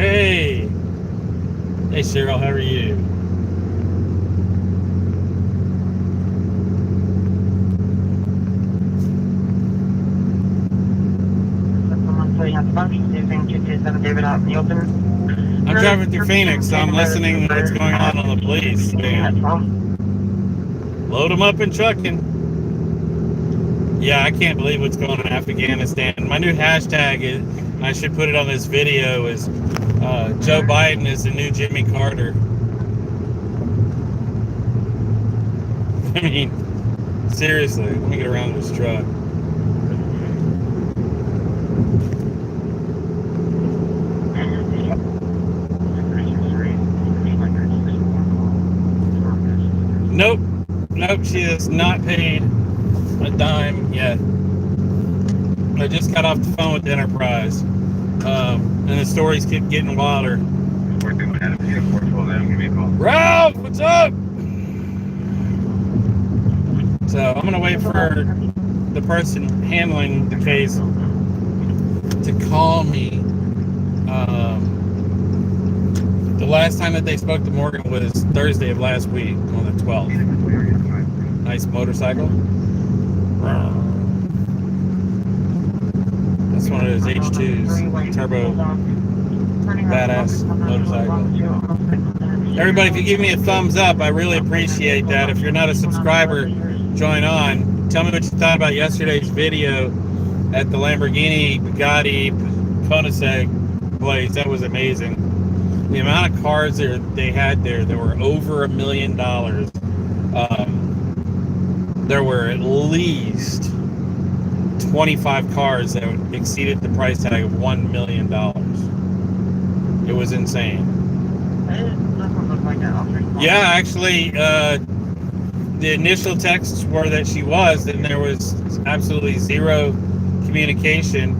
Hey. Hey, Cheryl, how are you? I'm driving through Phoenix, so I'm listening to what's going on the police stand. Load them up and trucking. Yeah, I can't believe what's going on in Afghanistan. My new hashtag is, I should put it on this video, is Joe Biden is the new Jimmy Carter. I mean, seriously, let me get around this truck. Nope, she has not paid a dime yet. I just got off the phone with the Enterprise, and the stories keep getting wilder. Ralph, what's up? So I'm gonna wait for the person handling the case to call me. The last time that they spoke to Morgan was Thursday of last week on the 12th. Nice motorcycle. That's one of those H2s, turbo, badass motorcycle. Everybody, if you give me a thumbs up, I really appreciate that. If you're not a subscriber, join on. Tell me what you thought about yesterday's video at the Lamborghini Bugatti Koenigsegg place. That was amazing. The amount of cars they had there were over $1 million. There were at least 25 cars that exceeded the price tag of $1 million. It was insane. Yeah, actually, the initial texts were that she was, and there was absolutely zero communication.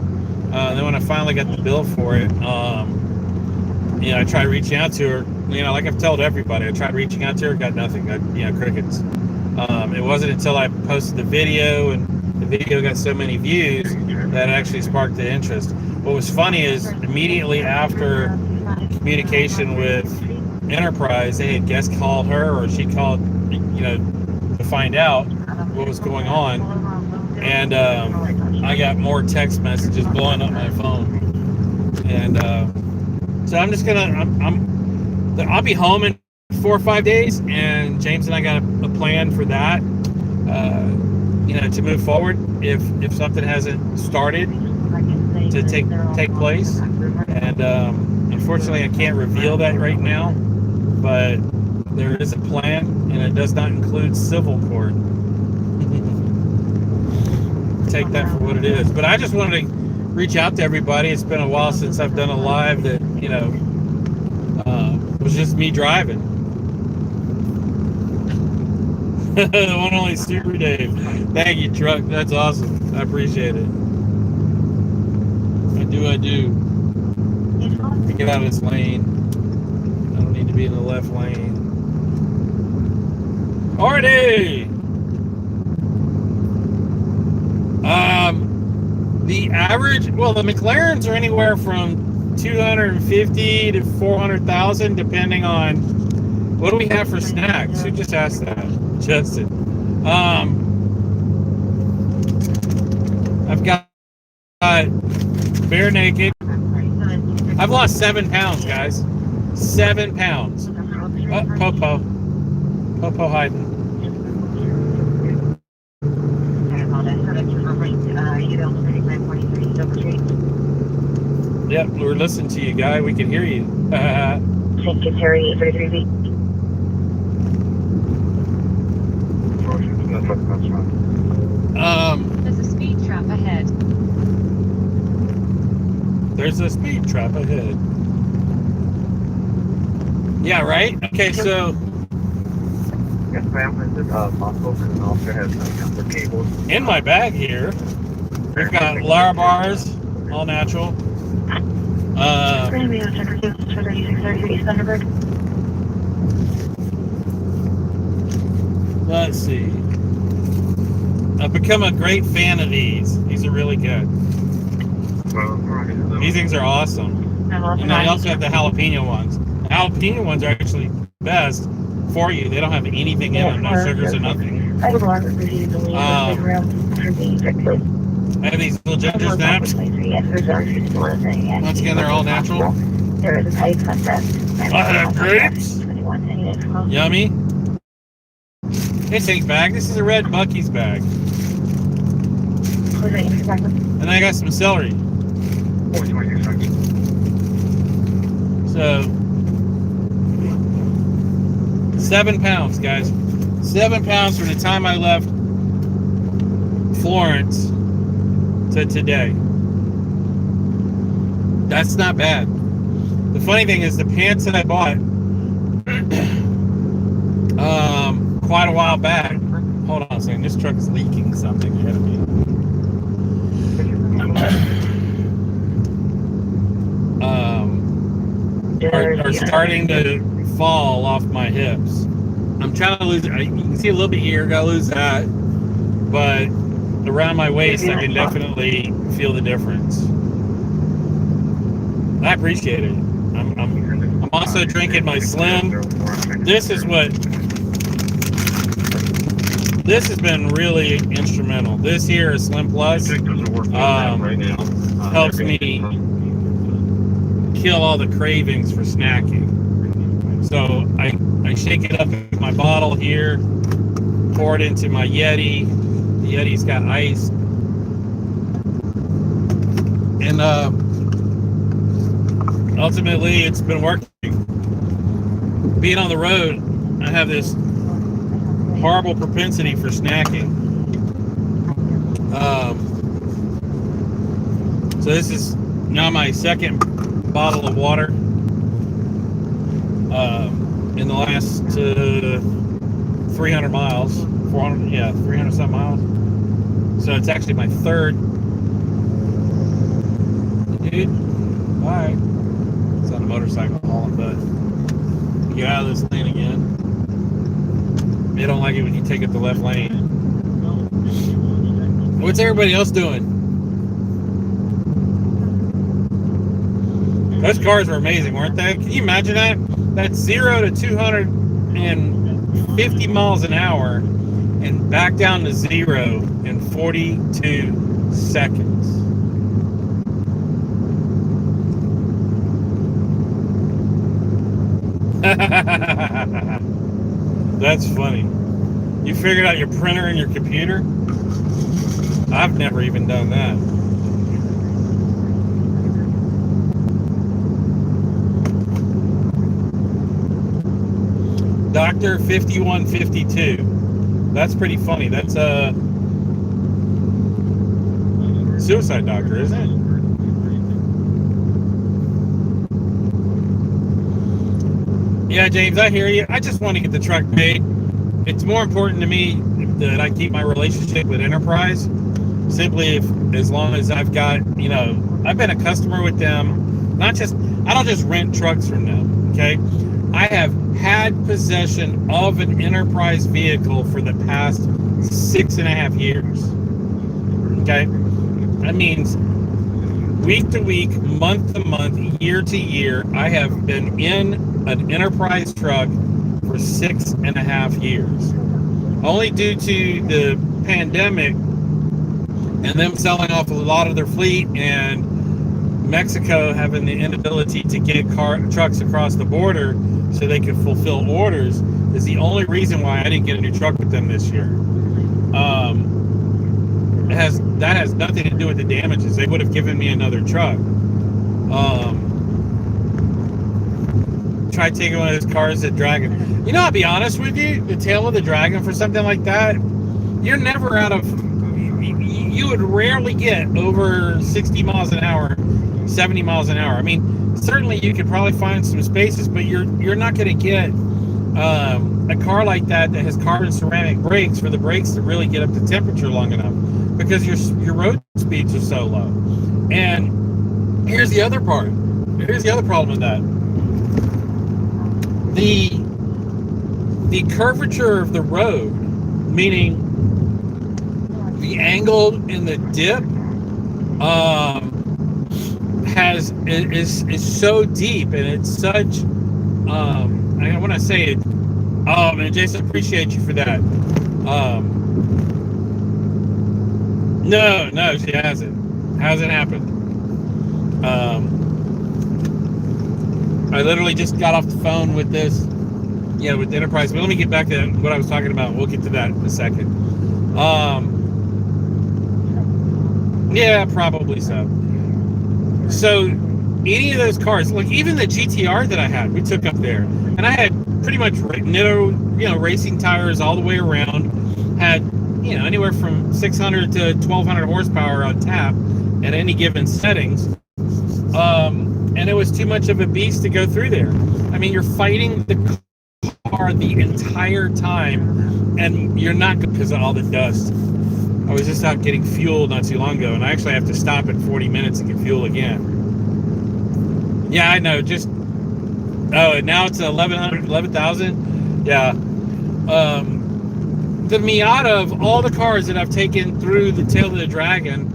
Then when I finally got the bill for it, I tried reaching out to her. Like I've told everybody, I tried reaching out to her, got nothing. Got crickets. It wasn't until I posted the video and the video got so many views that it actually sparked the interest. What was funny is immediately after communication with Enterprise, they had guest called her, or she called, to find out what was going on, and I got more text messages blowing up my phone, and so I'm just gonna, I'll be home in 4 or 5 days, and James and I got a plan for that, to move forward if something hasn't started to take place, and unfortunately I can't reveal that right now, but there is a plan, and it does not include civil court. Take that for what it is. But I just wanted to reach out to everybody. It's been a while since I've done a live that was just me driving. The one only Super Dave. Thank you, truck. That's awesome. I appreciate it. I do. Get out of this lane. I don't need to be in the left lane. Party! The average, the McLarens are anywhere from 250 to 400,000, depending on what do we have for snacks. Who just asked that? Justin. I've got bare naked. I've lost 7 pounds, guys. 7 pounds. Popo hiding. Yep, we're listening to you, guy. We can hear you. Thank you, Terry, 33B. There's a speed trap ahead. There's a speed trap ahead. Yeah, right? Okay, so... Yes, ma'am. Is it possible for an officer has some for cables? In my bag here, we've got Lara bars, all natural. Let's see. I've become a great fan of these. These are really good. These things are awesome. And then you also have the jalapeno ones. The jalapeno ones are actually best for you. They don't have anything in them, no sugars or nothing. I have these little ginger snaps. Once again, they're all natural. I have grapes. Yummy. It's a bag. This is a red Buc-ee's bag. And I got some celery. So 7 pounds, guys. 7 pounds from the time I left Florence to today. That's not bad. The funny thing is the pants that I bought quite a while back. Hold on a second. This truck is leaking something ahead of me. Are starting to fall off my hips. I'm trying to lose. You can see a little bit here. Gotta lose that, but around my waist, I can definitely feel the difference. I appreciate it. I'm also drinking my Slim. This has been really instrumental. This here is Slim Plus. Helps me kill all the cravings for snacking. So I shake it up in my bottle here, pour it into my Yeti. The Yeti's got ice. And ultimately, it's been working. Being on the road, I have this horrible propensity for snacking. So this is now my second bottle of water in the last 300 miles, 300 some miles. So it's actually my third. Dude, bye. It's on a motorcycle hauling butt. Get out of this lane again. They don't like it when you take it the left lane. What's everybody else doing? Those cars were amazing, weren't they? Can you imagine that? That's 0 to 250 miles an hour and back down to 0 in 42 seconds. That's funny. You figured out your printer and your computer? I've never even done that. Dr. 5152. That's pretty funny. That's a suicide doctor, isn't it? Yeah, James, I hear you. I just want to get the truck paid. It's more important to me that I keep my relationship with Enterprise. Simply as long as I've got, I've been a customer with them. I don't just rent trucks from them, okay? I have had possession of an Enterprise vehicle for the past 6.5 years. Okay? That means week to week, month to month, year to year, I have been in an Enterprise truck for 6.5 years. Only due to the pandemic and them selling off a lot of their fleet and Mexico having the inability to get trucks across the border so they could fulfill orders is the only reason why I didn't get a new truck with them this year. That has nothing to do with the damages. They would have given me another truck. Try taking one of those cars that Dragon. I'll be honest with you, the tail of the Dragon for something like that, you're never out of. You would rarely get over 60 miles an hour, 70 miles an hour. I mean, certainly you could probably find some spaces, but you're not going to get a car like that has carbon ceramic brakes for the brakes to really get up to temperature long enough because your road speeds are so low. And here's the other part. Here's the other problem with that. The curvature of the road, meaning the angle in the dip, is so deep, and it's such I want to say it. Oh man, Jason, appreciate you for that. No, she hasn't. Hasn't happened. I literally just got off the phone with this. Yeah, with the Enterprise. But let me get back to what I was talking about. We'll get to that in a second. Yeah, probably so. So, any of those cars, like even the GTR that I had, we took up there, and I had pretty much racing tires all the way around. Had anywhere from 600 to 1200 horsepower on tap at any given settings. And it was too much of a beast to go through there. I mean, you're fighting the car the entire time, and you're not good because of all the dust. I was just out getting fuel not too long ago, and I actually have to stop in 40 minutes to get fuel again. Yeah, I know. Just and now it's 11,000. Yeah. The Miata of all the cars that I've taken through the Tail of the Dragon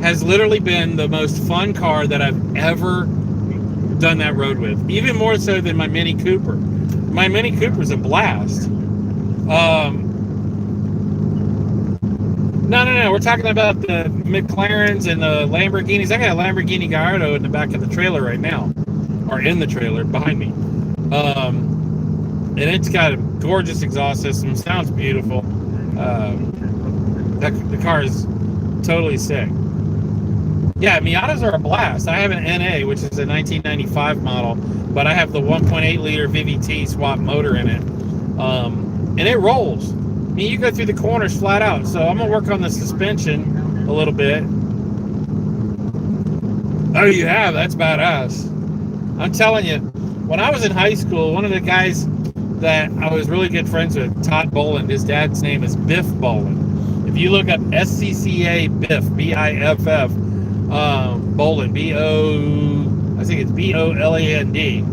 has literally been the most fun car that I've ever done that road with. Even more so than my Mini Cooper. My Mini Cooper's a blast. No. We're talking about the McLarens and the Lamborghinis. I got a Lamborghini Gallardo in the back of the trailer right now. Or in the trailer behind me. And it's got a gorgeous exhaust system. Sounds beautiful. The car is totally sick. Yeah, Miatas are a blast. I have an NA, which is a 1995 model, but I have the 1.8 liter VVT swap motor in it. And it rolls. I mean, you go through the corners flat out. So I'm going to work on the suspension a little bit. Oh, you have? That's badass. I'm telling you, when I was in high school, one of the guys that I was really good friends with, Todd Boland, his dad's name is Biff Boland. If you look up SCCA Biff, B-I-F-F, Boland, I think it's B-O-L-A-N-D.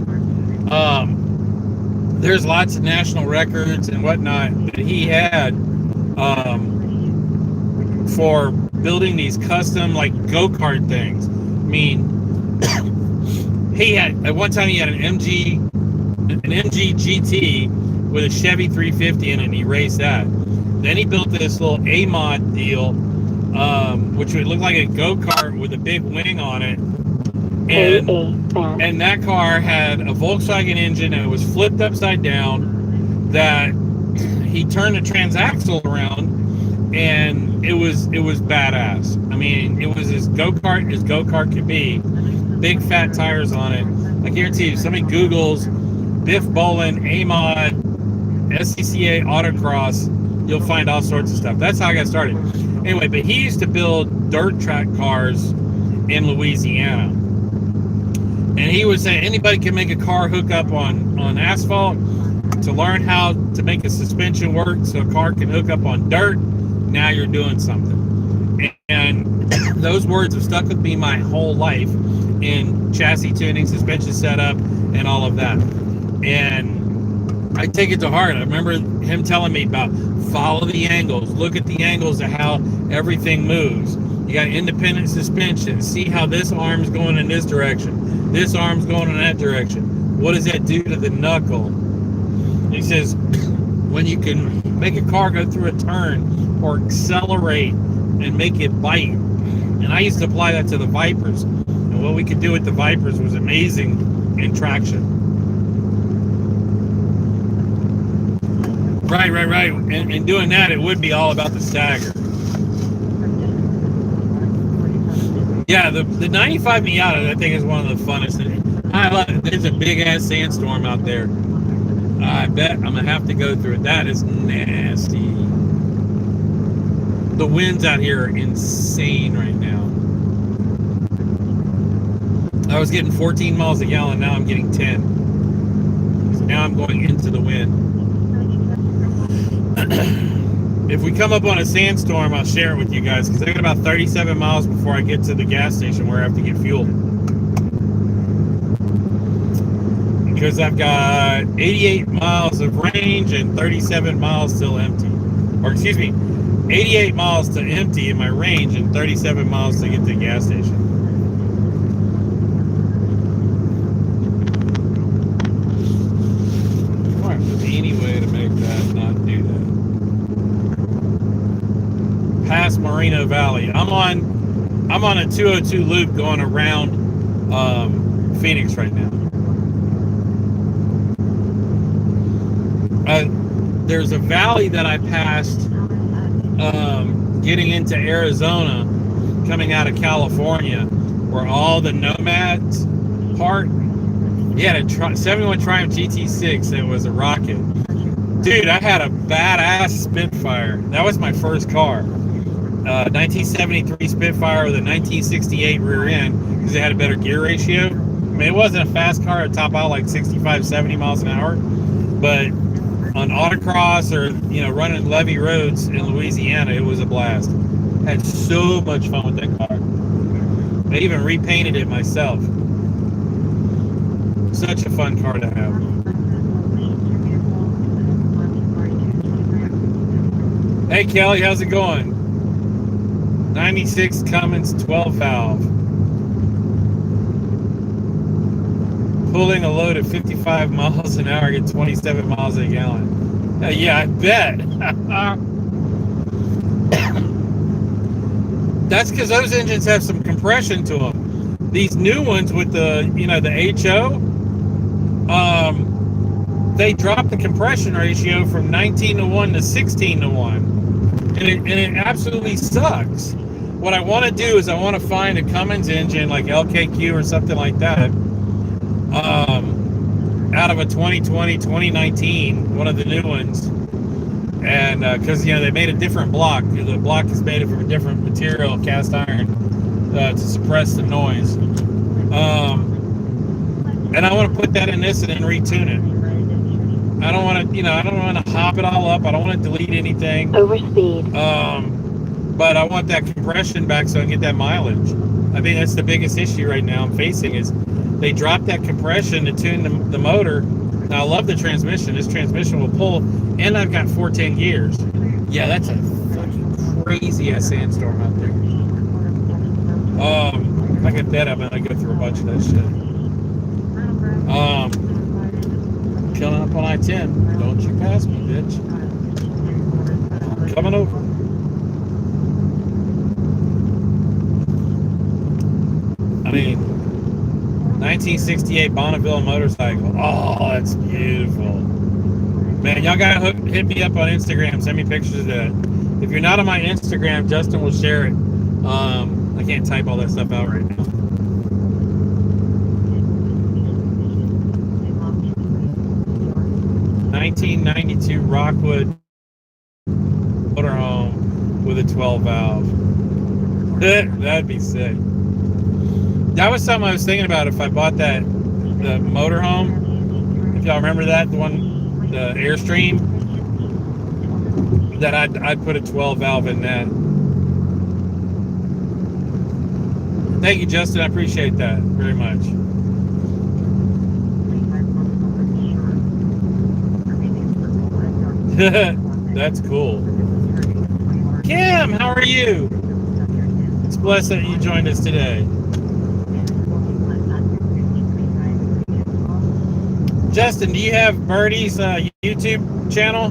There's lots of national records and whatnot that he had for building these custom like go-kart things. I mean, at one time he had an MG GT with a Chevy 350 in it, and he raced that. Then he built this little A-mod deal, which would look like a go-kart with a big wing on it. And that car had a Volkswagen engine and it was flipped upside down, that he turned the transaxle around, and it was badass. I mean, it was as go-kart could be. Big fat tires on it. I guarantee you, somebody Googles Biff Boland A-mod SCCA Autocross, you'll find all sorts of stuff. That's how I got started. Anyway, but he used to build dirt track cars in Louisiana. And he was saying anybody can make a car hook up on asphalt. To learn how to make a suspension work so a car can hook up on dirt, now you're doing something. And those words have stuck with me my whole life in chassis tuning, suspension setup, and all of that. And I take it to heart. I remember him telling me about follow the angles, look at the angles of how everything moves. You got independent suspension. See how this arm's going in this direction. This arm's going in that direction. What does that do to the knuckle? He says, when you can make a car go through a turn or accelerate and make it bite. And I used to apply that to the Vipers. And what we could do with the Vipers was amazing in traction. Right. And doing that, it would be all about the stagger. Yeah, the 95 Miata, I think, is one of the funnest things. I love it. There's a big-ass sandstorm out there. I bet I'm going to have to go through it. That is nasty. The winds out here are insane right now. I was getting 14 miles a gallon. Now I'm getting 10. So now I'm going into the wind. If we come up on a sandstorm, I'll share it with you guys, because I got about 37 miles before I get to the gas station where I have to get fuel. Because I've got 88 miles of range and 37 miles still empty. Or excuse me, 88 miles to empty in my range and 37 miles to get to the gas station. Fresno Valley. I'm on a 202 loop going around Phoenix right now. There's a valley that I passed getting into Arizona, coming out of California, where all the nomads park. He had a 71 Triumph GT6 that was a rocket. Dude, I had a badass Spitfire. That was my first car. 1973 Spitfire with a 1968 rear end because it had a better gear ratio. I mean, it wasn't a fast car. It top out like 65, 70 miles an hour. But on autocross or, running levee roads in Louisiana, it was a blast. Had so much fun with that car. I even repainted it myself. Such a fun car to have. Hey Kelly, how's it going? 96 Cummins 12 valve. Pulling a load at 55 miles an hour, get 27 miles a gallon. Yeah, I bet. That's because those engines have some compression to them. These new ones with the, the HO, they drop the compression ratio from 19:1 to 16:1, and it absolutely sucks. What I want to do is I want to find a Cummins engine like LKQ or something like that, out of a 2020, 2019, one of the new ones, and because they made a different block. The block is made from a different material, cast iron, to suppress the noise. And I want to put that in this and then retune it. I don't want to, I don't want to hop it all up. I don't want to delete anything. Overspeed. But I want that compression back so I can get that mileage. I think that's the biggest issue right now I'm facing is they drop that compression to tune the motor. Now, I love the transmission. This transmission will pull, and I've got 410 gears. Yeah, that's a fucking crazy ass sandstorm out there. If I get that up, and I go through a bunch of that shit. Coming up on I-10. Don't you pass me, bitch. Coming over. I mean, 1968 Bonneville motorcycle. Oh, that's beautiful. Man, y'all gotta hit me up on Instagram. Send me pictures of that. If you're not on my Instagram, Justin will share it. I can't type all that stuff out right now. '92 Rockwood motorhome with a 12 valve. That'd be sick. That was something I was thinking about if I bought the motorhome. If y'all remember that, the Airstream, that I'd put a 12 valve in that. Thank you, Justin. I appreciate that very much. That's cool. Kim, how are you? It's blessed that you joined us today. Justin, do you have Birdie's YouTube channel?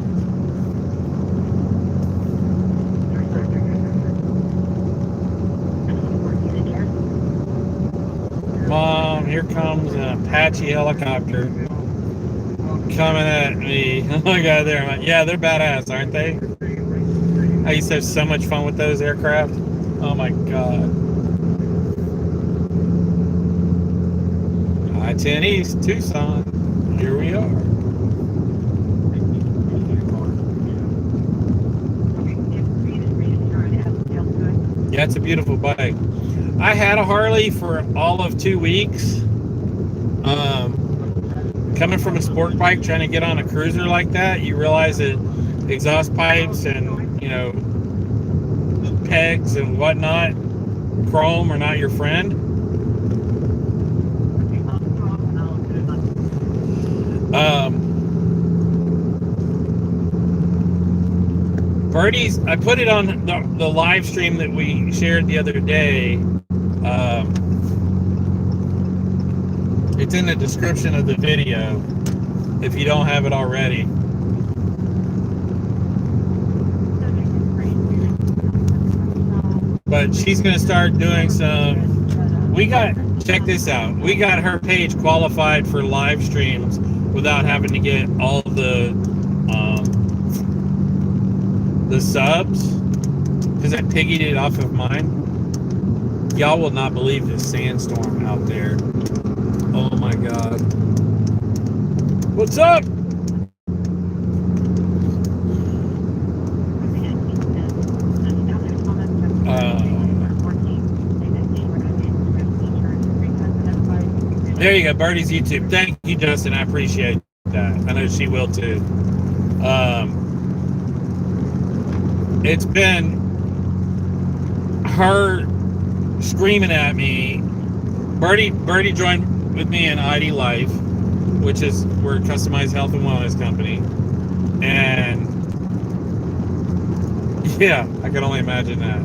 Mom, here comes an Apache helicopter coming at me. Look at there. Yeah, they're badass, aren't they? I used to have so much fun with those aircraft. Oh my God. I-10 East, Tucson. Here we are. Yeah, it's a beautiful bike. I had a Harley for all of 2 weeks. Coming from a sport bike, trying to get on a cruiser like that, you realize that exhaust pipes and, pegs and whatnot, chrome are not your friend. Birdie's, I put it on the live stream that we shared the other day. It's in the description of the video if you don't have it already. but she's going to start doing some. Check this out. We got her page qualified for live streams without having to get all the subs, because I piggied it off of mine. Y'all will not believe this sandstorm out there. Oh my God. What's up? There you go, Birdie's YouTube. Thank you, Justin. I appreciate that. I know she will too. It's been her screaming at me. Birdie joined with me in ID Life, which is we're a customized health and wellness company, and yeah, I can only imagine that.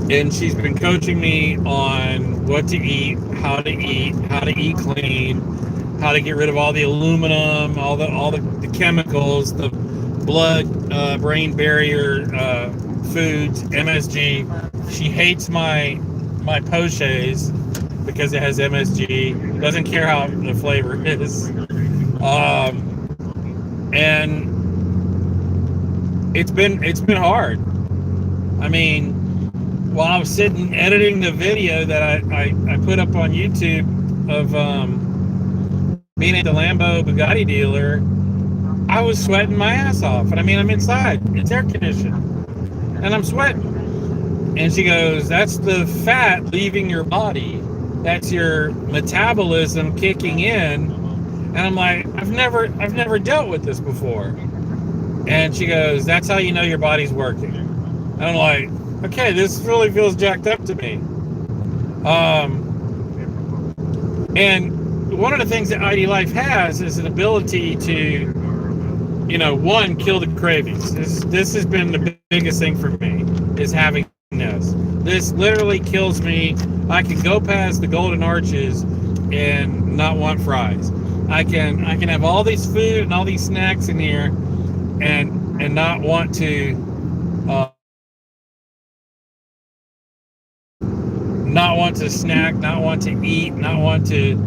And she's been coaching me on what to eat, how to eat clean, how to get rid of all the aluminum, all the chemicals, the blood-brain barrier foods, MSG. She hates my poches because it has MSG. Doesn't care how the flavor is. And it's been hard. I mean, while I was sitting editing the video that I put up on YouTube of being at the Lambo Bugatti dealer, I was sweating my ass off. And I mean, I'm inside. It's air conditioned. And I'm sweating. And she goes, that's the fat leaving your body. That's your metabolism kicking in. And I'm like, I've never dealt with this before. And she goes, that's how you know your body's working. And I'm like, okay, this really feels jacked up to me. And one of the things that ID Life has is an ability to, one, kill the cravings. This has been the biggest thing for me, is having this. This literally kills me. I can go past the Golden Arches and not want fries. I can have all these food and all these snacks in here and not want to not want to snack, not want to eat, not want to,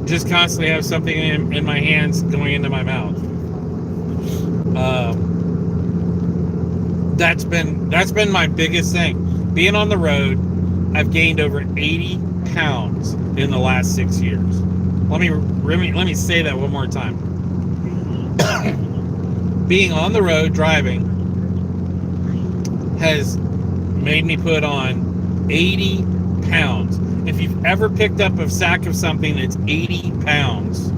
just constantly have something in my hands going into my mouth. That's been my biggest thing. Being on the road, I've gained over 80 pounds in the last 6 years. Let me say that one more time. Being on the road driving has made me put on 80 pounds. If you've ever picked up a sack of something that's 80 pounds,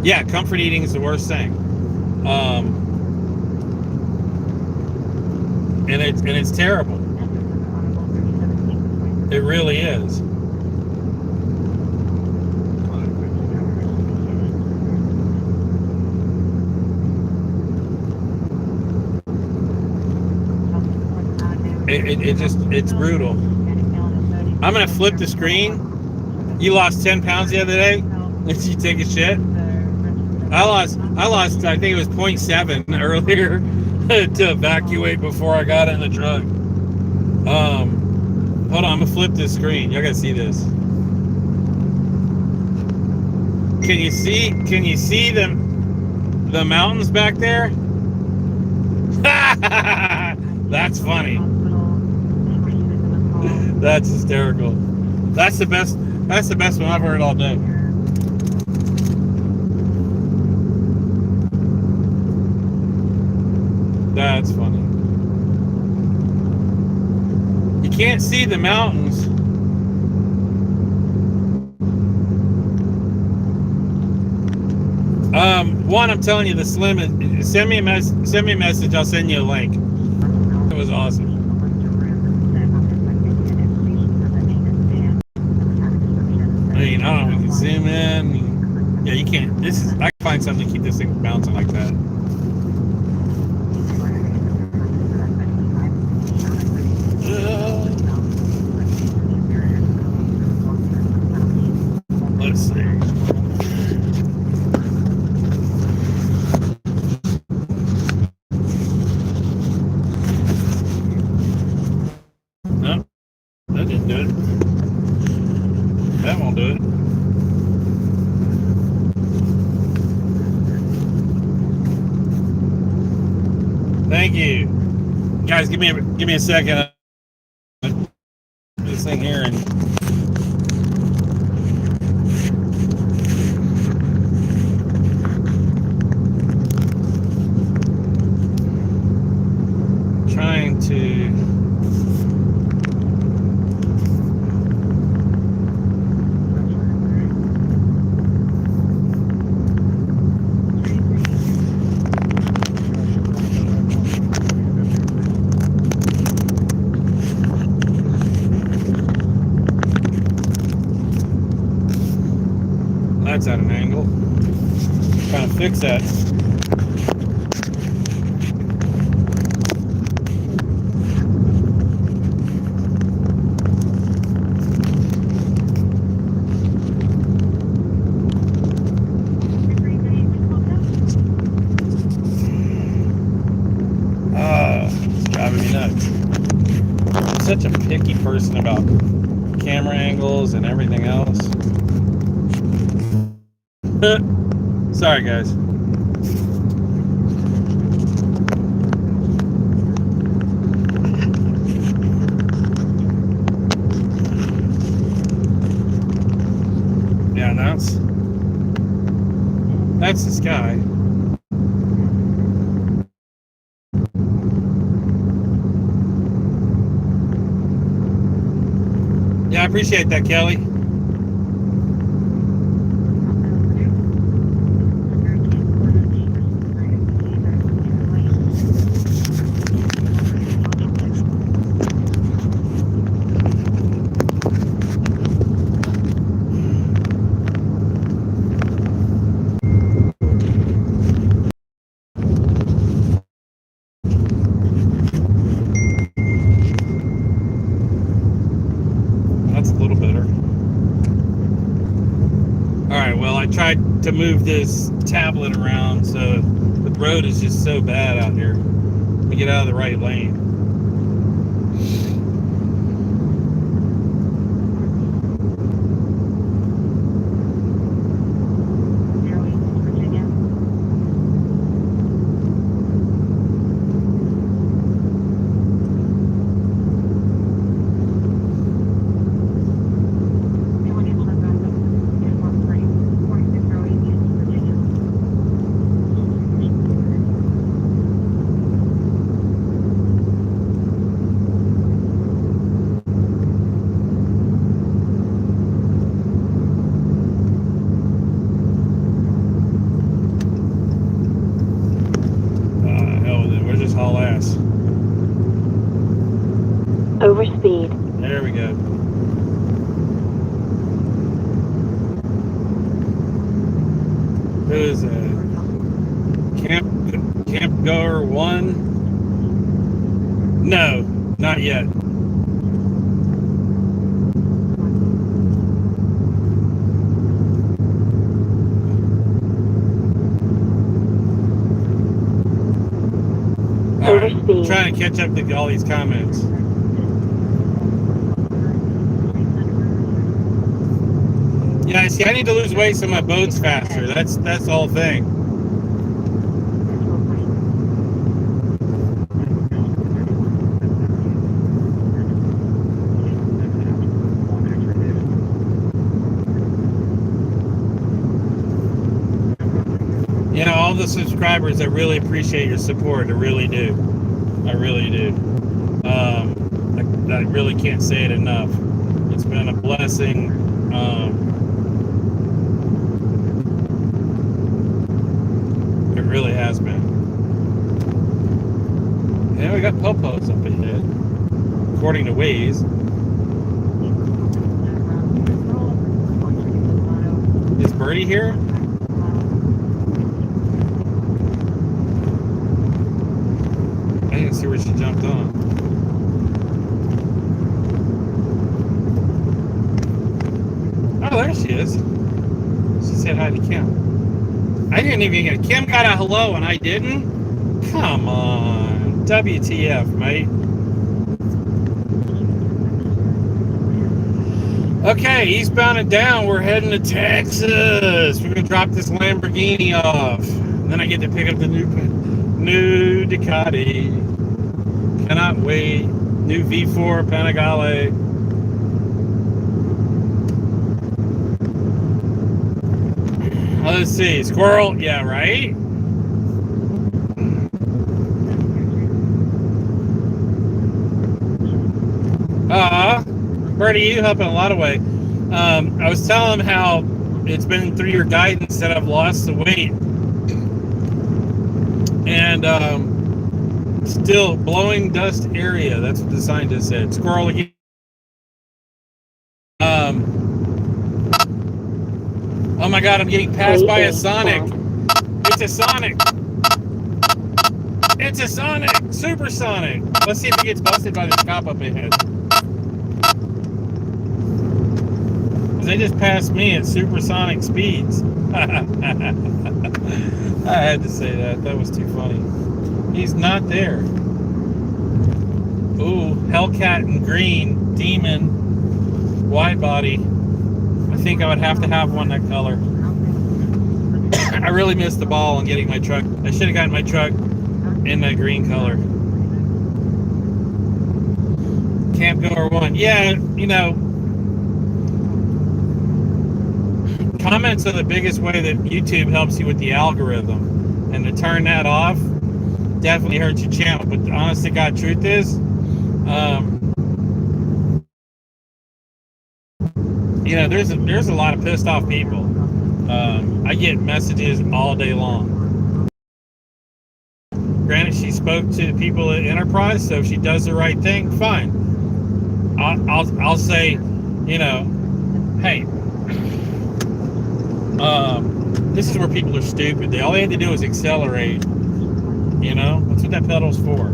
yeah, comfort eating is the worst thing. And it's terrible. It really is. It's brutal. I'm gonna flip the screen. You lost 10 pounds the other day. Did you take a shit? I lost. I think it was 0.7 earlier to evacuate before I got in the truck. Hold on. I'm gonna flip this screen. Y'all gotta see this. Can you see the mountains back there? That's funny. That's hysterical. That's the best one I've heard all day. That's funny. You can't see the mountains. One, I'm telling you, the slim is, send me a message, I'll send you a link. It was awesome. I mean, I don't know, we can zoom in. Yeah, you can't. I can find something to keep this thing bouncing like that. Let's see. do it. Thank you, guys. Give me a second. This thing here and. Trying to that's at an angle. Trying to fix that. Driving me nuts. I'm such a picky person about camera angles and everything else. Sorry, guys. Yeah, that's the sky. Yeah, I appreciate that, Kelly. That's a little better. Alright, well, I tried to move this tablet around, so the road is just so bad out here. Let me get out of the right lane. Haul ass. Overspeed. There we go. There's a camp goer 1. No, not yet. Overspeed. Trying to catch up to all these comments. Yeah, see, I need to lose weight so my boat's faster. That's the whole thing. You know, all the subscribers, I really appreciate your support. I really do. I really do. I really can't say it enough. It's been a blessing. It really has been. And we got Popos up ahead, according to Waze. Is Birdie here? I didn't see where she jumped on. Oh, there she is. She said hi to Kim. I didn't even get Kim got a hello and I didn't? Come on. WTF, mate. Okay, eastbound and down, we're heading to Texas. We're gonna drop this Lamborghini off, and then I get to pick up the new Ducati. Cannot wait. New V4 Panigale. Let's see, squirrel. Yeah, right. Bertie, you help in a lot of ways. I was telling him how it's been through your guidance that I've lost the weight, and still blowing dust area. That's what the scientist said. Squirrel again. Oh my God, I'm getting passed by a Sonic. It's a Sonic. It's a Sonic. Supersonic. Let's see if he gets busted by this cop up ahead. They just passed me at supersonic speeds. I had to say that. That was too funny. He's not there. Ooh, Hellcat in green, demon, wide body. I think I would have to have one that color. I really missed the ball on getting my truck. I should have gotten my truck in that green color. Camp Goer 1. Yeah, you know, comments are the biggest way that YouTube helps you with the algorithm, and to turn that off definitely hurts your channel. But the honest to God truth is, you know, there's a lot of pissed off people. I get messages all day long. Granted, she spoke to the people at Enterprise, so if she does the right thing, fine. I'll say, you know, hey. This is where people are stupid. All they had to do is accelerate. You know, that's what that pedal's for.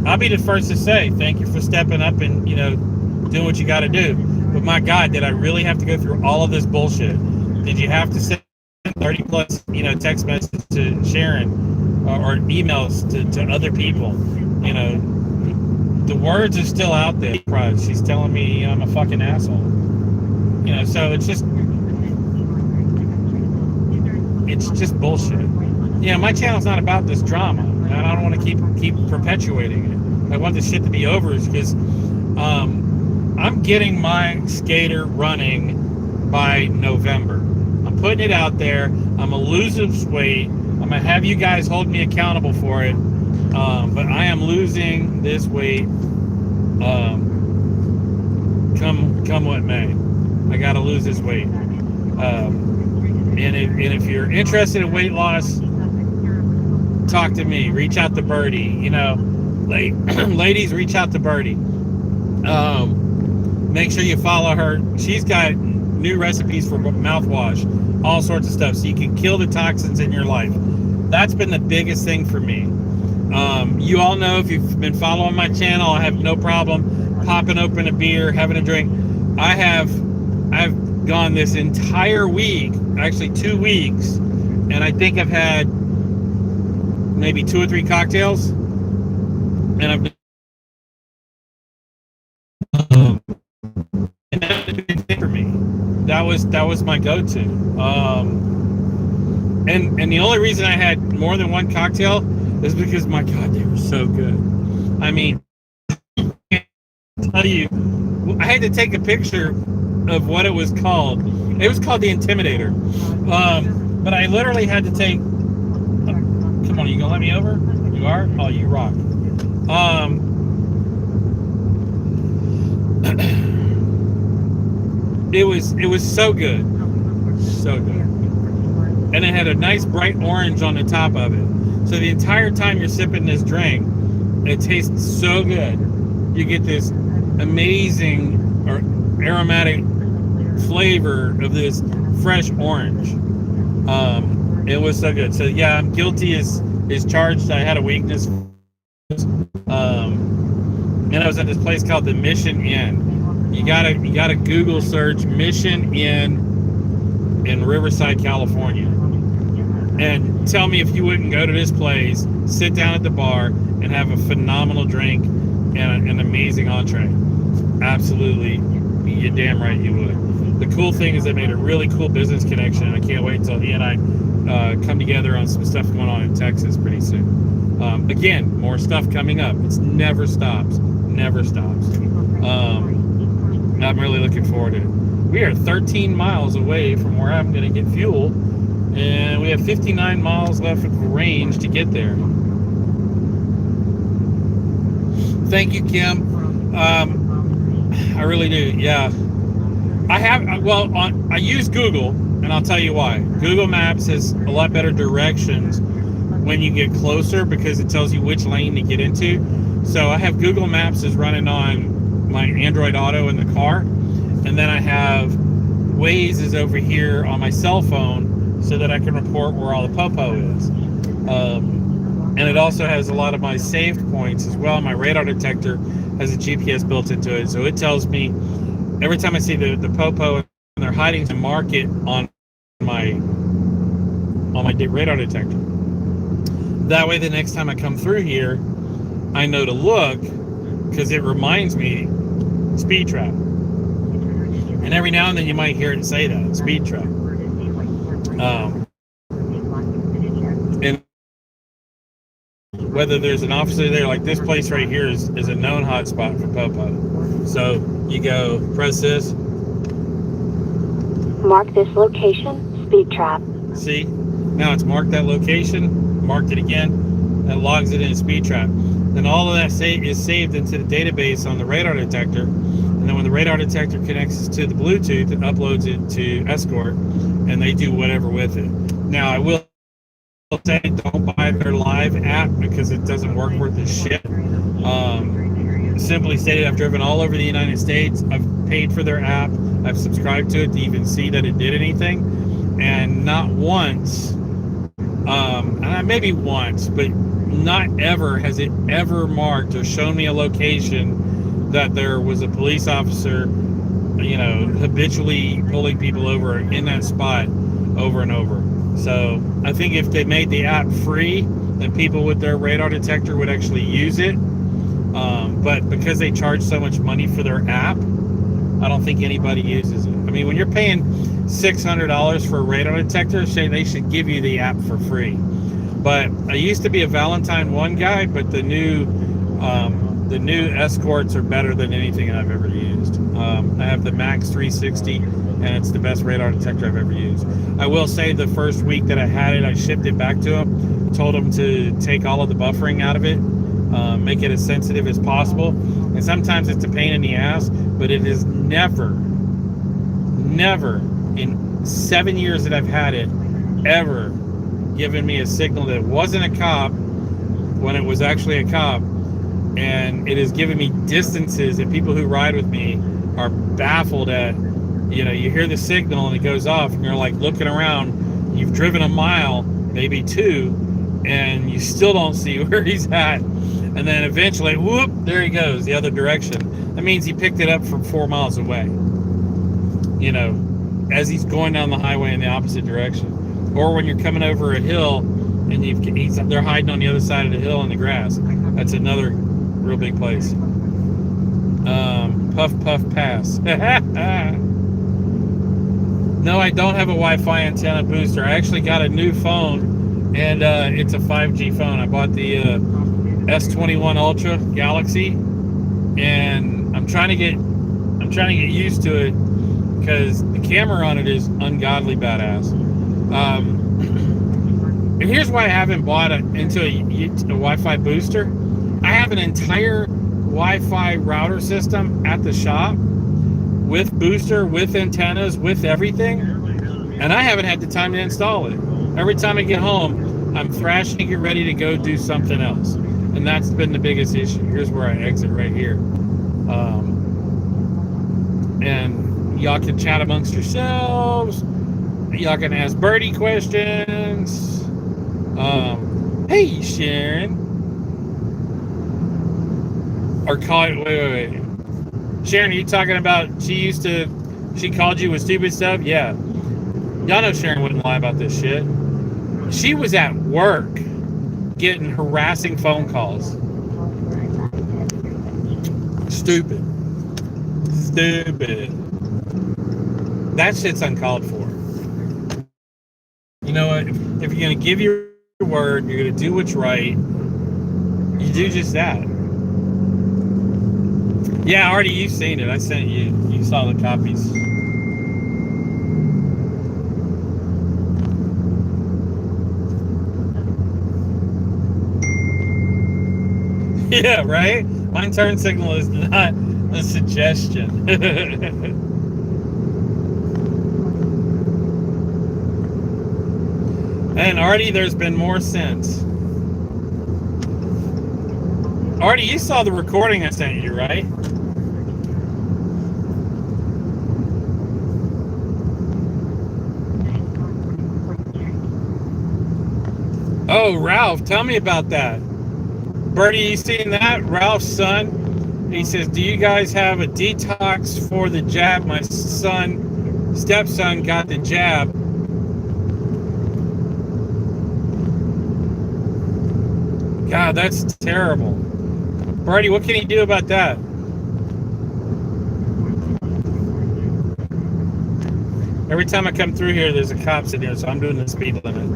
I'll be the first to say thank you for stepping up and, you know, doing what you got to do. But my God, did I really have to go through all of this bullshit? Did you have to send 30 plus, you know, text messages to Sharon or emails to other people? You know, the words are still out there. She's telling me I'm a fucking asshole. You know, so it's just bullshit. You know, my channel's not about this drama, and I don't want to keep perpetuating it. I want this shit to be over because I'm getting my skater running by November. I'm putting it out there. I'm gonna lose this weight. I'm gonna have you guys hold me accountable for it. But I am losing this weight. Come what may. I gotta lose this weight. And if you're interested in weight loss, talk to me. Reach out to Birdie. You know, ladies, reach out to Birdie. Make sure you follow her. She's got new recipes for mouthwash, all sorts of stuff, so you can kill the toxins in your life. That's been the biggest thing for me. You all know, if you've been following my channel, I have no problem popping open a beer, having a drink. I've gone this entire week, actually 2 weeks, and I think I've had maybe 2 or 3 cocktails, and I've been, and that's a big thing for me. That was my go-to. And the only reason I had more than 1 cocktail is because, my God, they were so good. I mean, I can't tell you, I had to take a picture of what it was called. It was called the Intimidator. But I literally had to take. Come on, you gonna let me over? You are? Oh, you rock. It was so good, so good, and it had a nice bright orange on the top of it. So the entire time you're sipping this drink, it tastes so good. You get this amazing or aromatic flavor of this fresh orange. It was so good. So yeah, I'm guilty as charged. I had a weakness. And I was at this place called the Mission Inn. You gotta Google search Mission Inn in Riverside, California. And tell me if you wouldn't go to this place, sit down at the bar, and have a phenomenal drink and an amazing entree. Absolutely, you're damn right you would. The cool thing is they made a really cool business connection, and I can't wait until he and I come together on some stuff going on in Texas pretty soon. Again, more stuff coming up. It never stops. Never stops. I'm really looking forward to it. We are 13 miles away from where I'm going to get fuel, and we have 59 miles left of range to get there. Thank you, Kim. I really do. Yeah. I use Google, and I'll tell you why. Google Maps has a lot better directions when you get closer because it tells you which lane to get into. So I have Google Maps is running on my Android Auto in the car, and then I have Waze is over here on my cell phone so that I can report where all the popo is. And it also has a lot of my saved points as well. My radar detector has a GPS built into it, so it tells me every time I see the popo and they're hiding to mark it on my radar detector. That way, the next time I come through here, I know to look because it reminds me speed trap. And every now and then you might hear it say that speed trap. And whether there's an officer there, like this place right here is a known hotspot for popo. So you go press this. Mark this location, speed trap. See, now it's marked that location, marked it again, that logs it in a speed trap. Then all of that is saved into the database on the radar detector. And then when the radar detector connects to the Bluetooth, it uploads it to Escort, and they do whatever with it. Now, I will say don't buy their live app because it doesn't work worth a shit. Simply stated, I've driven all over the United States. I've paid for their app. I've subscribed to it to even see that it did anything. And not once, maybe once, but not ever has it ever marked or shown me a location that there was a police officer, habitually pulling people over in that spot over and over. So I think if they made the app free, then people with their radar detector would actually use it. But because they charge so much money for their app, I don't think anybody uses it. I mean, when you're paying $600 for a radar detector, they should give you the app for free. But I used to be a Valentine 1 guy, but the new Escorts are better than anything I've ever used. I have the Max 360, and it's the best radar detector I've ever used. I will say the first week that I had it, I shipped it back to them, told them to take all of the buffering out of it, make it as sensitive as possible. And sometimes it's a pain in the ass, but it is never in 7 years that I've had it, ever given me a signal that it wasn't a cop when it was actually a cop. And it has given me distances that people who ride with me are baffled at. You hear the signal and it goes off and you're like looking around. You've driven a mile, maybe 2, and you still don't see where he's at. And then eventually, whoop, there he goes, the other direction. That means he picked it up from 4 miles away. As he's going down the highway in the opposite direction. Or when you're coming over a hill and they're hiding on the other side of the hill in the grass. That's another real big place. Puff, puff, pass. No, I don't have a Wi-Fi antenna booster. I actually got a new phone, and it's a 5G phone. I bought the S21 Ultra Galaxy, and I'm trying to get used to it because the camera on it is ungodly badass. And here's why I haven't bought into a Wi-Fi booster. I have an entire Wi-Fi router system at the shop with booster, with antennas, with everything, and I haven't had the time to install it. Every time I get home, I'm thrashing to get ready to go do something else, and that's been the biggest issue. Here's where I exit right here, and y'all can chat amongst yourselves. Y'all can ask Birdie questions. Hey, Sharon. Or call it, wait. Sharon, are you talking about she called you with stupid stuff? Yeah. Y'all know Sharon wouldn't lie about this shit. She was at work getting harassing phone calls. Stupid. That shit's uncalled for. You know what? If you're going to give your word, you're going to do what's right, you do just that. Yeah, Artie, you've seen it. I sent you. You saw the copies. Yeah, right? My turn signal is not a suggestion. And Artie, there's been more since. Artie, you saw the recording I sent you, right? Oh, Ralph, tell me about that. Bertie, you seen that? Ralph's son, he says, do you guys have a detox for the jab? My stepson got the jab. God, that's terrible. Bertie, what can he do about that? Every time I come through here, there's a cop sitting here, so I'm doing the speed limit.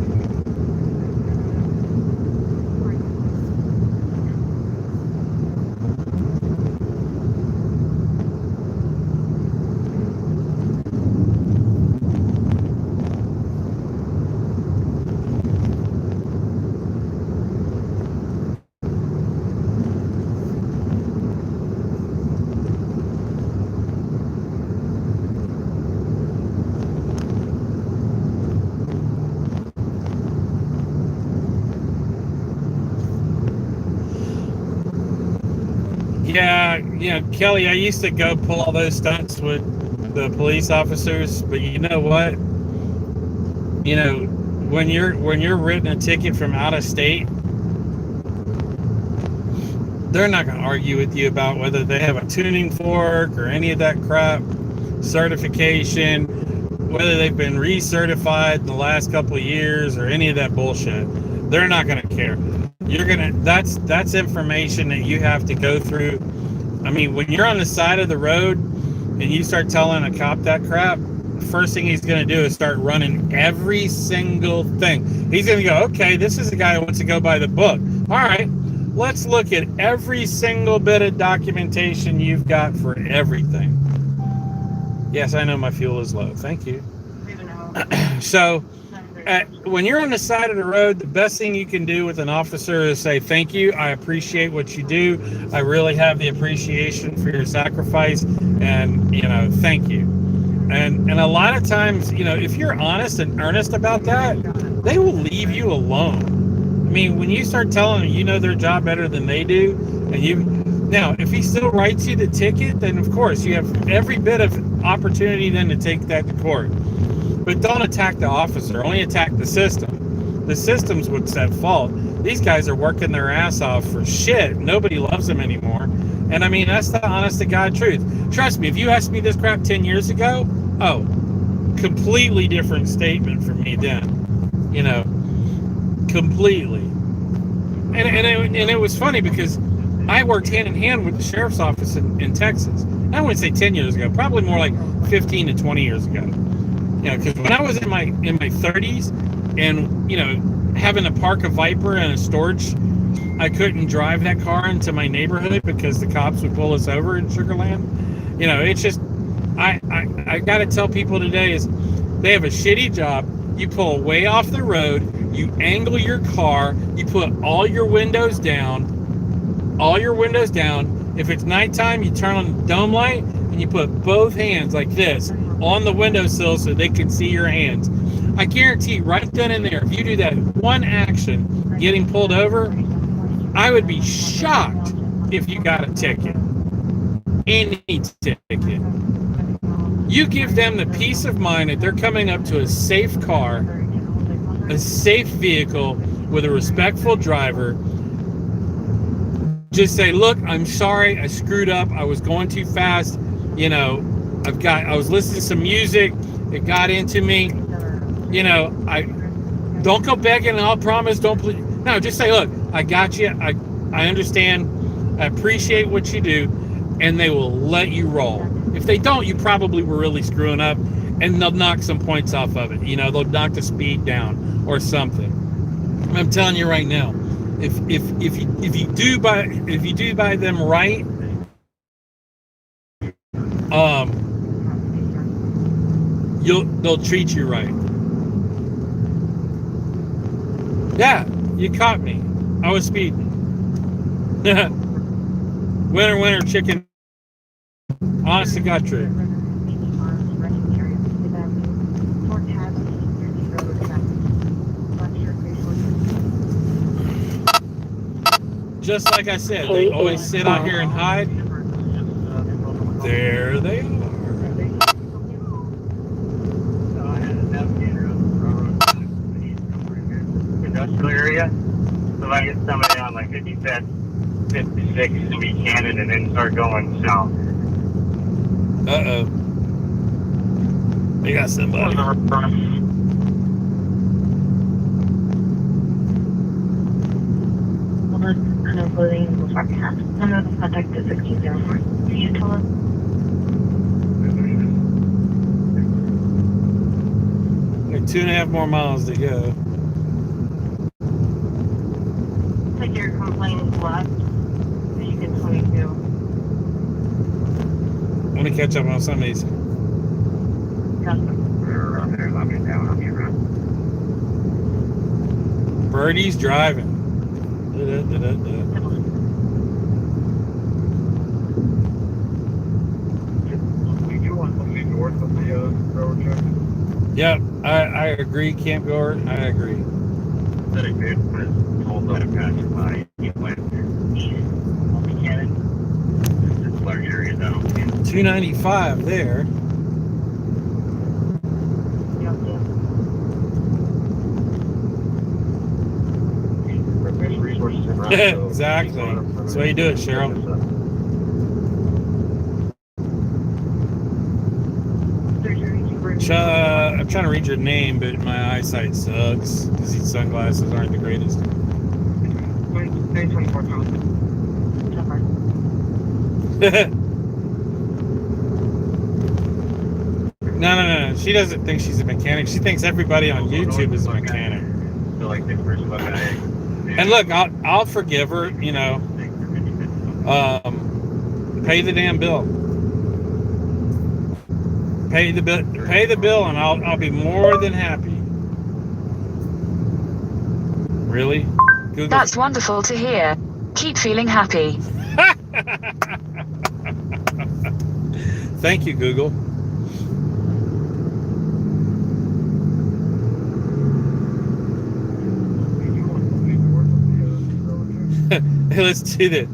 Yeah, Kelly, I used to go pull all those stunts with the police officers, but you know what? You know, when you're written a ticket from out of state, they're not going to argue with you about whether they have a tuning fork or any of that crap, certification, whether they've been recertified in the last couple of years or any of that bullshit. They're not going to care. That's information that you have to go through. I mean, when you're on the side of the road and you start telling a cop that crap, the first thing he's going to do is start running every single thing. He's going to go, okay, this is a guy who wants to go by the book. All right, let's look at every single bit of documentation you've got for everything. Yes, I know my fuel is low. Thank you. So, when you're on the side of the road, the best thing you can do with an officer is say, thank you, I appreciate what you do, I really have the appreciation for your sacrifice, and, you know, thank you. And a lot of times, you know, if you're honest and earnest about that, they will leave you alone. I mean, when you start telling them you know their job better than they do, and now, if he still writes you the ticket, then of course you have every bit of opportunity then to take that to court. But don't attack the officer, only attack the system. The system's what's at fault. These guys are working their ass off for shit. Nobody loves them anymore. And I mean, that's the honest to God truth. Trust me, if you asked me this crap 10 years ago, oh, completely different statement from me then. You know, completely. And it was funny because I worked hand in hand with the sheriff's office in Texas. I wouldn't say 10 years ago, probably more like 15 to 20 years ago. You know, because when I was in my 30s, and you know, having to park a Viper and a storage, I couldn't drive that car into my neighborhood because the cops would pull us over in Sugar Land. You know, it's just I got to tell people today is they have a shitty job. You pull way off the road, you angle your car, you put all your windows down. If it's nighttime, you turn on the dome light and you put both hands like this on the windowsill so they can see your hands. I guarantee right then and there, if you do that one action, getting pulled over, I would be shocked if you got a ticket. Any ticket. You give them the peace of mind that they're coming up to a safe car, a safe vehicle with a respectful driver. Just say, look, I'm sorry, I screwed up, I was going too fast, you know, I was listening to some music, it got into me, you know, I don't go begging and I'll promise, don't please. No, just say, look, I got you, I understand, I appreciate what you do. and they will let you roll. If they don't, you probably were really screwing up, and they'll knock some points off of it. You know, they'll knock the speed down or something. I'm telling you right now, if you do buy them right, they'll treat you right. Yeah, you caught me. I was speeding. Winner, chicken. Honest to God, true. Just like I said, they always sit out here and hide. There they are. Industrial area. So if I get somebody on like 55, 56 to Buchanan and then start going south. Uh-oh. We got somebody. Contact is 1604. Can you tell us? Like 2.5 more miles to go. Take your complaints left. So you can 22. I'm gonna catch up on some of these. Birdie's driving. Yep, I agree, Camp Gore. I agree. 295 there. Exactly. That's the way you do it, Cheryl. I'm trying to read your name, but my eyesight sucks because these sunglasses aren't the greatest. No. She doesn't think she's a mechanic. She thinks everybody on YouTube is a mechanic. And look, I'll forgive her. You know, pay the damn bill. Pay the bill, and I'll be more than happy. Really? Google. That's wonderful to hear. Keep feeling happy. Thank you, Google. Hey, let's do this.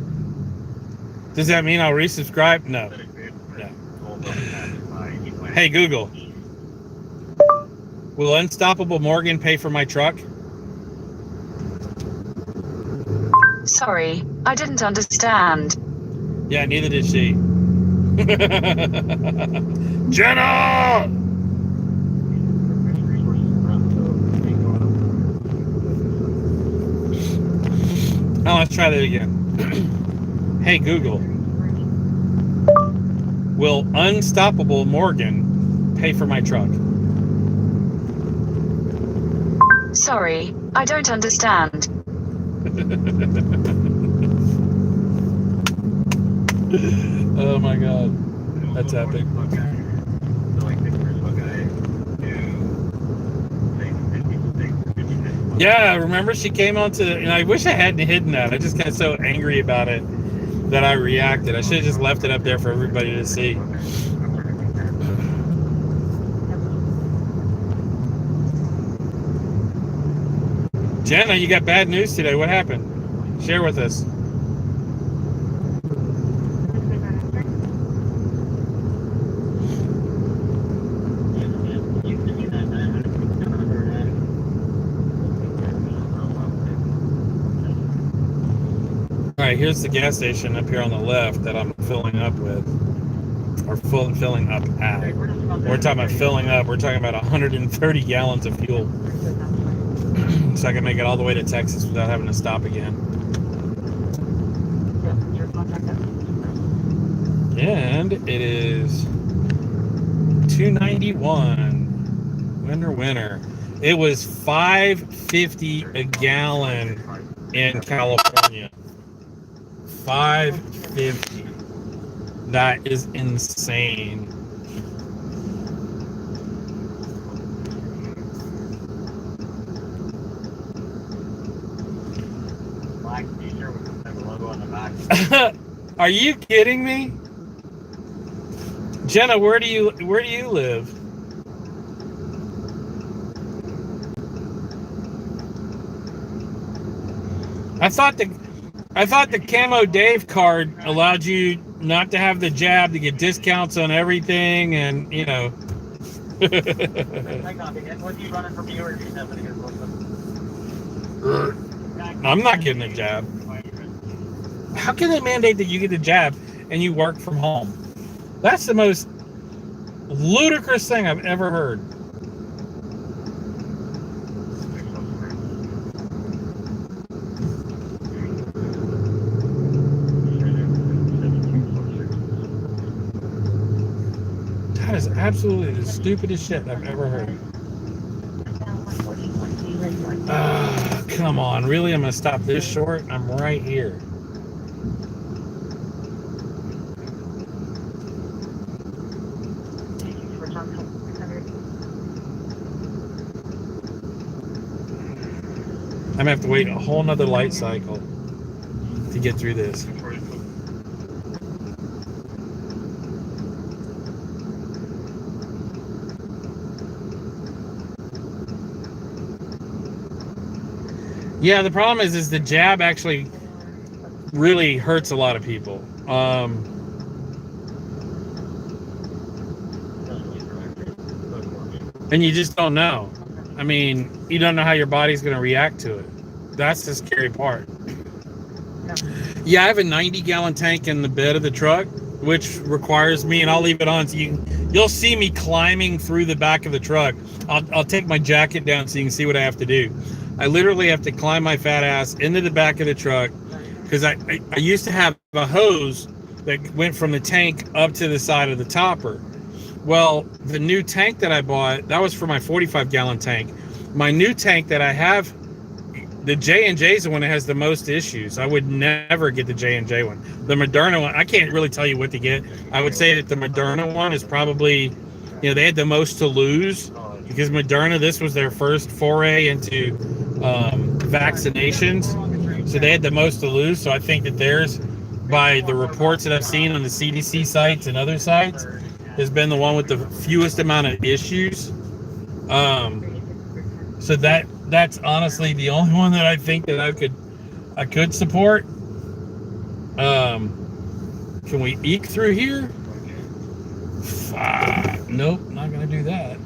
Does that mean I'll resubscribe? No. Hey, Google. Will Unstoppable Morgan pay for my truck? Sorry, I didn't understand. Yeah, neither did she. Jenna! Oh, let's try that again. Hey, Google. Will Unstoppable Morgan pay for my truck? Sorry, I don't understand. Oh my God. That's epic. Yeah, remember she came onto, and I wish I hadn't hidden that. I just got so angry about it that I reacted. I should have just left it up there for everybody to see. Jenna, you got bad news today. What happened? Share with us. All right, here's the gas station up here on the left that I'm filling up with, or filling up at. We're talking about filling up. We're talking about 130 gallons of fuel, so I can make it all the way to Texas without having to stop again. And it is $2.91. Winner. It was $5.50 a gallon in California. $5.50. That is insane. Black t-shirt with the logo on the back. Are you kidding me? Jenna, where do you live? I thought the Camo Dave card allowed you not to have the jab to get discounts on everything, and you know. I'm not getting a jab. How can they mandate that you get a jab and you work from home? That's the most ludicrous thing I've ever heard. That is absolutely the stupidest shit I've ever heard. Come on, really? I'm gonna stop this short? I'm right here. I'm gonna have to wait a whole nother light cycle to get through this. Yeah, the problem is the jab actually really hurts a lot of people. And you just don't know. I mean, you don't know how your body's going to react to it. That's the scary part. Yeah, I have a 90-gallon tank in the bed of the truck, which requires me, and I'll leave it on so you'll see me climbing through the back of the truck. I'll take my jacket down so you can see what I have to do. I literally have to climb my fat ass into the back of the truck because I used to have a hose that went from the tank up to the side of the topper. Well, the new tank that I bought, that was for my 45-gallon tank. My new tank that I have, the J&J is the one that has the most issues. I would never get the J&J one. The Moderna one, I can't really tell you what to get. I would say that the Moderna one is probably, they had the most to lose because Moderna, this was their first foray into vaccinations. So they had the most to lose. So I think that theirs, by the reports that I've seen on the CDC sites and other sites, has been the one with the fewest amount of issues. So that's honestly the only one that I think that I could support. Can we eke through here? Nope, not gonna do that.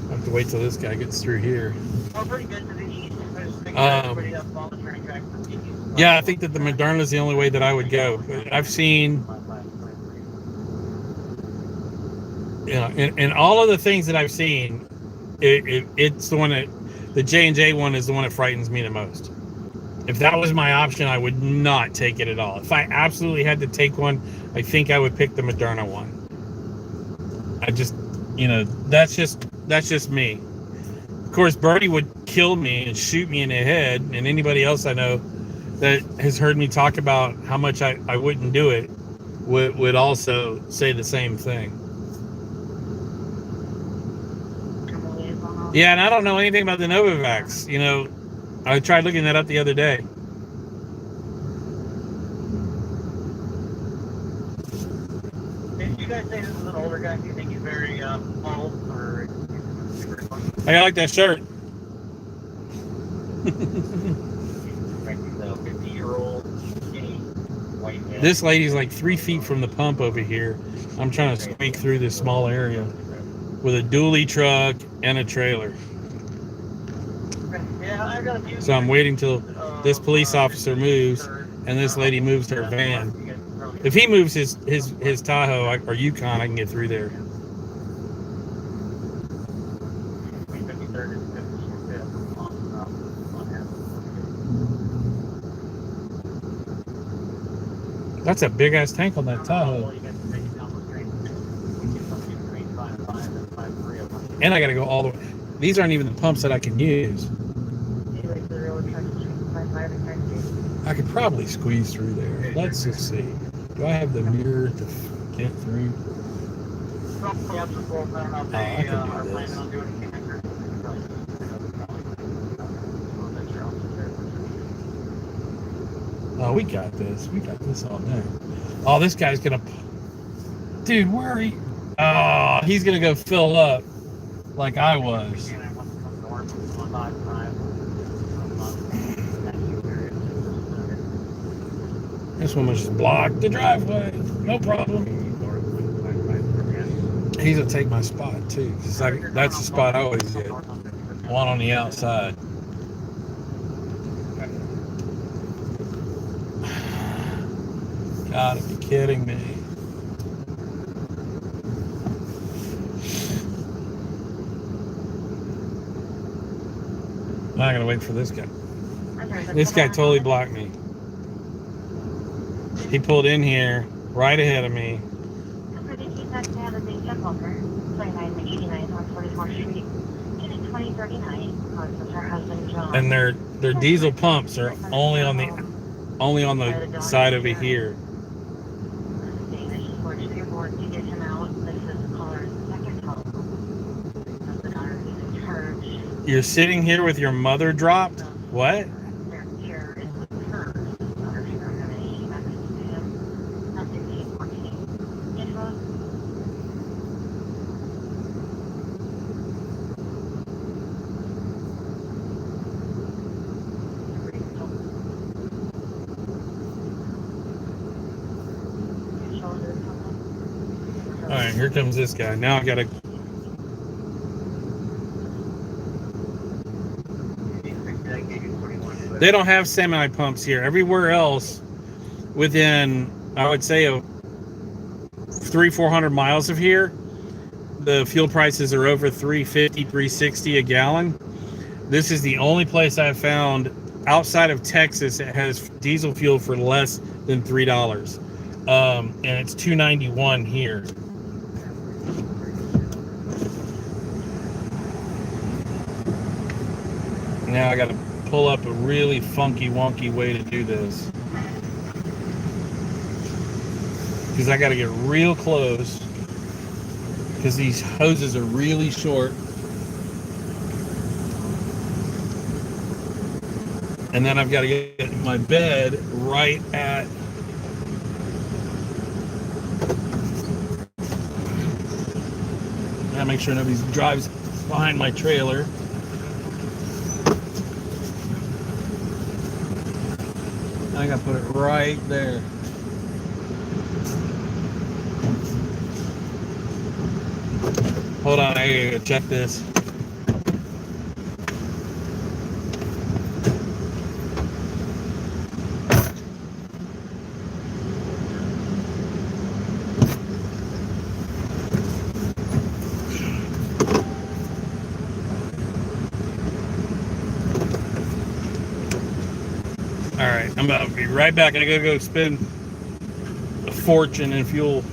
I have to wait till this guy gets through here. Yeah, I think that the Moderna is the only way that I would go. I've seen, in all of the things that I've seen, it's the one that, the J&J one is the one that frightens me the most. If that was my option, I would not take it at all. If I absolutely had to take one, I think I would pick the Moderna one. I just, that's just me. Of course, Birdie would kill me and shoot me in the head, and anybody else I know that has heard me talk about how much I wouldn't do it would also say the same thing. Yeah, and I don't know anything about the Novavax. I tried looking that up the other day. Did you guys say this is an older guy? Do you think he's very old or? I like that shirt. Like he's a 50-year-old skinny white man. This lady's like 3 feet from the pump over here. I'm trying to squeak through this small area with a dually truck and a trailer. So I'm waiting till this police officer moves and this lady moves her van. If he moves his Tahoe or Yukon, I can get through there. That's a big ass tank on that Tahoe. And I gotta go all the way. These aren't even the pumps that I can use. I could probably squeeze through there. Let's just see. Do I have the mirror to get through? Oh, I can do this. Oh, we got this. We got this all day. Oh, this guy's gonna... Dude, where are you? Oh, he's gonna go fill up like I was. This one was just blocked the driveway. No problem. He's gonna take my spot too, because that's the spot I always get. One on the outside. Gotta be kidding me. I'm not gonna wait for this guy. This guy totally blocked me. He pulled in here right ahead of me. And their diesel pumps are only on the side over here. You're sitting here with your mother dropped? What? Alright, here comes this guy. Now I gotta... They don't have semi pumps here. Everywhere else, within, I would say, 300-400 miles of here, the fuel prices are over $3.50, $3.60 a gallon. This is the only place I've found outside of Texas that has diesel fuel for less than $3. And it's $2.91 here. Now I got to pull up a really funky wonky way to do this, because I got to get real close, because these hoses are really short, and then I've got to get my bed right at I make sure nobody drives behind my trailer. I gotta put it right there. Hold on, I gotta check this. Alright, I'm about to be right back. I gotta go spend a fortune in fuel.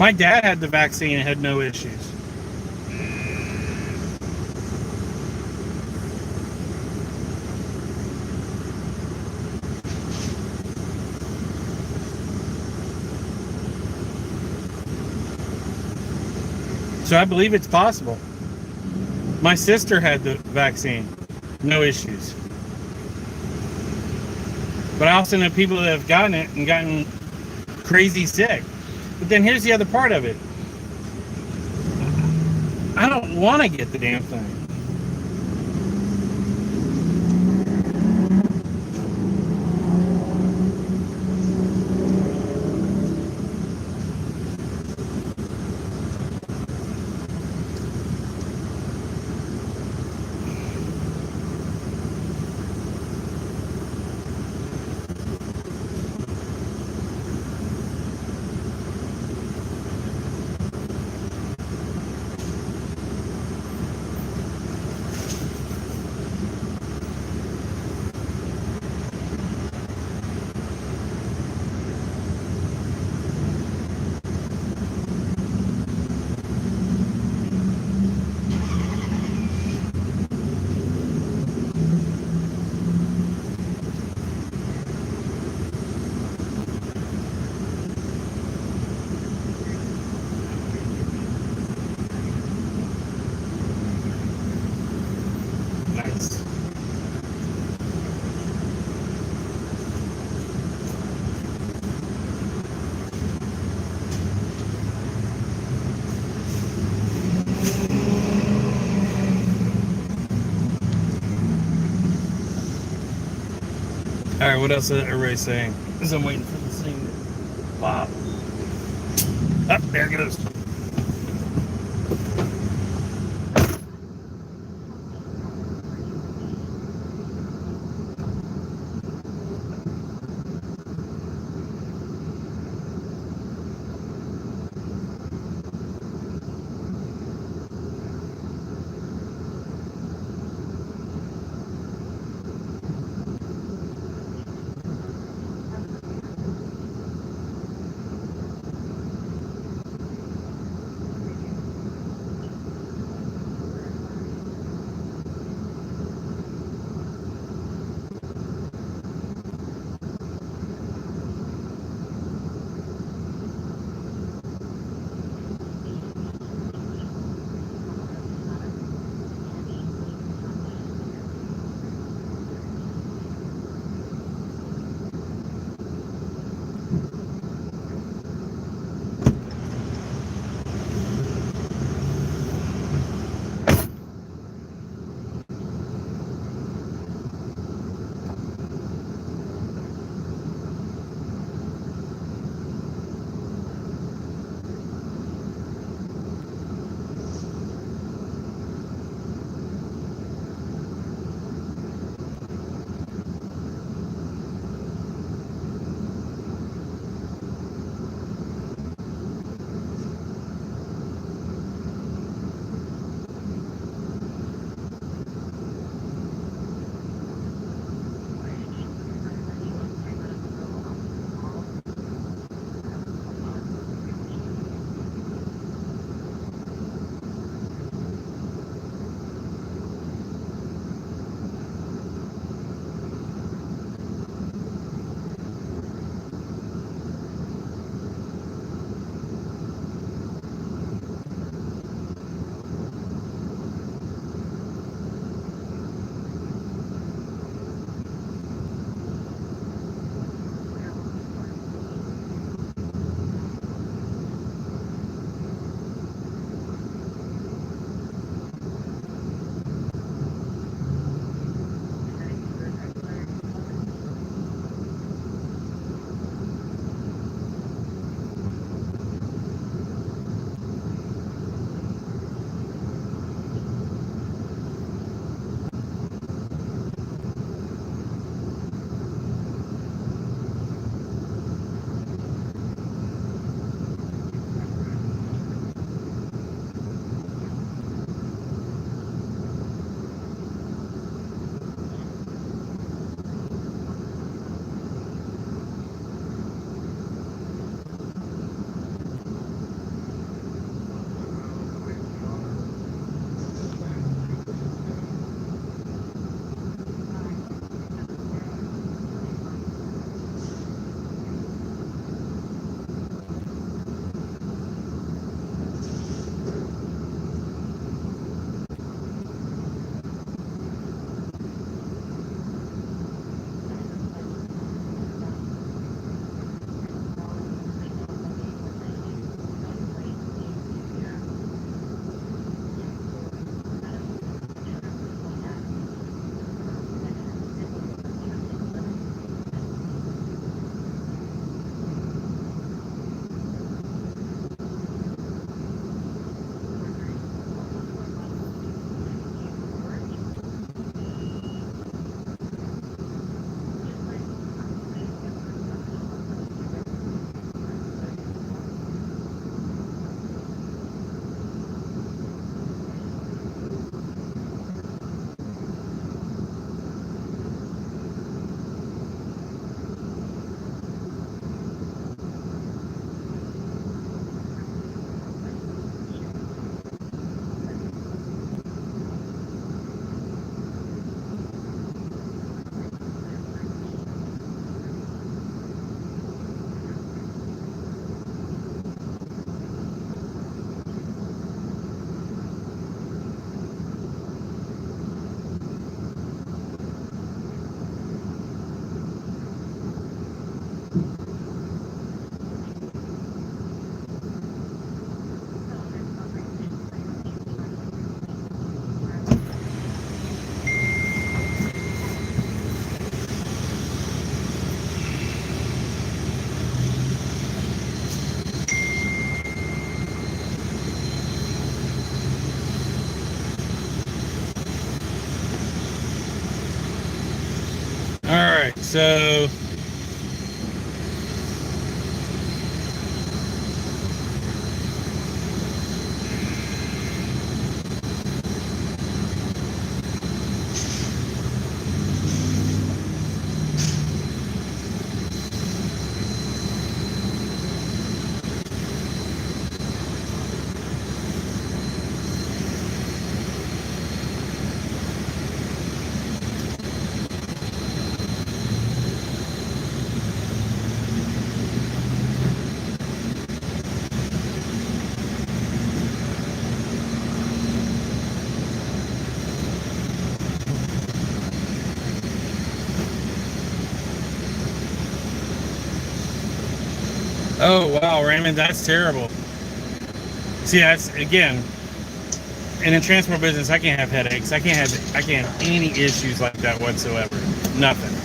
My dad had the vaccine and had no issues. So I believe it's possible. My sister had the vaccine, no issues. But I also know people that have gotten it and gotten crazy sick. But then here's the other part of it. I don't want to get the damn thing. Nice. All right, what else is everybody saying? Because I'm waiting for this thing to pop. Oh, there it goes. right, so oh wow, Raymond, that's terrible. See, that's again in the transport business. I can't have headaches. I can't have any issues like that whatsoever. Nothing.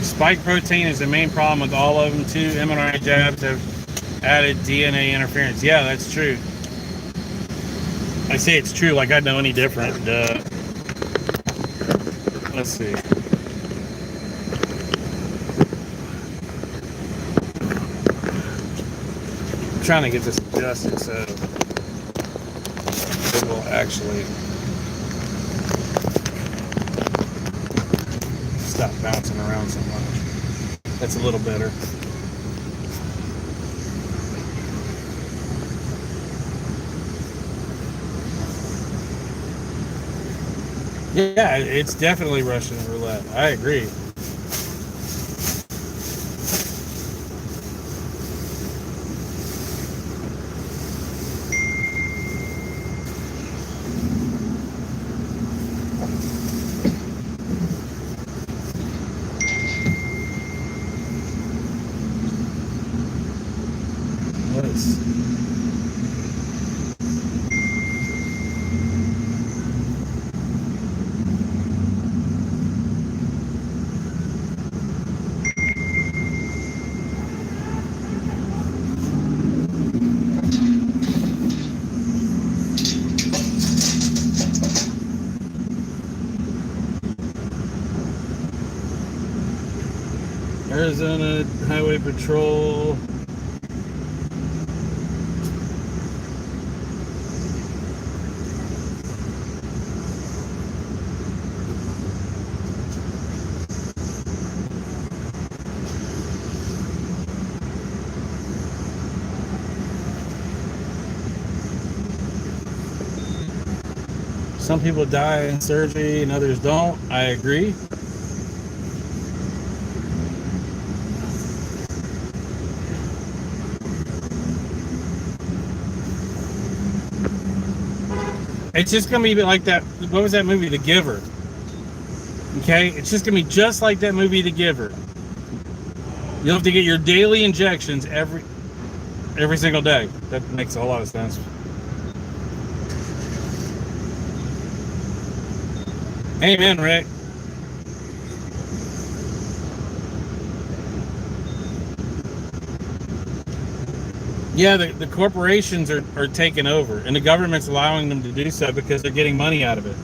Spike protein is the main problem with all of them too. mRNA jabs have added DNA interference. Yeah, that's true. I say it's true like I know any different. Let's see. I'm trying to get this adjusted so it will actually stop bouncing around so much. That's a little better. Yeah, it's definitely Russian roulette. I agree. Let's Arizona Highway Patrol. Some people die in surgery and others don't. I agree. It's just gonna be like that. What was that movie, The Giver? Okay, it's just gonna be just like that movie, The Giver. You'll have to get your daily injections every single day. That makes a whole lot of sense. Amen, Rick. Yeah, the corporations are taking over, and the government's allowing them to do so because they're getting money out of it.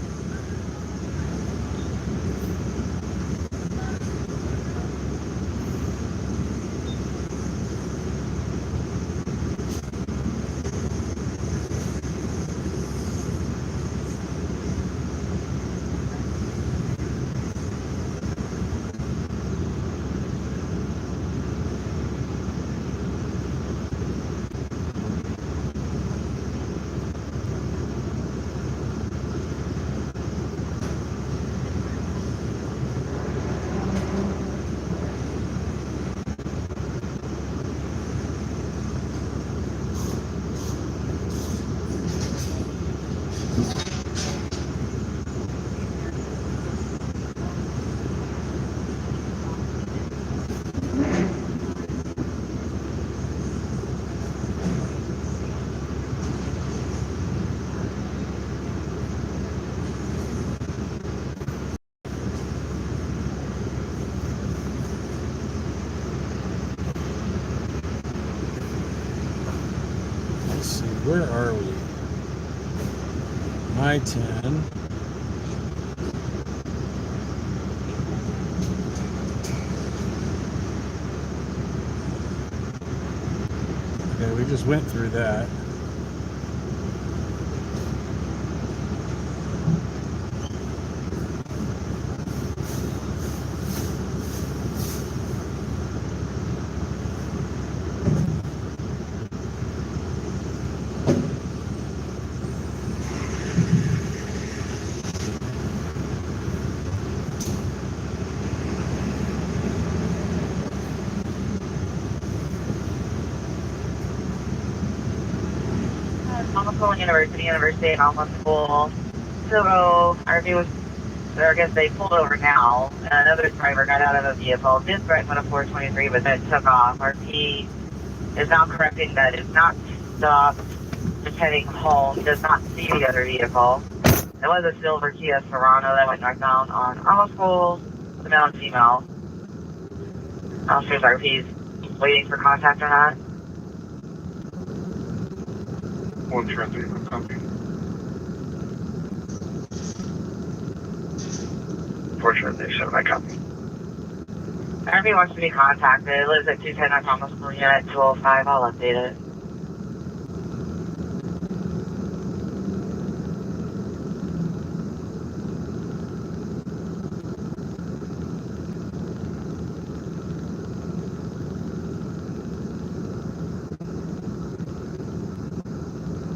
see, where are we? I-10. Okay, we just went through that. Almost School University, and Almost School. So our view was, or I guess they pulled over now. Another driver got out of a vehicle, did threaten with a 423, but then took off. RP is now correcting that it's not stopped, just heading home, does not see the other vehicle. It was a silver Kia Sorano that went northbound on Almost School, the male and female. Officers RP's waiting for contact or not. 133 copy. 437, I copy. RP wants to be contacted. It lives at 210 on Thomas School Unit 205. I'll update it.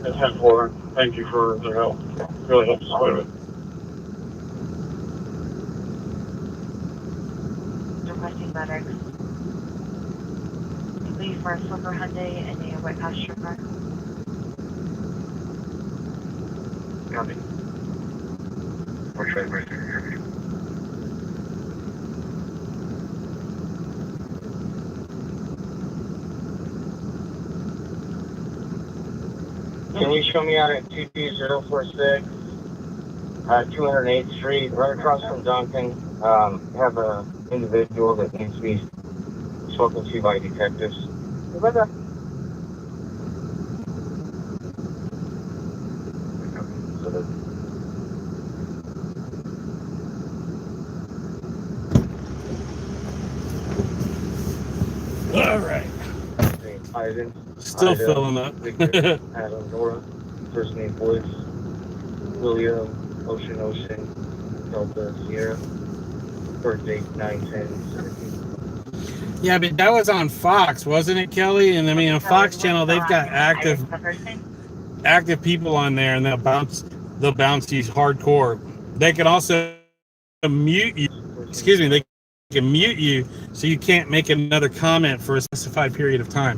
And 10-4, thank you for their help. Really helps us with it. Requesting medics. Please for a silver Hyundai and a white passenger car. Copy. 433. Can you show me out at 22046, 208th Street, right across from Duncan? Have a individual that needs to be spoken to by detectives. All right. Ivan. Still Ivan, filling up. Victor, Adam, Nora, first name Woods, William, Ocean, Delta, Sierra, birthday 9/10/17. Yeah, but that was on Fox, wasn't it, Kelly? And I mean, on Fox Channel, they've got active people on there, and they'll bounce these hardcore. They can also mute you. Excuse me, they can mute you so you can't make another comment for a specified period of time.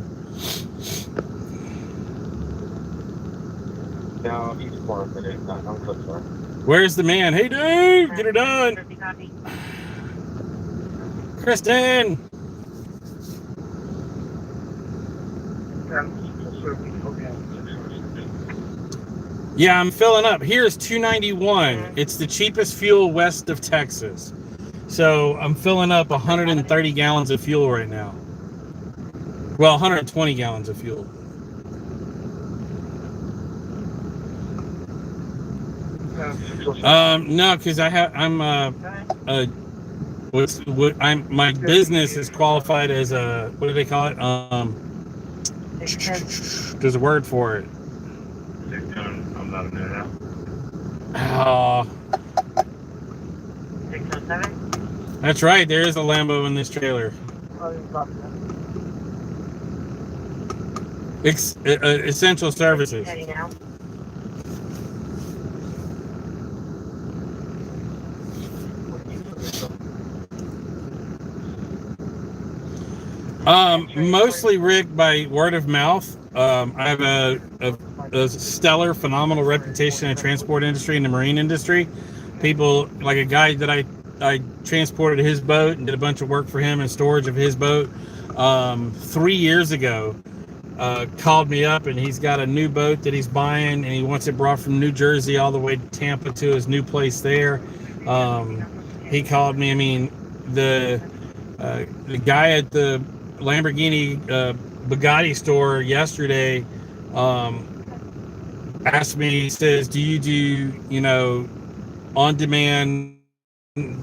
No, he's forfeited. I'm so sorry. Where's the man? Hey, dude, get her done. Kristen. Yeah, I'm filling up. Here's 291. It's the cheapest fuel west of Texas. So I'm filling up 130 gallons of fuel right now. Well, 120 gallons of fuel. No, because my business is qualified as a, what do they call it? There's a word for it. I'm not a minute out. Oh, 607? that's right. There is a Lambo in this trailer. Essential services. Heading out. Mostly, Rick, by word of mouth. I have a stellar, phenomenal reputation in the transport industry and the marine industry. People, like a guy that I transported his boat and did a bunch of work for him in storage of his boat 3 years ago, called me up, and he's got a new boat that he's buying, and he wants it brought from New Jersey all the way to Tampa to his new place there. He called me. I mean, the guy at the Lamborghini Bugatti store yesterday asked me, he says, do you do, on demand,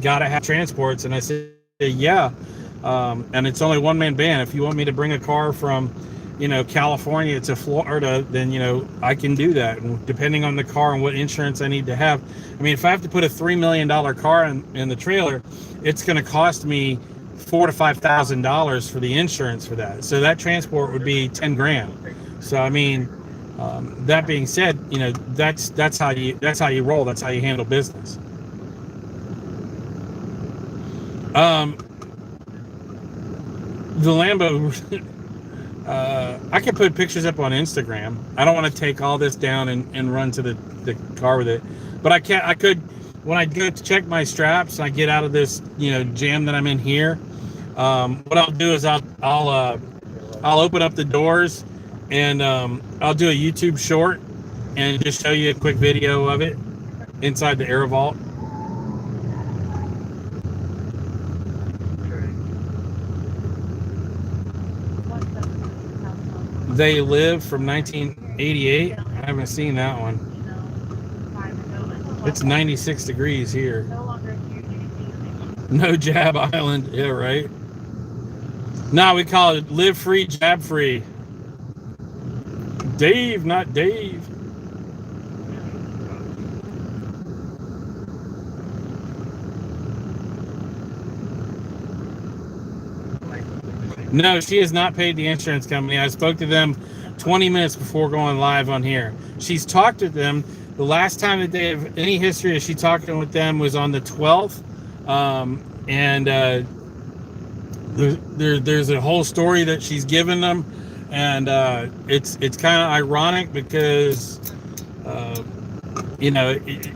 gotta have transports? And I said, yeah. And it's only one man band. If you want me to bring a car from, California to Florida, then, I can do that. And depending on the car and what insurance I need to have. I mean, if I have to put a $3 million car in the trailer, it's going to cost me $4,000 to $5,000 for the insurance for that. So that transport would be 10 grand. So, I mean, that being said, that's how you roll. That's how you handle business. The Lambo, I can put pictures up on Instagram. I don't want to take all this down and run to the car with it, but I could, when I go to check my straps and I get out of this, jam that I'm in here, what I'll do is I'll open up the doors and I'll do a YouTube short and just show you a quick video of it inside the Air Vault. They Live from 1988. I haven't seen that one. It's 96 degrees here. No Jab Island. Yeah, right. No, we call it Live Free, Jab Free. Dave, not Dave. No, she has not paid the insurance company. I spoke to them 20 minutes before going live on here. She's talked to them. The last time that they have any history of she talking with them was on the 12th. There's a whole story that she's given them. And it's kind of ironic because,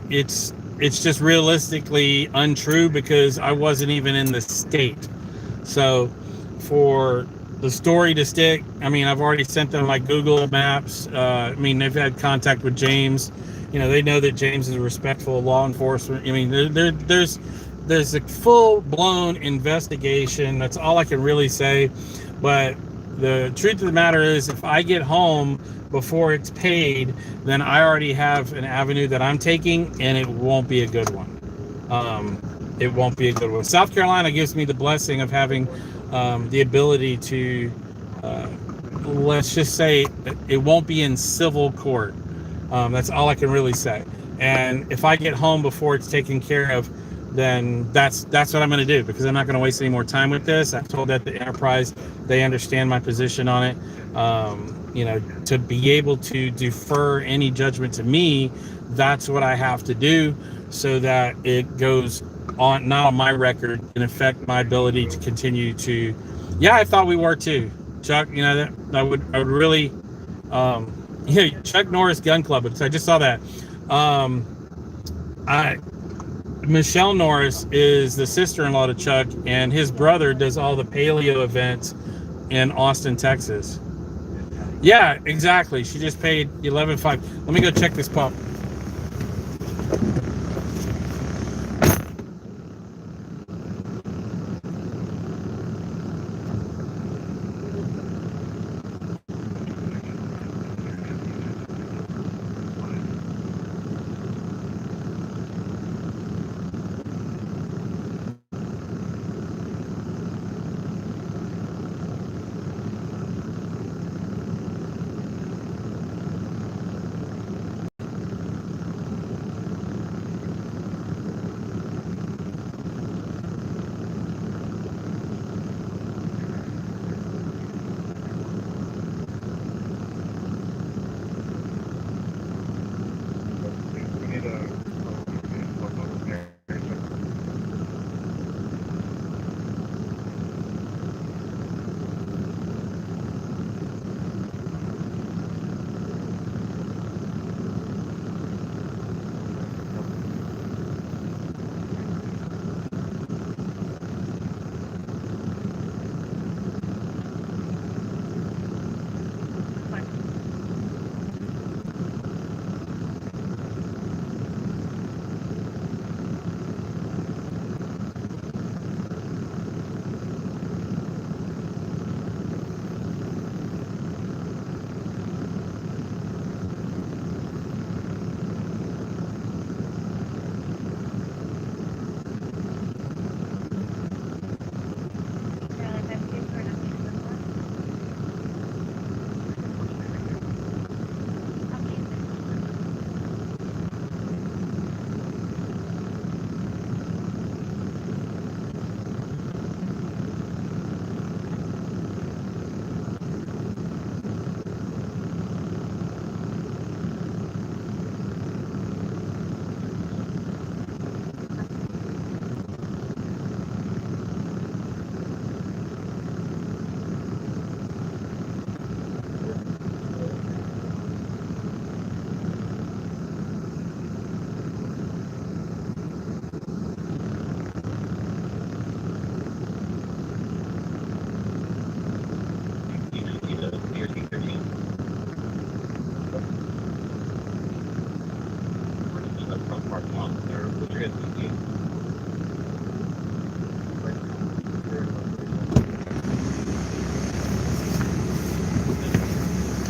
it's just realistically untrue because I wasn't even in the state. So for the story to stick, I mean, I've already sent them my Google Maps. They've had contact with James. They know that James is respectful of law enforcement. I mean, there's a full-blown investigation. That's all I can really say. But the truth of the matter is, if I get home before it's paid, then I already have an avenue that I'm taking, and it won't be a good one. It won't be a good one. South Carolina gives me the blessing of having the ability to, let's just say, it won't be in civil court. That's all I can really say. And if I get home before it's taken care of, then that's what I'm going to do, because I'm not going to waste any more time with this. I've told that the Enterprise, they understand my position on it. To be able to defer any judgment to me, that's what I have to do, so that it goes on, not on my record, and affect my ability to continue to. Yeah, I thought we were too, Chuck. That I would really. Chuck Norris Gun Club. I just saw that. Michelle Norris is the sister-in-law to Chuck, and his brother does all the paleo events in Austin, Texas. Yeah, exactly. She just paid $11,500. Let me go check this pump.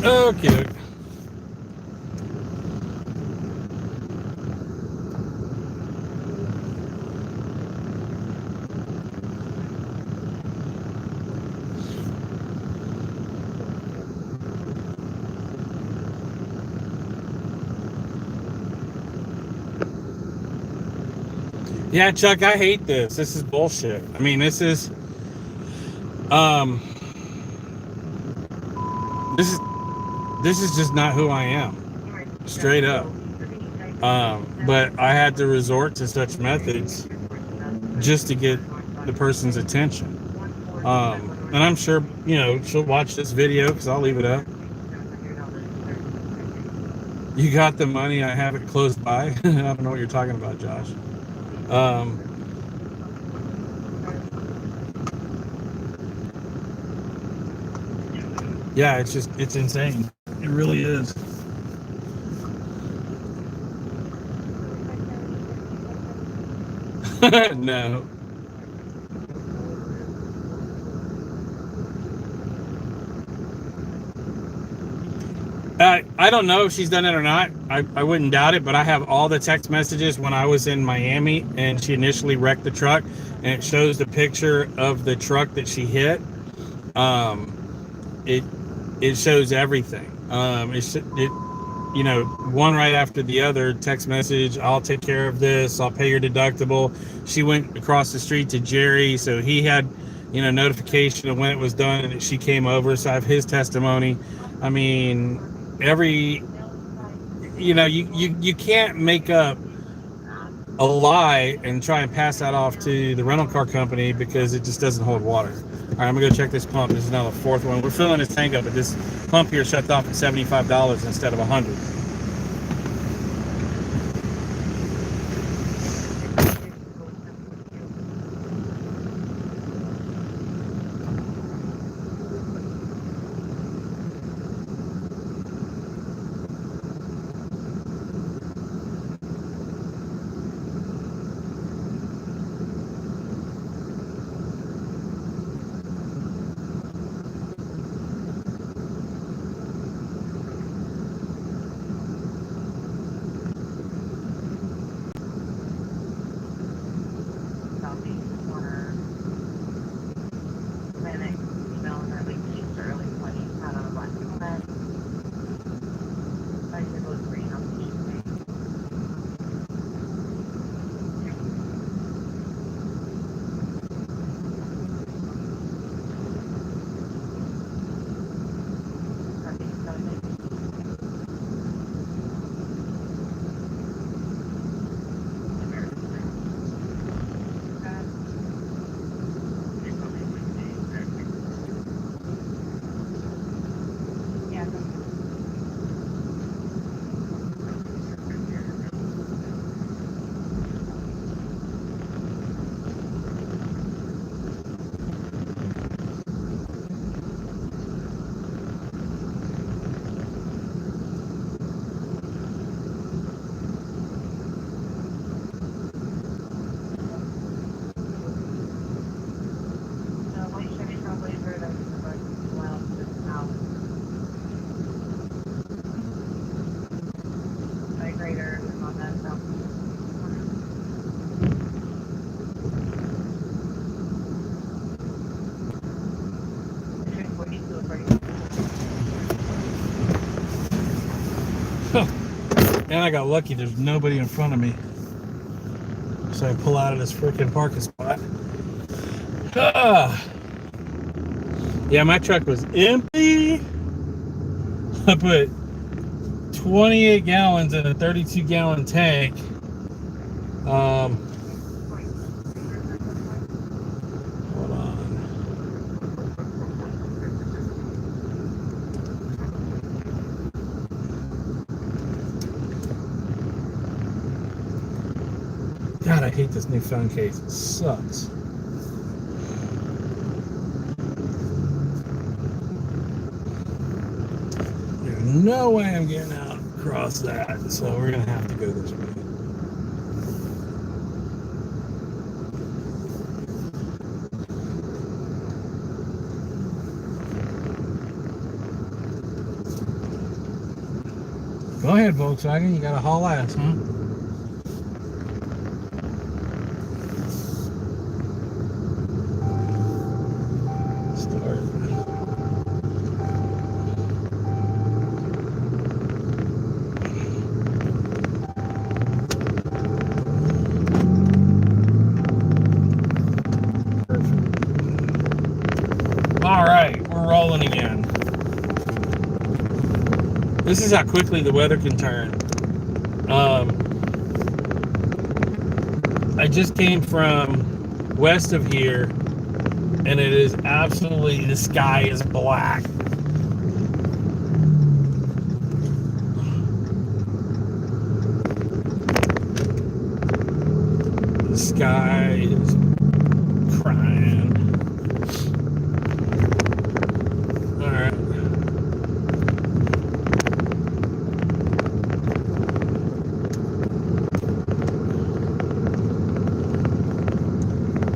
Okay. Yeah, Chuck, I hate this. This is bullshit. I mean, um this is this is just not who I am. Straight up. But I had to resort to such methods just to get the person's attention. And I'm sure, she'll watch this video because I'll leave it up. You got the money, I have it close by. I don't know what you're talking about, Josh. Yeah, it's insane. It really is. No. I don't know if she's done it or not. I wouldn't doubt it, but I have all the text messages when I was in Miami and she initially wrecked the truck, and it shows the picture of the truck that she hit. It shows everything. One right after the other text message. I'll take care of this. I'll pay your deductible. She went across the street to Jerry, so he had, notification of when it was done and that she came over. So I have his testimony. I mean, you can't make up a lie and try and pass that off to the rental car company because it just doesn't hold water. All right, I'm gonna go check this pump. This is now the fourth one. We're filling this tank up, but this pump here shut off at $75 instead of $100. And I got lucky, there's nobody in front of me. So I pull out of this freaking parking spot. Yeah, my truck was empty. I put 28 gallons in a 32-gallon tank. Hold on. God, I hate this new phone case. It sucks. There's no way I'm getting out across that, so we're gonna have to go this way. Go ahead, Volkswagen. You got to haul ass, huh? Start. Perfect. All right, we're rolling again. This is how quickly the weather can turn. I just came from west of here, and it is absolutely, the sky is black. The sky is crying. All right.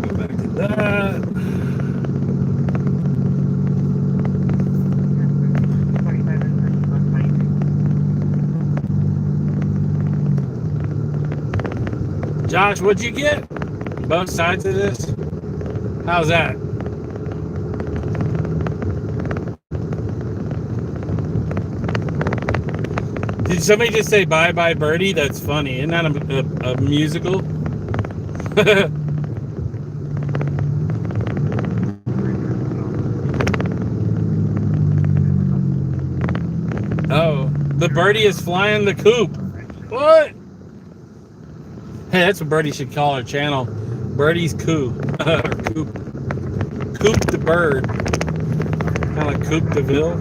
Go back to that. Josh, what'd you get? Both sides of this? How's that? Did somebody just say bye bye birdie? That's funny. Isn't that a musical? Oh, the birdie is flying the coop. What? Hey, that's what Birdie should call her channel. Birdie's Coop. Or Coop. Coop the bird. Kind of like Coop DeVille.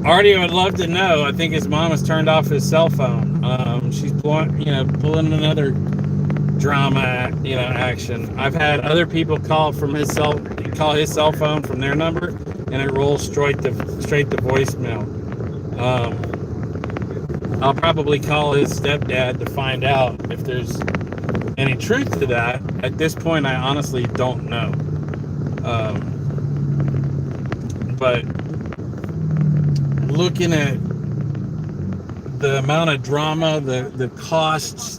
Artie would love to know. I think his mom has turned off his cell phone. She's pulling another drama, action. I've had other people call his cell phone from their number, and it rolls straight to voicemail. I'll probably call his stepdad to find out if there's any truth to that. At this point, I honestly don't know. But looking at the amount of drama, the costs,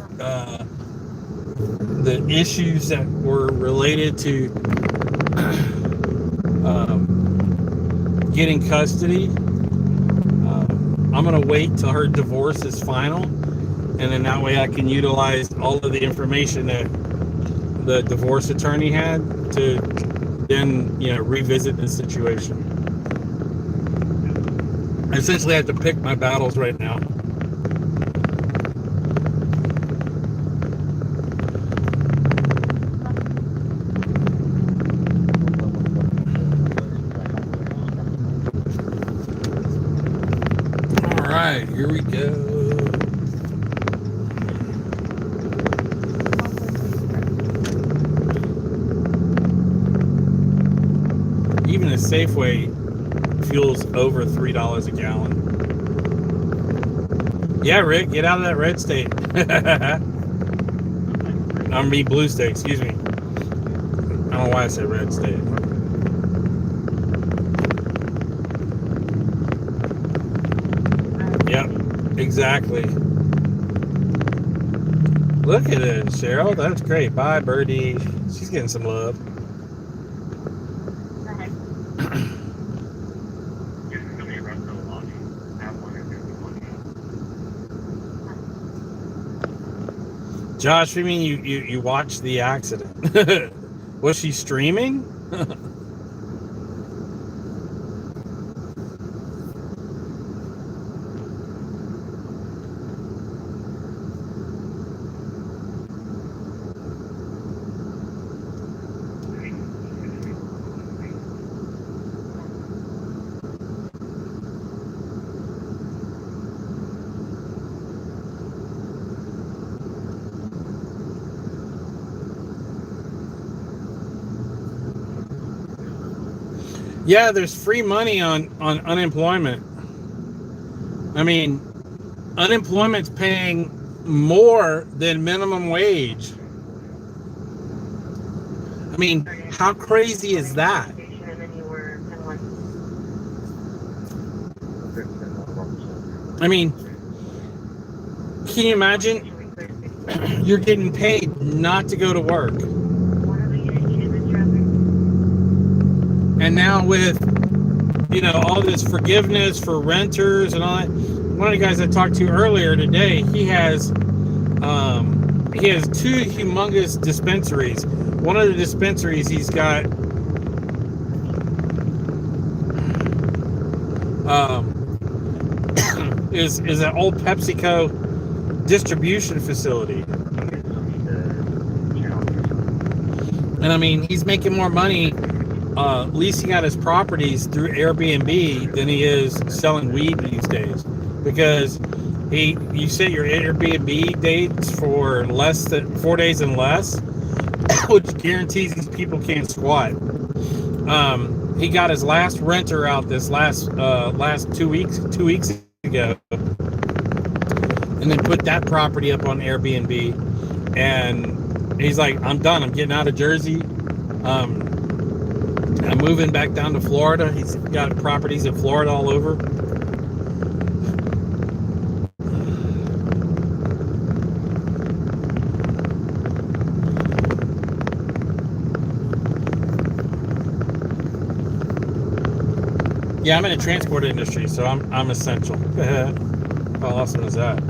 the issues that were related to getting custody, I'm going to wait till her divorce is final, and then that way I can utilize all of the information that the divorce attorney had to then, revisit the situation. I essentially have to pick my battles right now. All right, here we go. Even a Safeway fuel's over $3 a gallon. Yeah, Rick, get out of that red state. Blue state, excuse me. I don't know why I said red state. Yep, exactly. Look at it, Cheryl. That's great. Bye, Birdie. She's getting some love. Josh, you mean you watched the accident? Was she streaming? Yeah, there's free money on unemployment. I mean, unemployment's paying more than minimum wage. I mean, how crazy is that? I mean, can you imagine you're getting paid not to go to work? And now with, all this forgiveness for renters and all that, one of the guys I talked to earlier today, he has two humongous dispensaries. One of the dispensaries he's got is an old PepsiCo distribution facility. And I mean, he's making more money leasing out his properties through Airbnb than he is selling weed these days, because you set your Airbnb dates for less than 4 days and less, which guarantees these people can't squat. He got his last renter out this last 2 weeks ago, and then put that property up on Airbnb, and he's like, I'm done. I'm getting out of Jersey. I'm moving back down to Florida. He's got properties in Florida all over. Yeah, I'm in the transport industry, so I'm essential. How awesome is that?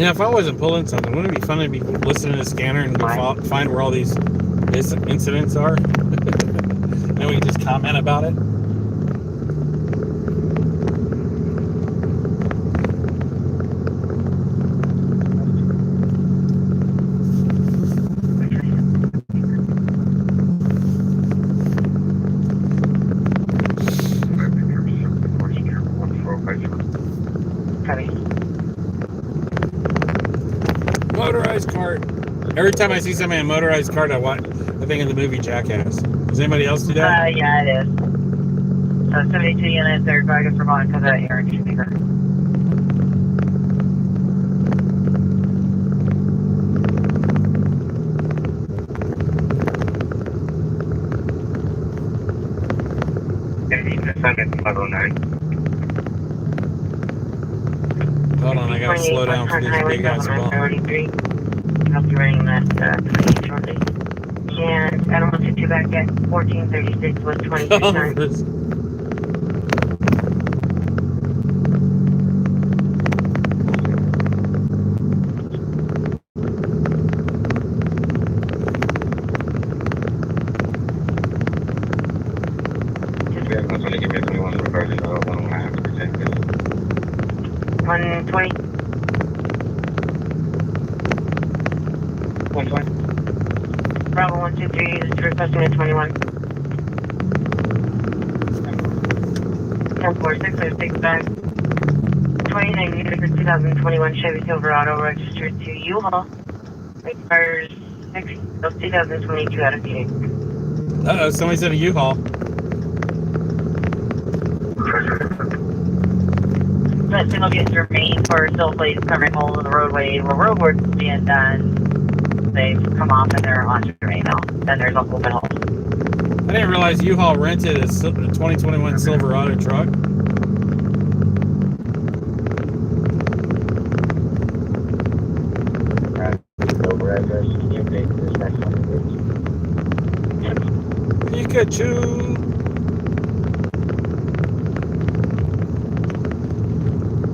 If I wasn't pulling something, wouldn't it be fun to be listening to the scanner and find where all these incidents are? Then we can just comment about it. Motorized cart. Every time I see somebody in a motorized cart, I think of the movie Jackass. Does anybody else do that? Yeah, it is. So 72 units, they're targets for Vermont because of that Aaron speaker. Gonna be descendant 509. Hold on, I gotta slow down for these big ass bumps. I'll be running that shortly. And Adam 122 back at 1436 was 22 120. 120. Bravo 123 is requesting a 21. 1046 back. 29 units for 2021 Chevy Silverado registered to U-Haul. Expires 6 of 2022 out of Phoenix. Uh-oh, somebody's in a U-Haul. That signal gets remained for still plates covering holes in the roadway where road work is being done. They've come off and they're on Jermaine now. Then there's a open hole. I didn't realize U-Haul rented a 2021 Silverado truck. Over address. Can you update this next one, please? Pikachu!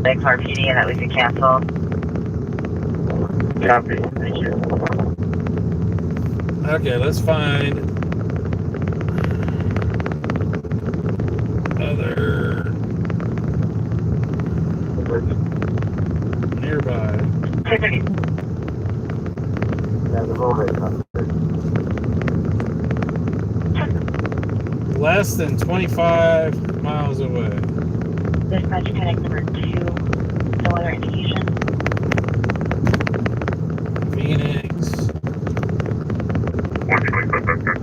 XRPD and that we could cancel. Copy. Thank you. Okay, let's find other nearby. That's a little bit Less than 25 miles away. Dispatch connect number 2. No other indication. Phoenix. 125 back.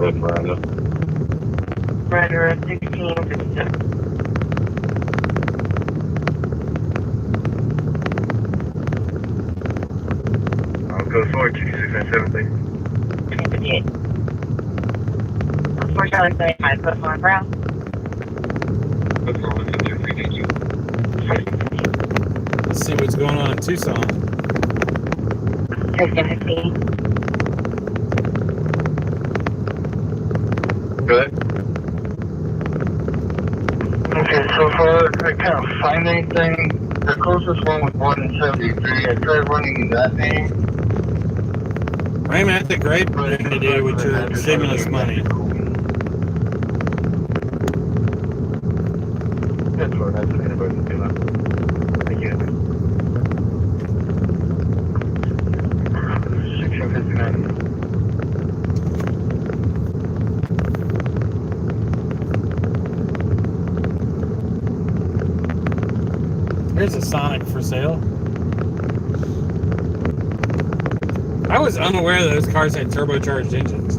Red Miranda. Miranda 1657. I'll go forward 2697, please. 58. 4 Charlie 75, Post 1 Brown. Look for 173, thank you. Let's see what's going on in Tucson. 1615. Good. Okay, so far I can't find anything. The closest one was 173. I tried running that name. Raymond, that's a great thing to do with your stimulus money. That's what that's what anybody's doing. Thank you. 1659. Here's a Sonic for sale. I was unaware that those cars had turbocharged engines.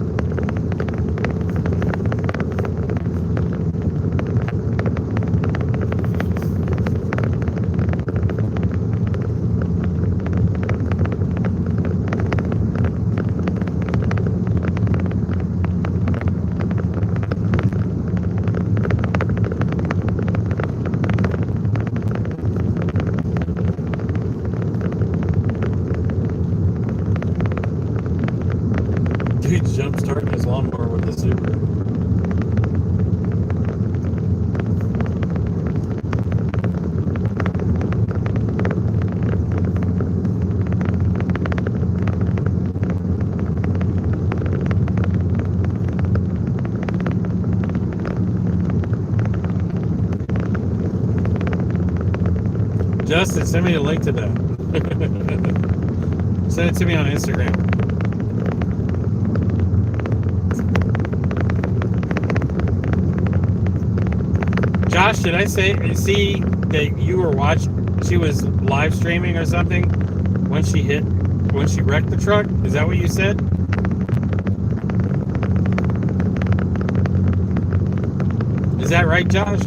Dude's jump starting his lawnmower with a Subaru. Justin, send me a link to that. Send it to me on Instagram. Josh, did I see that you were watching? She was live streaming or something when she wrecked the truck? Is that what you said? Is that right, Josh?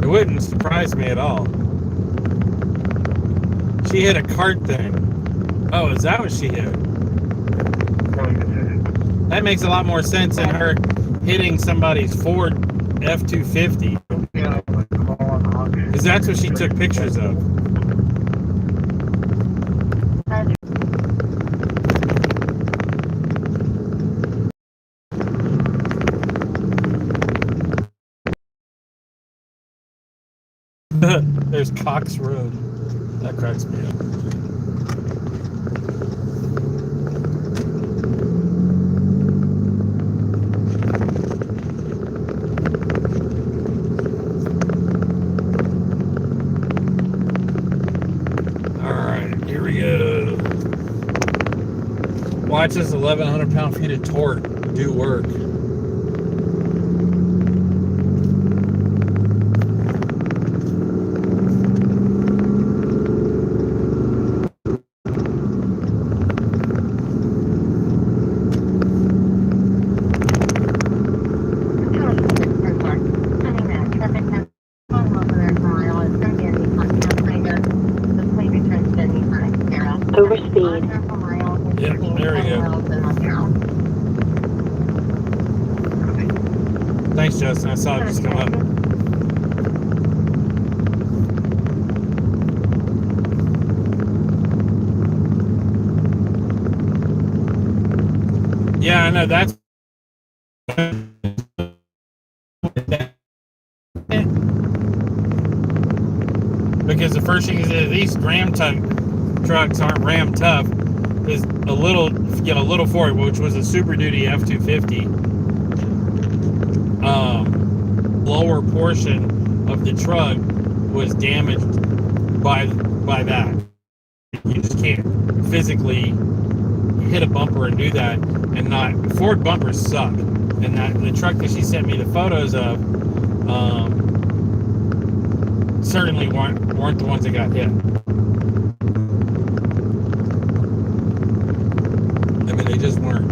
It wouldn't surprise me at all. She hit a cart thing. Oh, is that what she hit? That makes a lot more sense than her hitting somebody's Ford F-250. Because that's what she took pictures of. There's Cox Road. That cracks me up. Watch this 1,100 pound-feet of torque do work. Overspeed. Yep, there we go. Thanks, Justin. I saw it just come up. Yeah, I know. That's because the first thing is that these Ram trucks aren't Ram tough. Is a little Ford, which was a Super Duty F-250. Lower portion of the truck was damaged by that. You just can't physically hit a bumper and do that, and not. Ford bumpers suck, and that the truck that she sent me the photos of certainly weren't weren't the ones that got hit. I mean, they just weren't.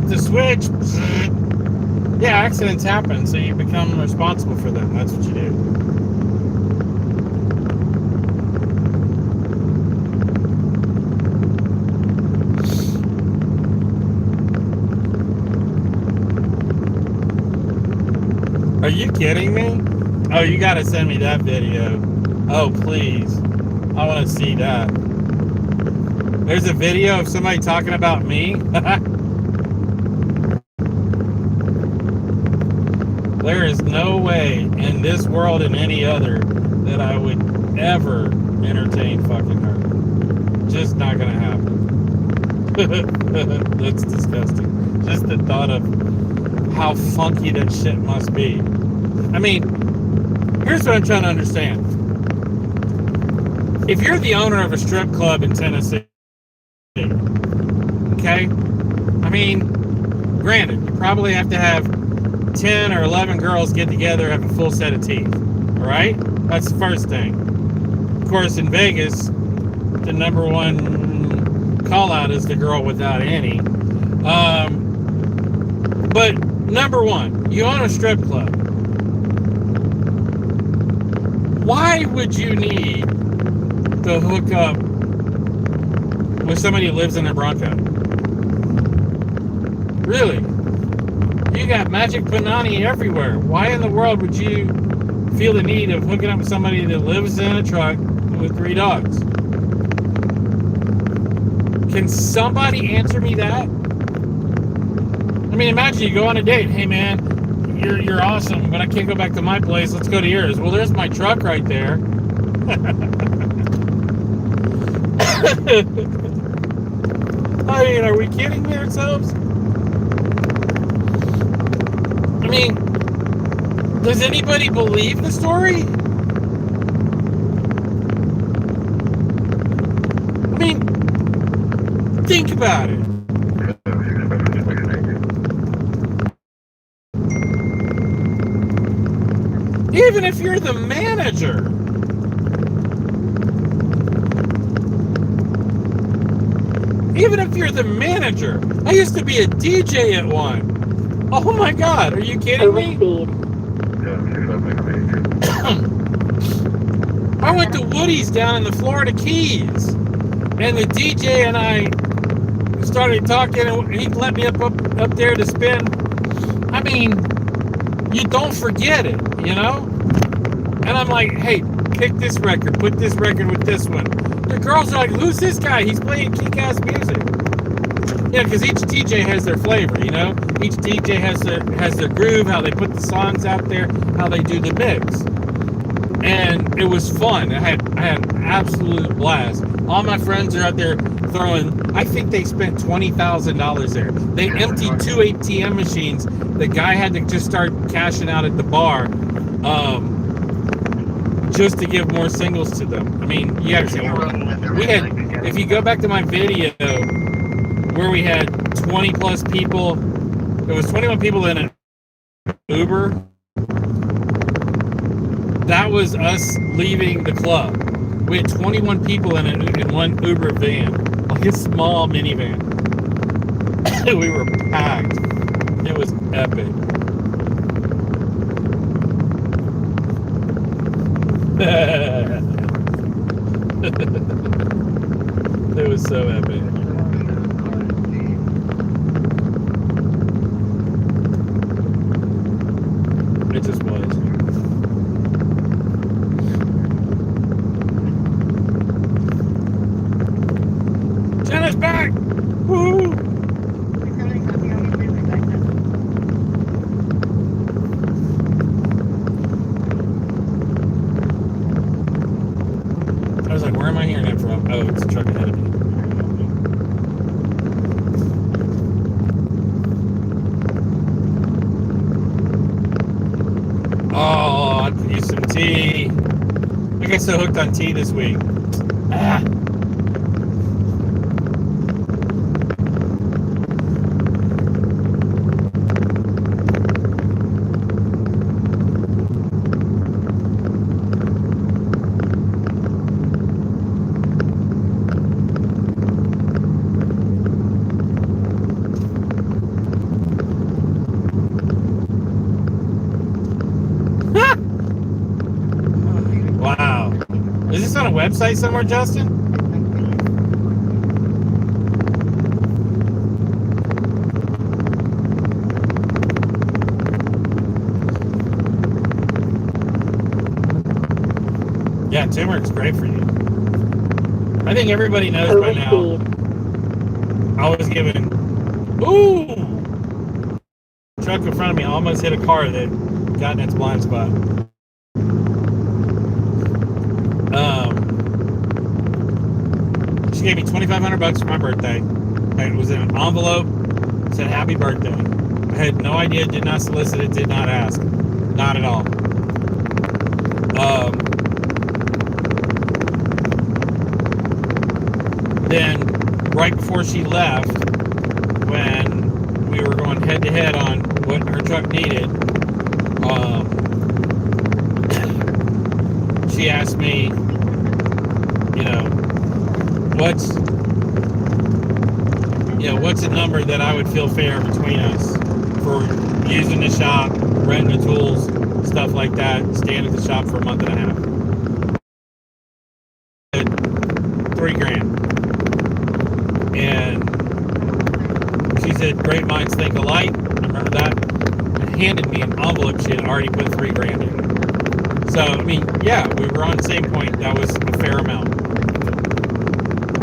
The switch, yeah, accidents happen, so you become responsible for them. That's what you do. Are you kidding me? Oh, you gotta send me that video. Oh, please. I want to see that. There's a video of somebody talking about me. There is no way in this world and any other that I would ever entertain fucking her. Just not gonna happen. That's disgusting. Just the thought of how funky that shit must be. I mean, here's what I'm trying to understand. If you're the owner of a strip club in Tennessee, okay? I mean, granted, you probably have to have 10 or 11 girls get together, have a full set of teeth. All right? That's the first thing. Of course, in Vegas, the number one call out is the girl without any. But number one, you own a strip club. Why would you need to hook up with somebody who lives in a Bronco? Really? You got Magic Panani everywhere. Why in the world would you feel the need of hooking up with somebody that lives in a truck with 3 dogs? Can somebody answer me that? I mean, imagine you go on a date. Hey, man, you're awesome, but I can't go back to my place. Let's go to yours. Well, there's my truck right there. I mean, are we kidding ourselves? I mean, does anybody believe the story? I mean, think about it. Even if you're the manager. Even if you're the manager. I used to be a DJ at one. Oh my God, are you kidding me? I went to Woody's down in the Florida Keys, and the DJ and I started talking, and he let me up there to spin. I mean, you don't forget it, you know? And I'm like, hey, pick this record, put this record with this one. The girls are like, who's this guy? He's playing kick-ass music. Yeah, because each DJ has their flavor, you know? Each DJ has their groove, how they put the songs out there, how they do the mix. And it was fun. I had an absolute blast. All my friends are out there throwing, I think they spent $20,000 there. They emptied 2 ATM machines. The guy had to just start cashing out at the bar just to give more singles to them. I mean, you understand. We had, if you go back to my video where we had 20 plus people, it was 21 people in an Uber. That was us leaving the club. We had 21 people in one Uber van like a small minivan. We were packed. It was epic. It was so epic. It just was. Jenna's back! Woo! I was like, where am I hearing that from? Oh, it's a truck ahead of me. Oh, I could use some tea. I got so hooked on tea this week. Ah. Wow. Is this on a website somewhere, Justin? Yeah, turmeric's great for you. I think everybody knows by now. Overspeed. I was given. Ooh! Truck in front of me almost hit a car that got in its blind spot. She gave me $2,500 for my birthday. It was in an envelope. Said happy birthday. I had no idea. Did not solicit it. Did not ask. Not at all. Then, right before she left, when we were going head to head on what her truck needed, she asked me, what's a number that I would feel fair between us for using the shop, renting the tools, stuff like that, staying at the shop for a month and a half. $3,000. And she said, great minds think alike. I remember that. And handed me an envelope she had already put $3,000 in. So, I mean, yeah, we were on the same point. That was a fair amount.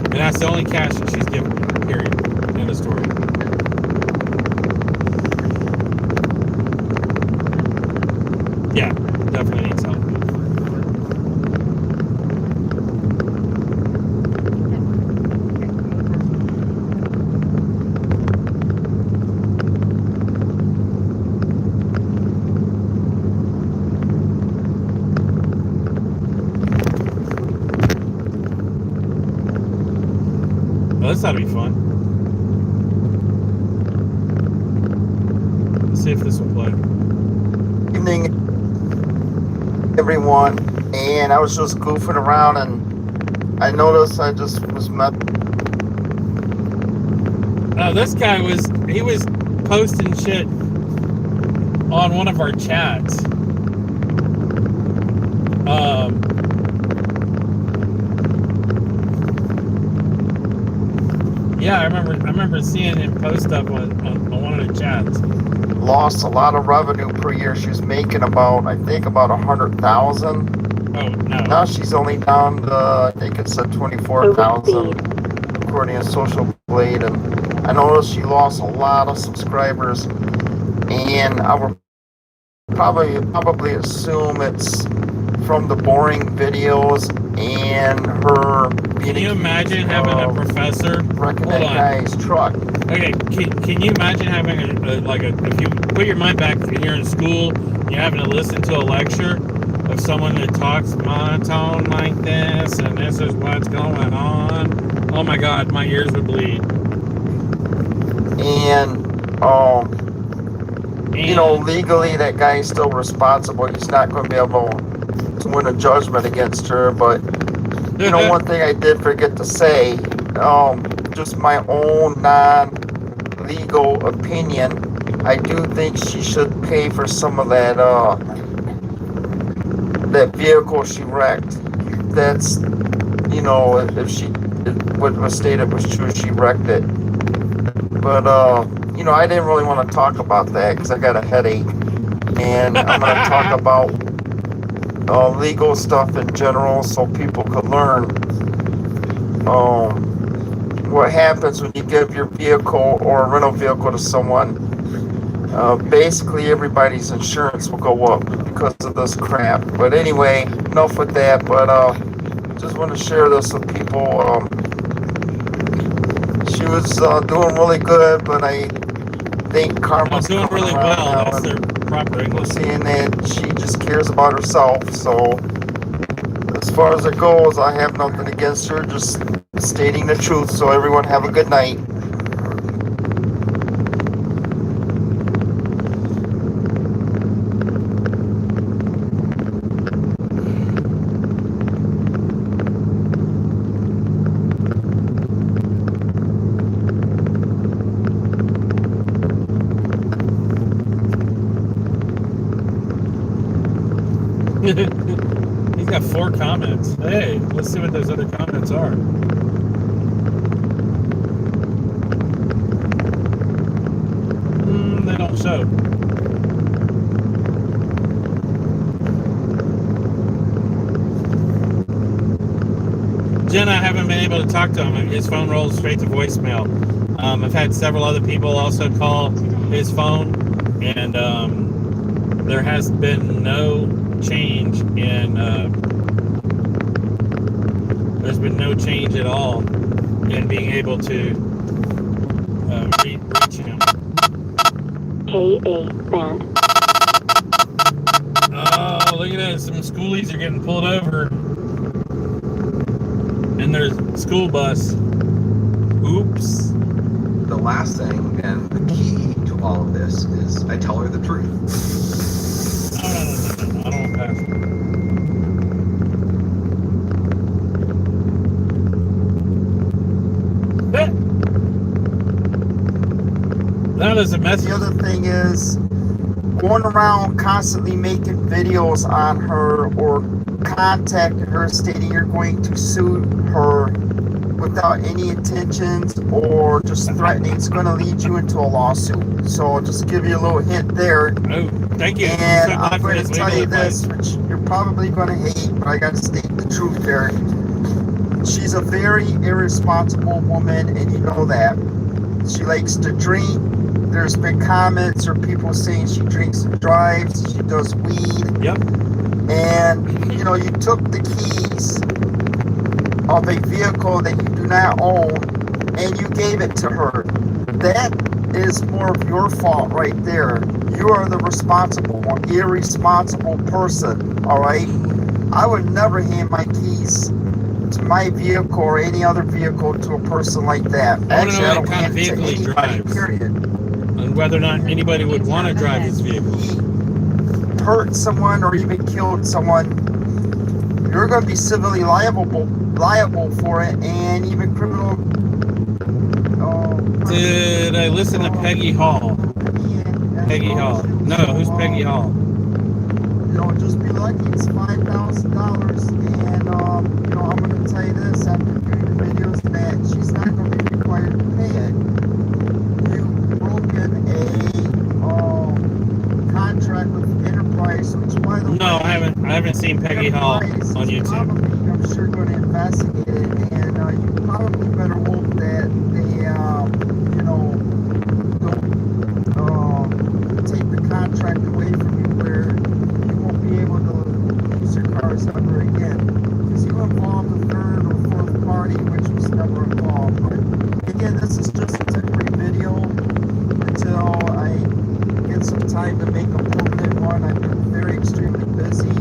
And that's the only cash that she's given me, period. End of story. Yeah, definitely needs help. Well, this ought to be fun. Let's see if this will play. Evening, everyone. And I was just goofing around, and I noticed I just was met. This guy was posting shit on one of our chats. Yeah, I remember seeing him post stuff on one of the chats. Lost a lot of revenue per year. She was making about 100,000. Oh no! Now she's only down to, I think it said 24,000, according to Social Blade. And I noticed she lost a lot of subscribers, and I would probably assume it's from the boring videos and her. Can you imagine having a professor wrecking that guy's truck? Okay, can you imagine having if you put your mind back, if you're in school, you're having to listen to a lecture of someone that talks monotone like this, and this is what's going on. Oh my God, my ears would bleed. And legally that guy is still responsible. He's not going to be able to win a judgment against her, but one thing I did forget to say, just my own non-legal opinion, I do think she should pay for some of that that vehicle she wrecked. That's, you know, if what was stated was true, she wrecked it. But you know, I didn't really want to talk about that because I got a headache, and I'm gonna talk about legal stuff in general so people could learn what happens when you give your vehicle or a rental vehicle to someone. Basically everybody's insurance will go up because of this crap. But anyway, enough with that. But just want to share this with people. She was doing really good, but I think karma's doing coming really around well. now, That's their proper and we're English. seeing that she just cares about herself. So as far as it goes, I have nothing against her, just stating the truth. So everyone have a good night. He's got 4 comments. Hey, let's see what those other comments are. They don't show. Jen, I haven't been able to talk to him. His phone rolls straight to voicemail. I've had several other people also call his phone, and there has been no change in there's been no change at all in being able to reach him. KA band. Oh, look at that. Some schoolies are getting pulled over in their school bus. Oops. The last thing and the key to all of this is I tell her the truth. No. I don't want to pass. Now there's a message. The other thing is going around constantly making videos on her or contacting her stating you're going to sue her without any intentions or just threatening, it's going to lead you into a lawsuit. So I'll just give you a little hint there. Oh, thank you. And So glad I'm for going his to tell legal you advice. this, which you're probably going to hate, but I got to state the truth there. She's a very irresponsible woman, and you know that. She likes to drink. There's been comments or people saying she drinks and drives. She does weed. Yep. And, you know, you took the keys of a vehicle that you do not own and you gave it to her. That is more of your fault right there. You are the responsible one, irresponsible person, all right? I would never hand my keys to my vehicle or any other vehicle to a person like that. I want to Actually, know I what don't kind of hand it to vehicle he anybody, drives. period. And whether or not anybody would want to drive his vehicle. He hurt someone or even killed someone, you're going to be civilly liable for it, and even criminal. Did I listen to Peggy Hall? Peggy Hall. No, who's Peggy Hall? You know, just be lucky it's $5,000, and you know, I'm going to tell you this after doing the videos that she's not going to be required to pay it. You've broken a contract with Enterprise, which by the way, No, I haven't seen Peggy Hall Enterprise on is YouTube. Probably, I'm sure, going to investigate it, and you probably better hope that they, you know, don't take the contract away from you where you won't be able to use your cars ever again. Because you involved a third or fourth party, which was never involved. But again, this is just a temporary video until I get some time to make a permanent one. I've been very extremely busy. You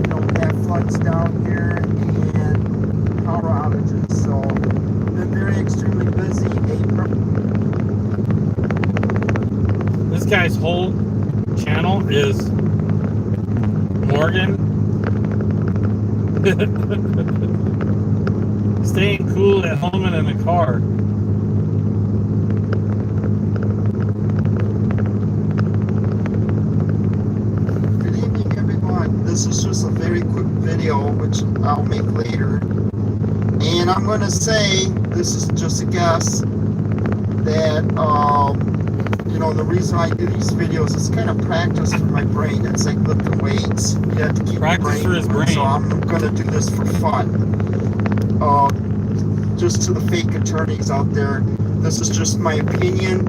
know, we have floods down here and power outages, so I've been very extremely busy. This guy's whole channel is Morgan. staying cool at home and in the car. Good evening, everyone. This is just a very quick video, which I'll make later. And I'm going to say, this is just a guess, that, you know, the reason I do these videos is kind of practice for my brain. It's like lifting weights. You have to keep Practice for his moving. brain. So I'm going to do this for fun. Just to the fake attorneys out there, this is just my opinion.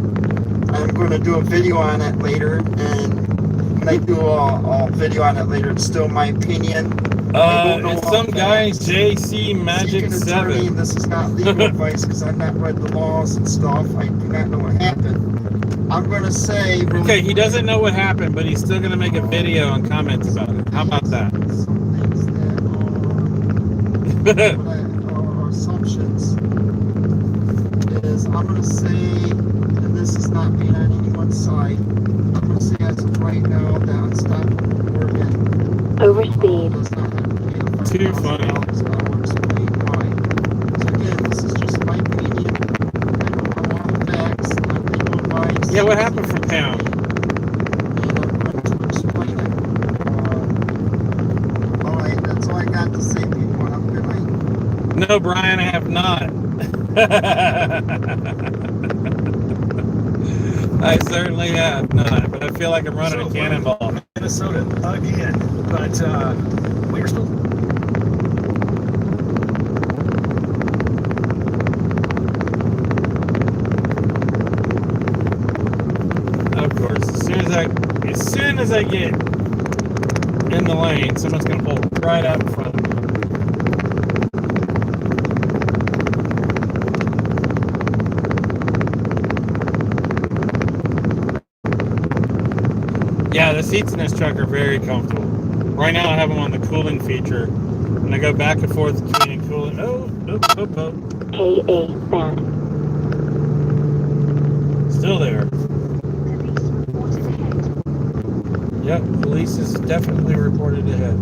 I'm going to do a video on it later, and when I do a video on it later, it's still my opinion. It's some guy, JC Magic Seek an attorney, 7. and this is not legal advice because I've not read the laws and stuff. I do not know what happened. I'm going to say... Really Okay, he doesn't know what happened, but he's still going to make a video and comments about it. How about that? Some things that are assumptions is I'm going to say, and this is not being on anyone's side, I'm going to say as of right now that Stockholm, Oregon, Overspeed. does not have to pay the Too funny. $5,000. I will explain why. So again, this is just my opinion. I don't know all the facts, not legal advice. Yeah, what happened from Pam? And I'm going to explain it. Alright, that's all I got to say, people. Have a good night. No, Brian, I have not. I certainly have not, but I feel like I'm running a cannonball. Minnesota again, but we're still. Of course, as soon as I get in the lane, someone's gonna pull right out in front of me. Yeah, the seats in this truck are very comfortable. Right now I have them on the cooling feature. And I go back and forth between cooling. Oh. KA band. Still there. Yep, police is definitely reported ahead.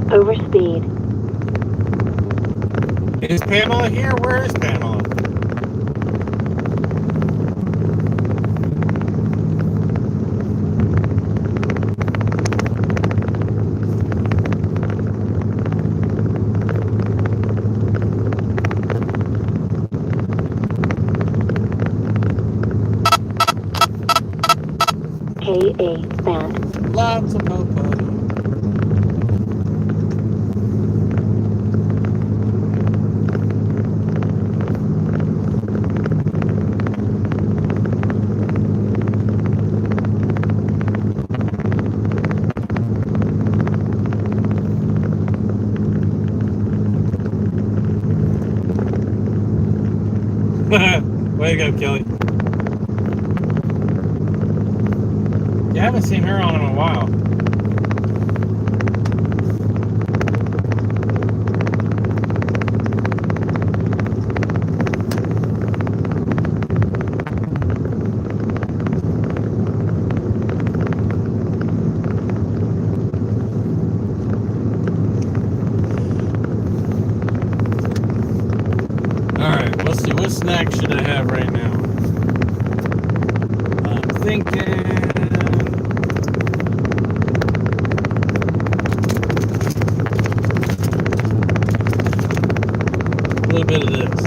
Overspeed. Is Pamela here? Where is Pamela? KA band. Lots of popo. Way to go, Kelly. Yeah, I haven't seen her on in a while. Alright, let's see. What snack should I have right now? I'm thinking... a little bit of this.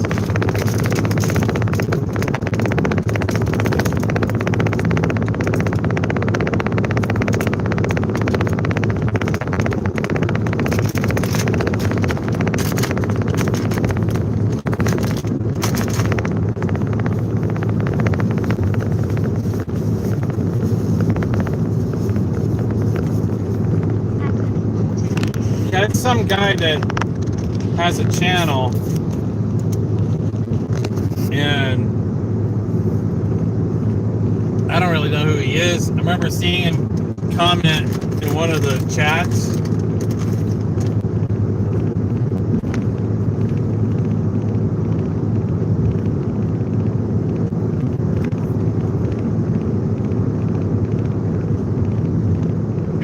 some guy that has a channel, and I don't really know who he is. I remember seeing him comment in one of the chats.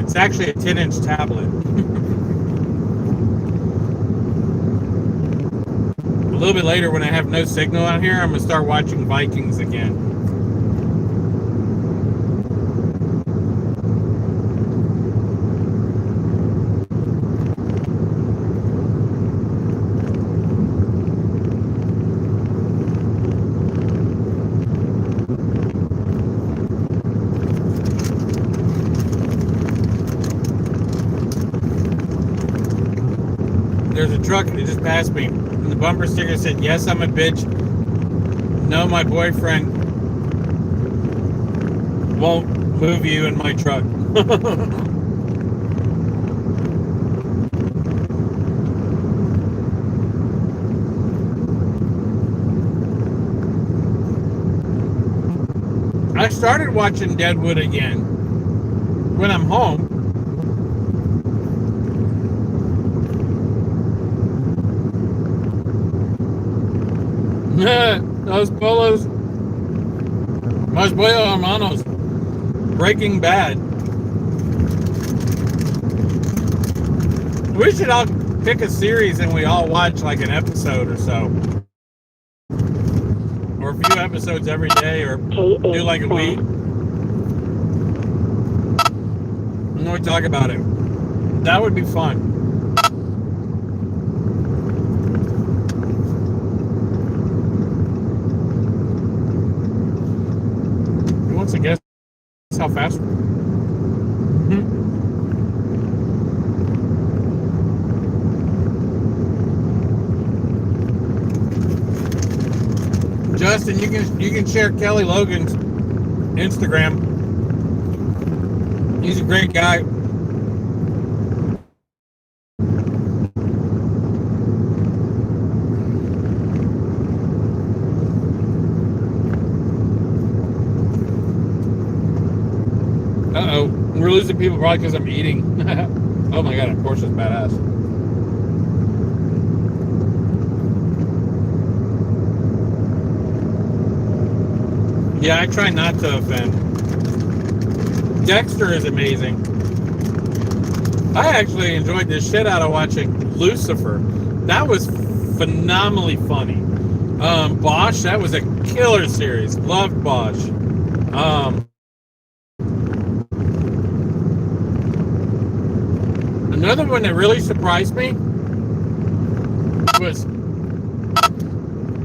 It's actually a 10-inch tablet. A little bit later, when I have no signal out here, I'm going to start watching Vikings again. There's a truck that just passed me, and the bumper sticker said, "Yes, I'm a bitch. No, my boyfriend won't move you in my truck." I started watching Deadwood again when I'm home. Those polos, Mas Buenos Hermanos, Breaking Bad. We should all pick a series and we all watch like an episode or so, or a few episodes every day, or do like a week. And we talk about it. That would be fun. I guess how fast. Justin, you can share Kelly Logan's Instagram. He's a great guy. We're losing people probably because I'm eating. Oh my god, of course it's badass. Yeah, I try not to offend. Dexter is amazing. I actually enjoyed the shit out of watching Lucifer. That was phenomenally funny. Bosch, that was a killer series. Loved Bosch. Another one that really surprised me was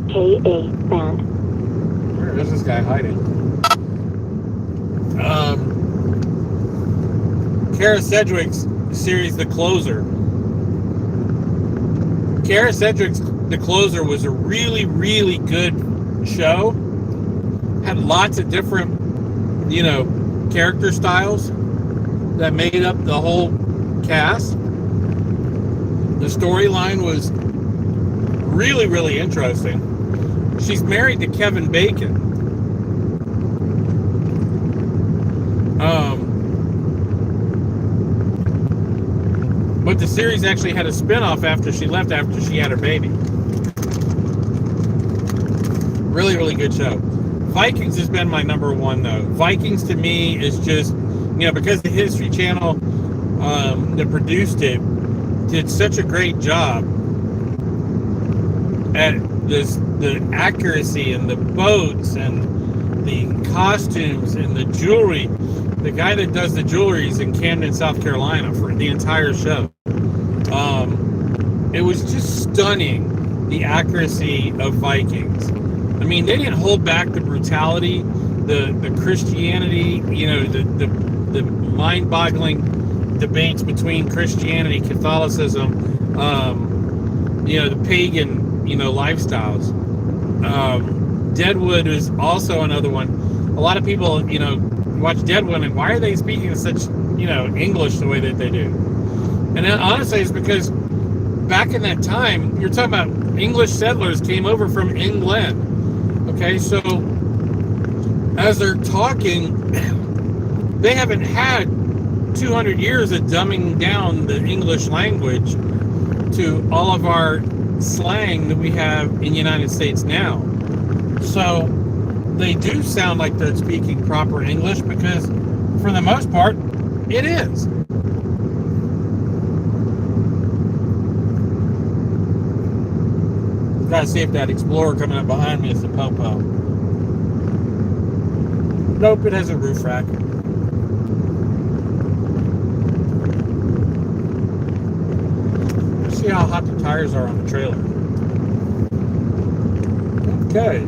KA Band. Where is this guy hiding? Kara Sedgwick's series, The Closer. Kara Sedgwick's The Closer was a really, really good show. Had lots of different, character styles that made up the whole cast. The storyline was really, really interesting. She's married to Kevin Bacon. But the series actually had a spin-off after she left, after she had her baby. Really, really good show. Vikings has been my number one, though. Vikings, to me, is just, because the History Channel that produced it did such a great job at the accuracy and the boats and the costumes and the jewelry. The guy that does the jewelry is in Camden, South Carolina for the entire show. It was just stunning, the accuracy of Vikings. I mean, they didn't hold back the brutality, the Christianity, the mind-boggling debates between Christianity, Catholicism, the pagan, lifestyles. Deadwood is also another one. A lot of people, watch Deadwood and why are they speaking such, English the way that they do? And then honestly, it's because back in that time, you're talking about English settlers came over from England. Okay, so as they're talking, they haven't had 200 years of dumbing down the English language to all of our slang that we have in the United States now. So they do sound like they're speaking proper English because, for the most part, it is. Gotta see if that Explorer coming up behind me is the Popo. Nope, it has a roof rack. Let's see how hot the tires are on the trailer. Okay.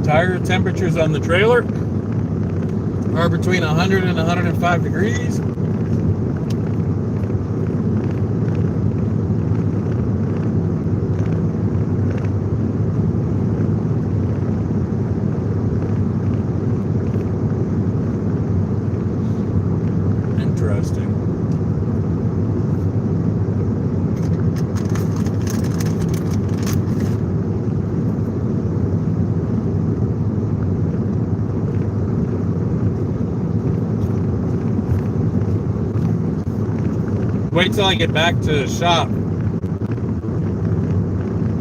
Tire temperatures on the trailer are between 100 and 105 degrees. Interesting. Wait till I get back to the shop.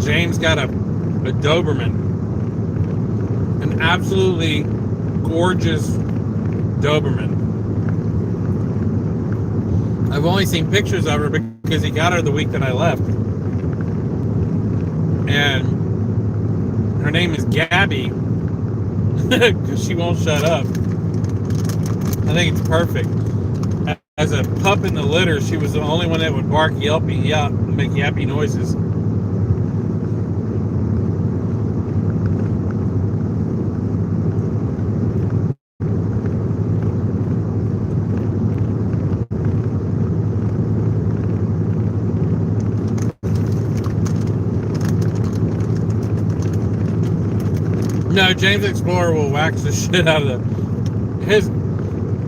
James got a Doberman. An absolutely gorgeous Doberman. I've only seen pictures of her because he got her the week that I left. And her name is Gabby because she won't shut up. I think it's perfect. As a pup in the litter, she was the only one that would bark, yelpy, yap, make yappy noises. No, James Explorer will wax the shit out of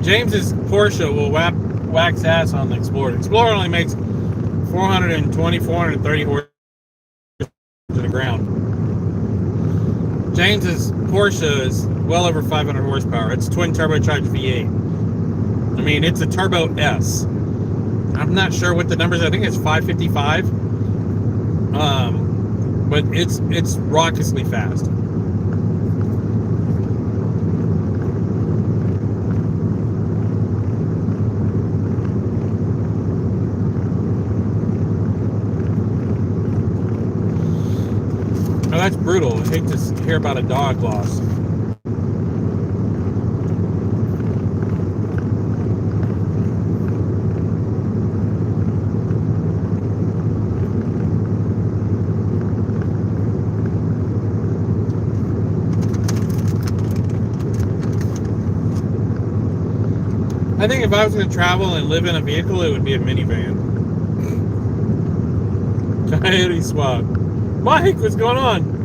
James's Porsche will wax ass on the Explorer. The Explorer only makes 420, 430 horsepower to the ground. James's Porsche is well over 500 horsepower. It's twin turbocharged V8. I mean, it's a Turbo S. I'm not sure what the numbers. I think it's 555. But it's raucously fast. Oh, that's brutal. I hate to hear about a dog loss. I think if I was going to travel and live in a vehicle, it would be a minivan. Coyote swap. Mike, what's going on?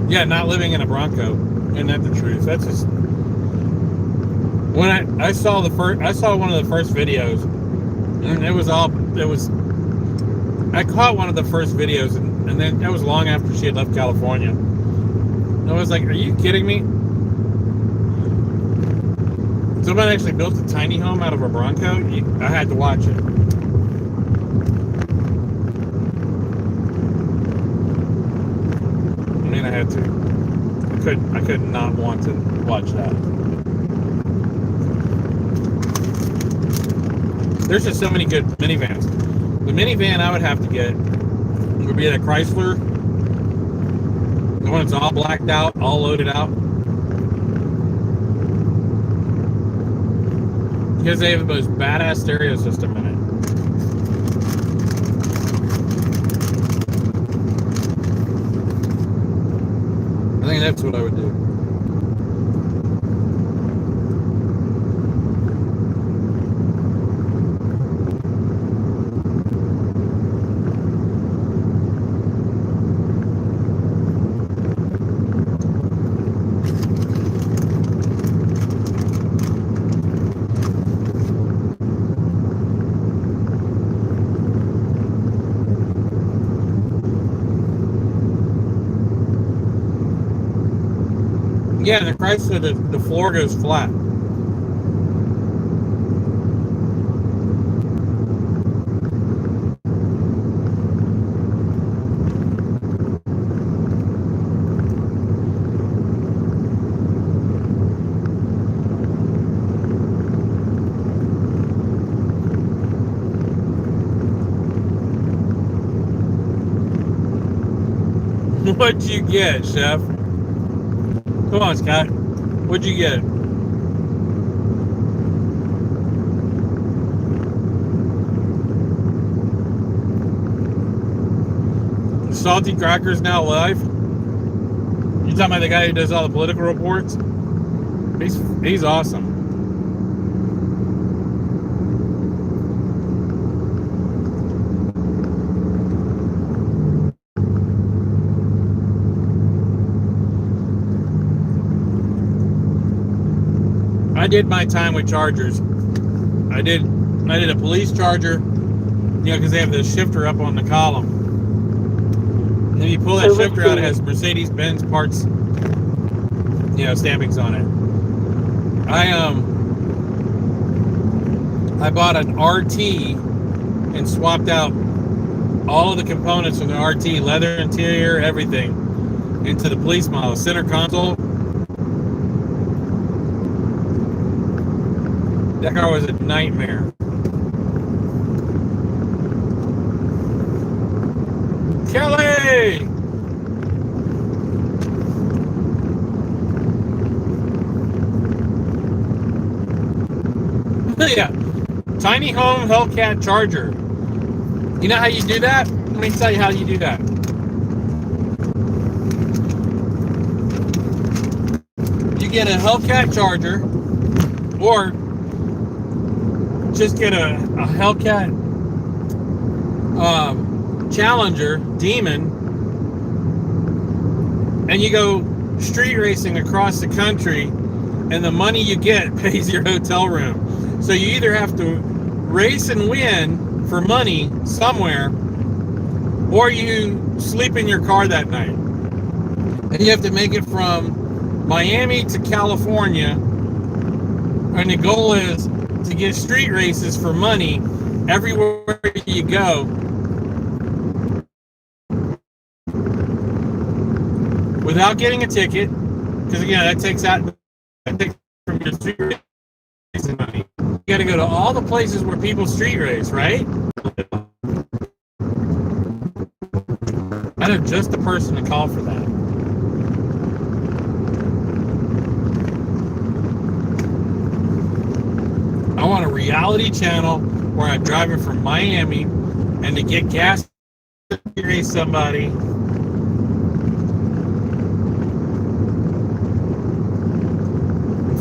Yeah, not living in a Bronco. Isn't that the truth? That's just... When I saw one of the first videos, and I caught one of the first videos, and then that was long after she had left California. And I was like, are you kidding me? Someone actually built a tiny home out of a Bronco? I had to watch it. I mean, I had to. I could not want to watch that. There's just so many good minivans. The minivan I would have to get would be a Chrysler. The one that's all blacked out, all loaded out. Because they have the most badass stereo system in it. I think that's what Yeah, the Chrysler, the floor goes flat. What'd you get, Chef? Come on, Scott. What'd you get? Salty Cracker's now live. You talking about the guy who does all the political reports? He's awesome. I did my time with Chargers. I did a police Charger, you know, because they have the shifter up on the column. And then you pull that shifter out, it has Mercedes-Benz parts, you know, stampings on it. I bought an RT and swapped out all of the components from the RT, leather interior, everything, into the police model. Center console. That car was a nightmare. Kelly! Yeah. Tiny Home Hellcat Charger. You know how you do that? Let me tell you how you do that. You get a Hellcat Charger, or just get a Hellcat Challenger Demon, and you go street racing across the country, and the money you get pays your hotel room. So you either have to race and win for money somewhere, or you sleep in your car that night. And you have to make it from Miami to California, and the goal is to get street races for money everywhere you go. Without getting a ticket, because again, that takes from your street racing money. You got to go to all the places where people street race, right? I know just the person to call for that. I want a reality channel where I'm driving from Miami, and to get gas to race somebody.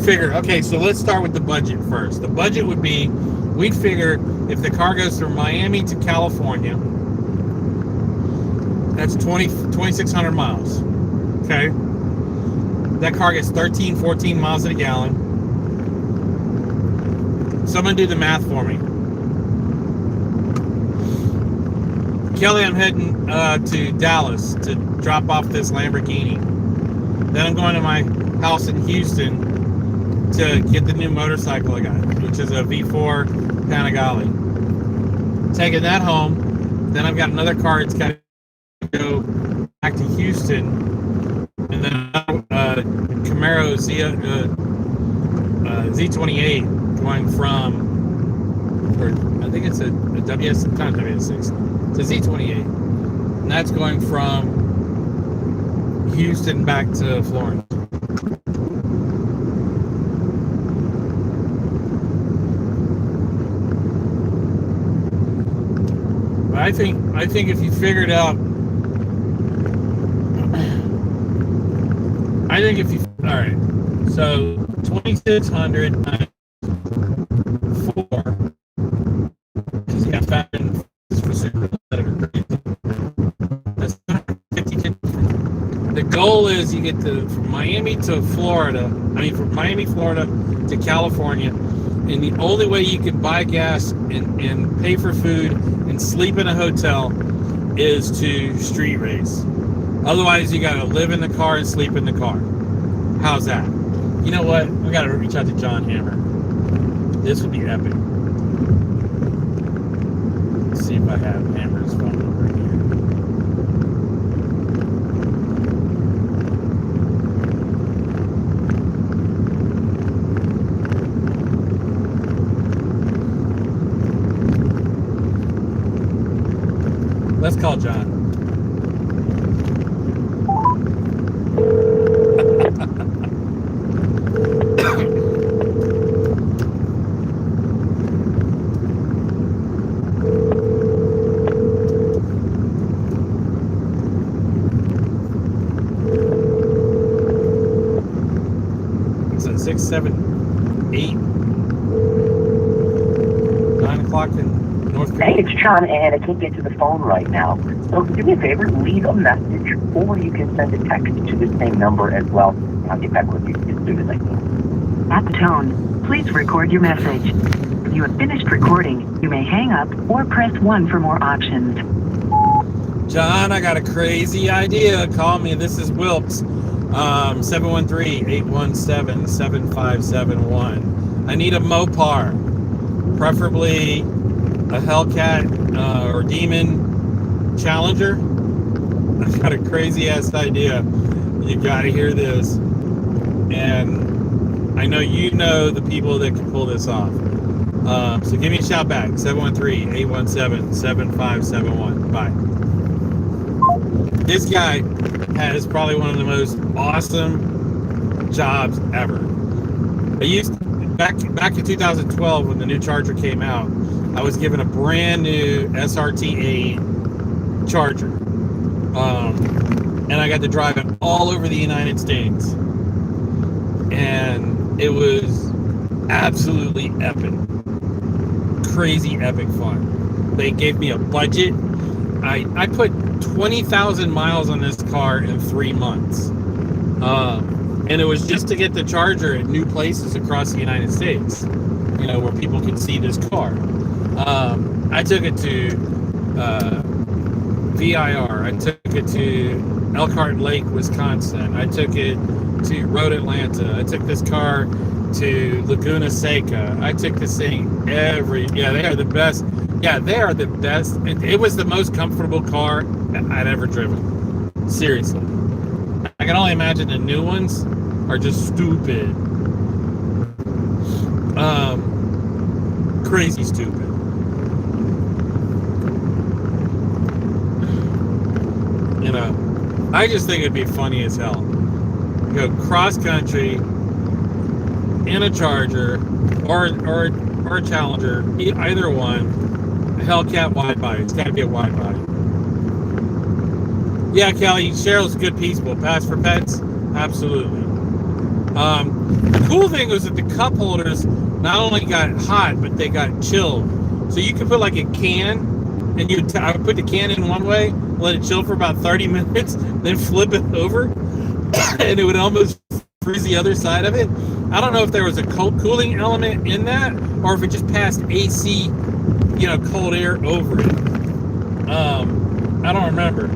Figure, okay, so let's start with the budget first. The budget would be, we'd figure if the car goes from Miami to California, that's 2,600 miles. Okay? That car gets 13, 14 miles a gallon. Someone do the math for me. Kelly, I'm heading to Dallas to drop off this Lamborghini. Then I'm going to my house in Houston to get the new motorcycle I got, which is a V4 Panigale. Taking that home, then I've got another car. It's got to go back to Houston, and then Camaro Z28 going from, or I think it's a WS, not WS6, it's a Z28, and that's going from Houston back to Florence. I think if you figured out, all right, so 2,600 times 4, because you got factored that's 50. The goal is you get from Miami to Florida, from Miami, Florida to California, and the only way you can buy gas and pay for food and sleep in a hotel is to street race. Otherwise, you got to live in the car and sleep in the car. How's that? You know what? We got to reach out to John Hammer. This would be epic. Let's see if I have Hammer's phone number here. Let's call John. It's at 6, 7, 8, 9 o'clock in North Hey, Carolina. it's John, and I can't get to the phone right now. So do me a favor, leave a message, or you can send a text to the same number as well. I'll get back with you as soon as I can. At the tone, please record your message. When you have finished recording, you may hang up or press 1 for more options. John, I got a crazy idea. Call me. This is Wilkes. 713-817-7571. I need a Mopar, preferably a Hellcat or Demon Challenger. I've got a crazy ass idea. You gotta hear this. And I know you know the people that can pull this off. So give me a shout back. 713-817-7571. Bye. This guy has probably one of the most awesome jobs ever. I used back in 2012 when the new Charger came out. I was given a brand new SRT8 Charger, and I got to drive it all over the United States, and it was absolutely epic, crazy epic fun. They gave me a budget. I put 20,000 miles on this car in 3 months. And it was just to get the Charger at new places across the United States, where people could see this car. I took it to VIR. I took it to Elkhart Lake, Wisconsin. I took it to Road Atlanta. I took this car to Laguna Seca. I took this thing they are the best. Yeah, they are the best. It was the most comfortable car I'd ever driven. Seriously. I can only imagine the new ones are just stupid. Crazy stupid. I just think it'd be funny as hell. Go cross country in a Charger or a Challenger, either one. A Hellcat wide body. It's got to be a wide body. Yeah, Kelly, Cheryl's good peaceful. Pass for pets? Absolutely. The cool thing was that the cup holders not only got hot, but they got chilled. So you could put like a can, and I would put the can in one way, let it chill for about 30 minutes, then flip it over, and it would almost freeze the other side of it. I don't know if there was a cold cooling element in that, or if it just passed AC, cold air over it. I don't remember.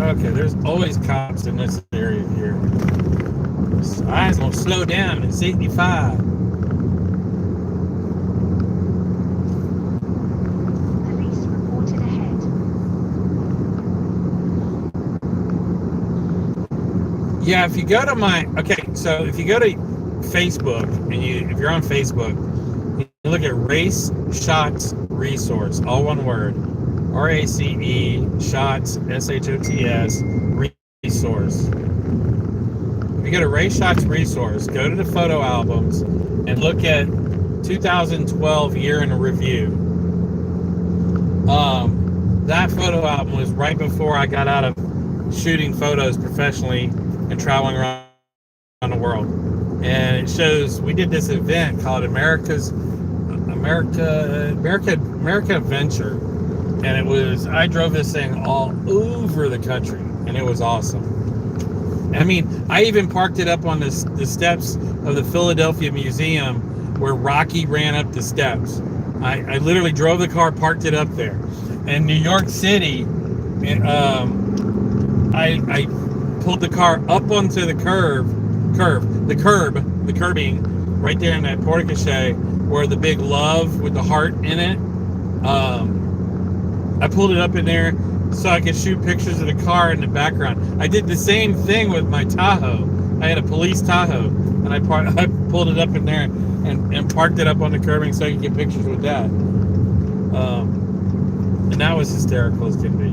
Okay, there's always cops in this area here. So I gonna slow down at 65. Police reported ahead. Yeah, if you go to if you go to Facebook and if you're on Facebook, you look at Race Shots Resource, all one word. RACE Shots SHOTS resource. If you go to Ray Shots resource, go to the photo albums and look at 2012 year in review. That photo album was right before I got out of shooting photos professionally and traveling around the world. And it shows we did this event called America Adventure, and it was, I drove this thing all over the country, and it was awesome. I mean, I even parked it up on the steps of the Philadelphia Museum where Rocky ran up the steps. I literally drove the car, parked it up there. In New York City, I pulled the car up onto the curbing right there in that porte-cochere where the big love with the heart in it. I pulled it up in there so I could shoot pictures of the car in the background. I did the same thing with my Tahoe. I had a police Tahoe, and I pulled it up in there and parked it up on the curbing so I could get pictures with that. And that was hysterical as can be.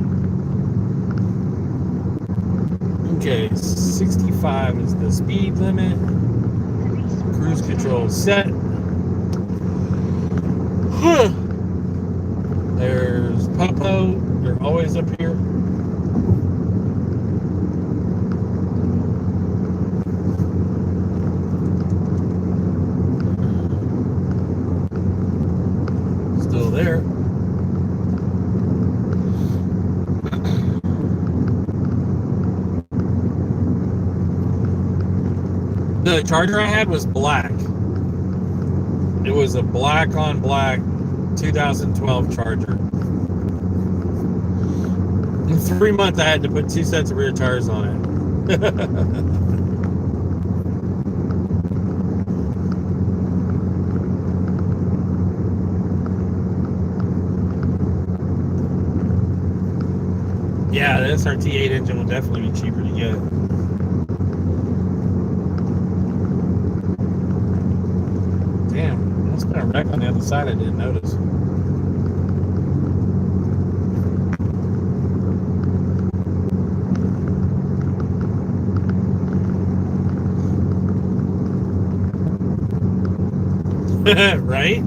Okay, 65 is the speed limit. Cruise control set. There's Popo. They're always up here. Still there. The Charger I had was black. It was a black on black 2012 Charger. In 3 months, I had to put 2 sets of rear tires on it. Yeah, the SRT8 engine will definitely be cheaper to get. Damn, that's been a wreck on the other side I didn't notice. Right?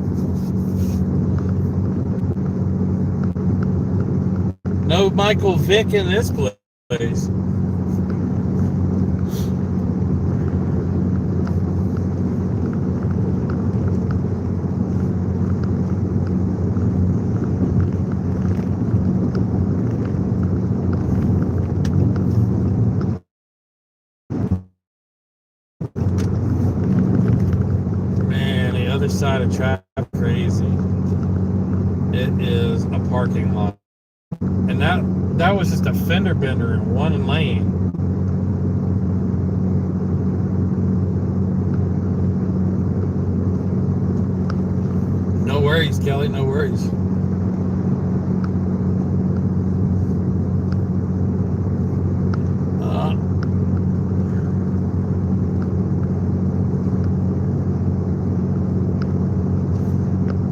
No Michael Vick in this place. Side of traffic crazy. It is a parking lot, and that was just a fender bender in one lane. No worries, Kelly, no worries.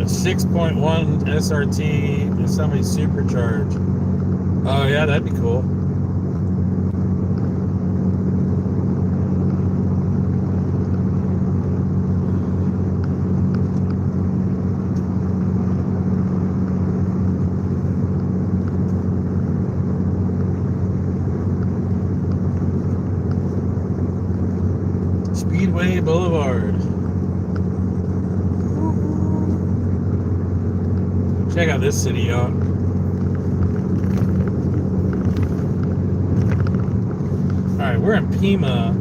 A 6.1 SRT with somebody supercharged. Oh yeah, that'd be cool. Speedway Boulevard. Check out this city, y'all. Alright, we're in Pima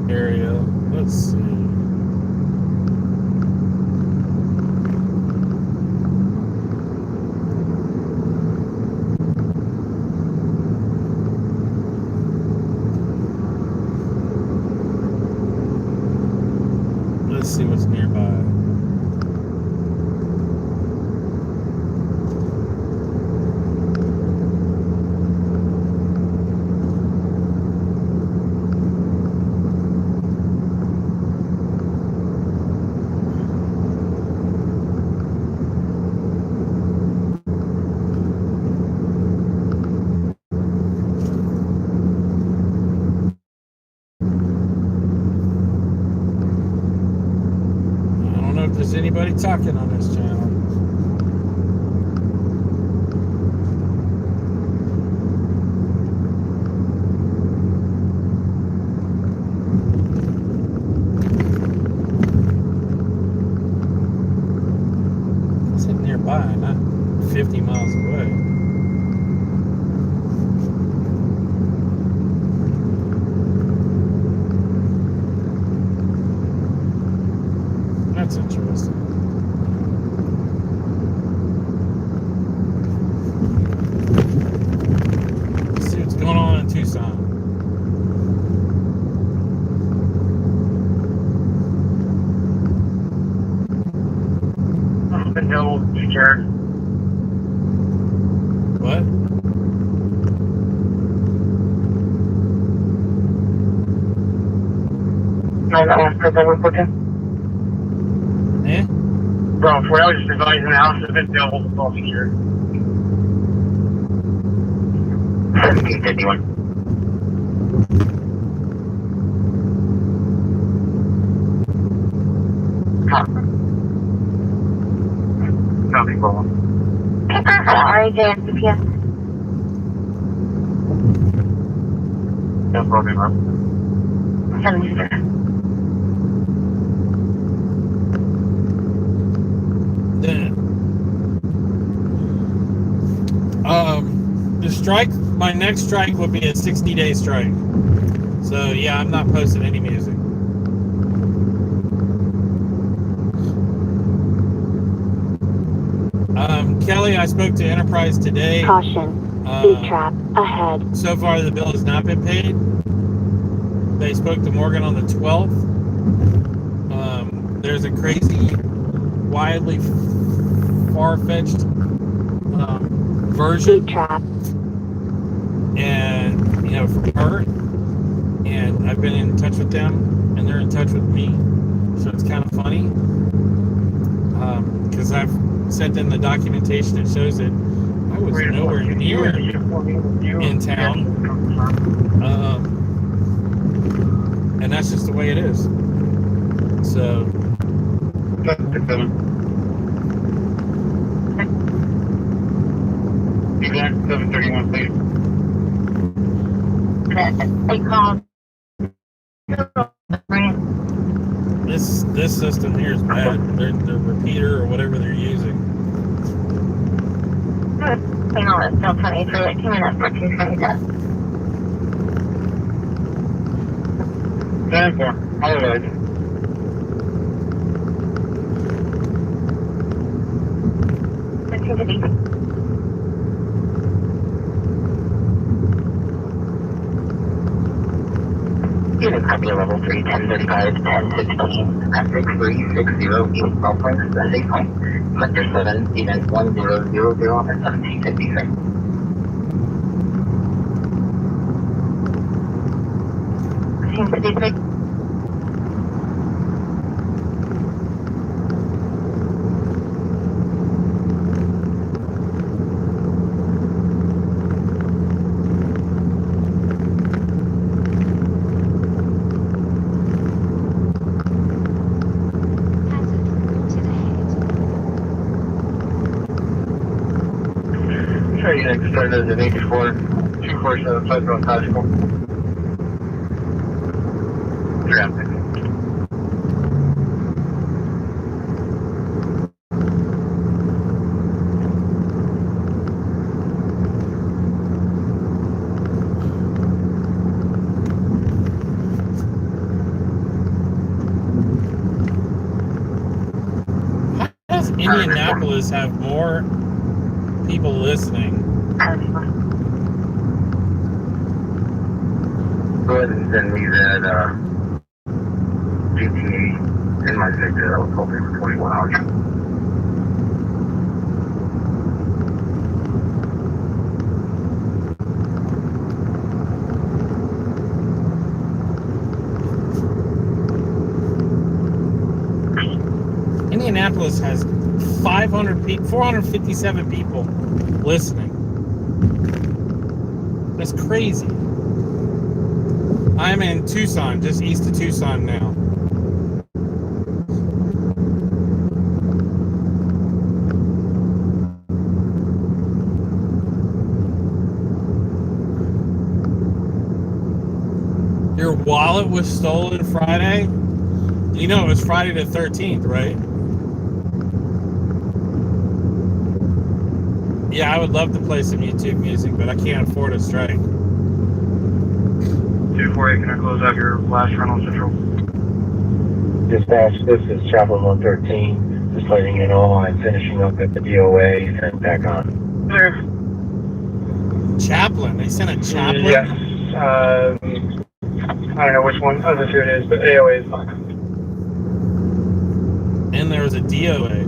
area. Let's see. Let's see what's nearby. Is anybody talking on this channel? I said nearby, not 50 miles away. That's interesting. Let's see what's going on in Tucson. The double feature. What? No, that one's for double booking. Eh? Bro, for I was just advising the house if it's double, it's all secured. 1751. Nothing wrong. No problem, bro. The strike, my next strike would be a 60-day strike. So yeah, I'm not posting any music. Kelly, I spoke to Enterprise today. Caution. Speed trap ahead. So far, the bill has not been paid. They spoke to Morgan on the 12th. There's a crazy, wildly far-fetched version. Speed trap. And, you know, from her. And I've been in touch with them, and they're in touch with me. So it's kind of funny. Because I've sent in the documentation that shows that I was nowhere near in town. And that's just the way it is. So. You got 731, please. They called. This system here is bad. The repeater or whatever they're using. I know it's so funny. So it came in at 1427. 10-4. All right. Unit copy level 3, 1035, 1016, at 6360, East Ballpark, Sunday point, Sector 7, event 1000 at 1756. 1756. Unit started at 84, 2475 North High School. Traffic. How does Indianapolis have more people listening? Go ahead and send me that GTA in my sector. I was hoping for 21 hours. Indianapolis has 500 people, 457 people listening. That's crazy. I'm in Tucson, just east of Tucson now. Your wallet was stolen Friday? You know it was Friday the 13th, right? Yeah, I would love to play some YouTube music, but I can't afford a strike. 248, can I close out your last run on Central? Dispatch, this is Chapel 113. Just letting you know I'm finishing up at the DOA and back on. Clear. Chaplain? They sent a chaplain? Yes. I don't know which one of the two it is, but AOA is fine. And there was a DOA.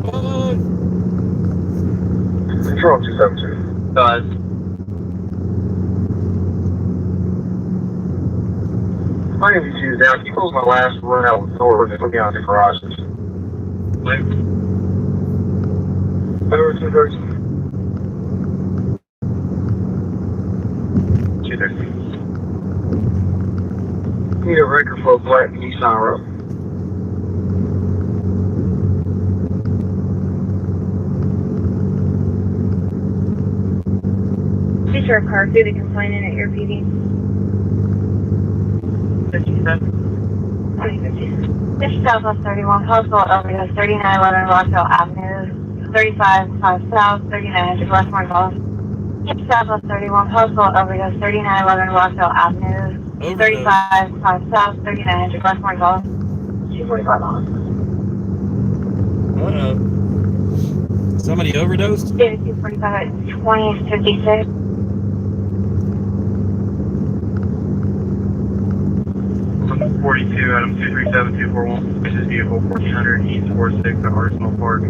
What? Control 272. Guys. My MVC is down. Can you close my last run out the door and put me on the garages? Wait. Over 230. 230. Need a record for Black Nissan Road. Feature a car through the consignment at your PD. 57. 2050. This is Southwest 31, Postal Overdose 3911 Rockville Avenue, 35 South, 3900 West Marcellus. Southwest 31, Postal Overdose 3911 Rockville Avenue, 35 South, 3900 West Marcellus. 245 miles. Uh-oh. Somebody overdosed? 245 at 2056. 42, Adam 237241. This is vehicle 1400 East 46 at Arsenal Park. A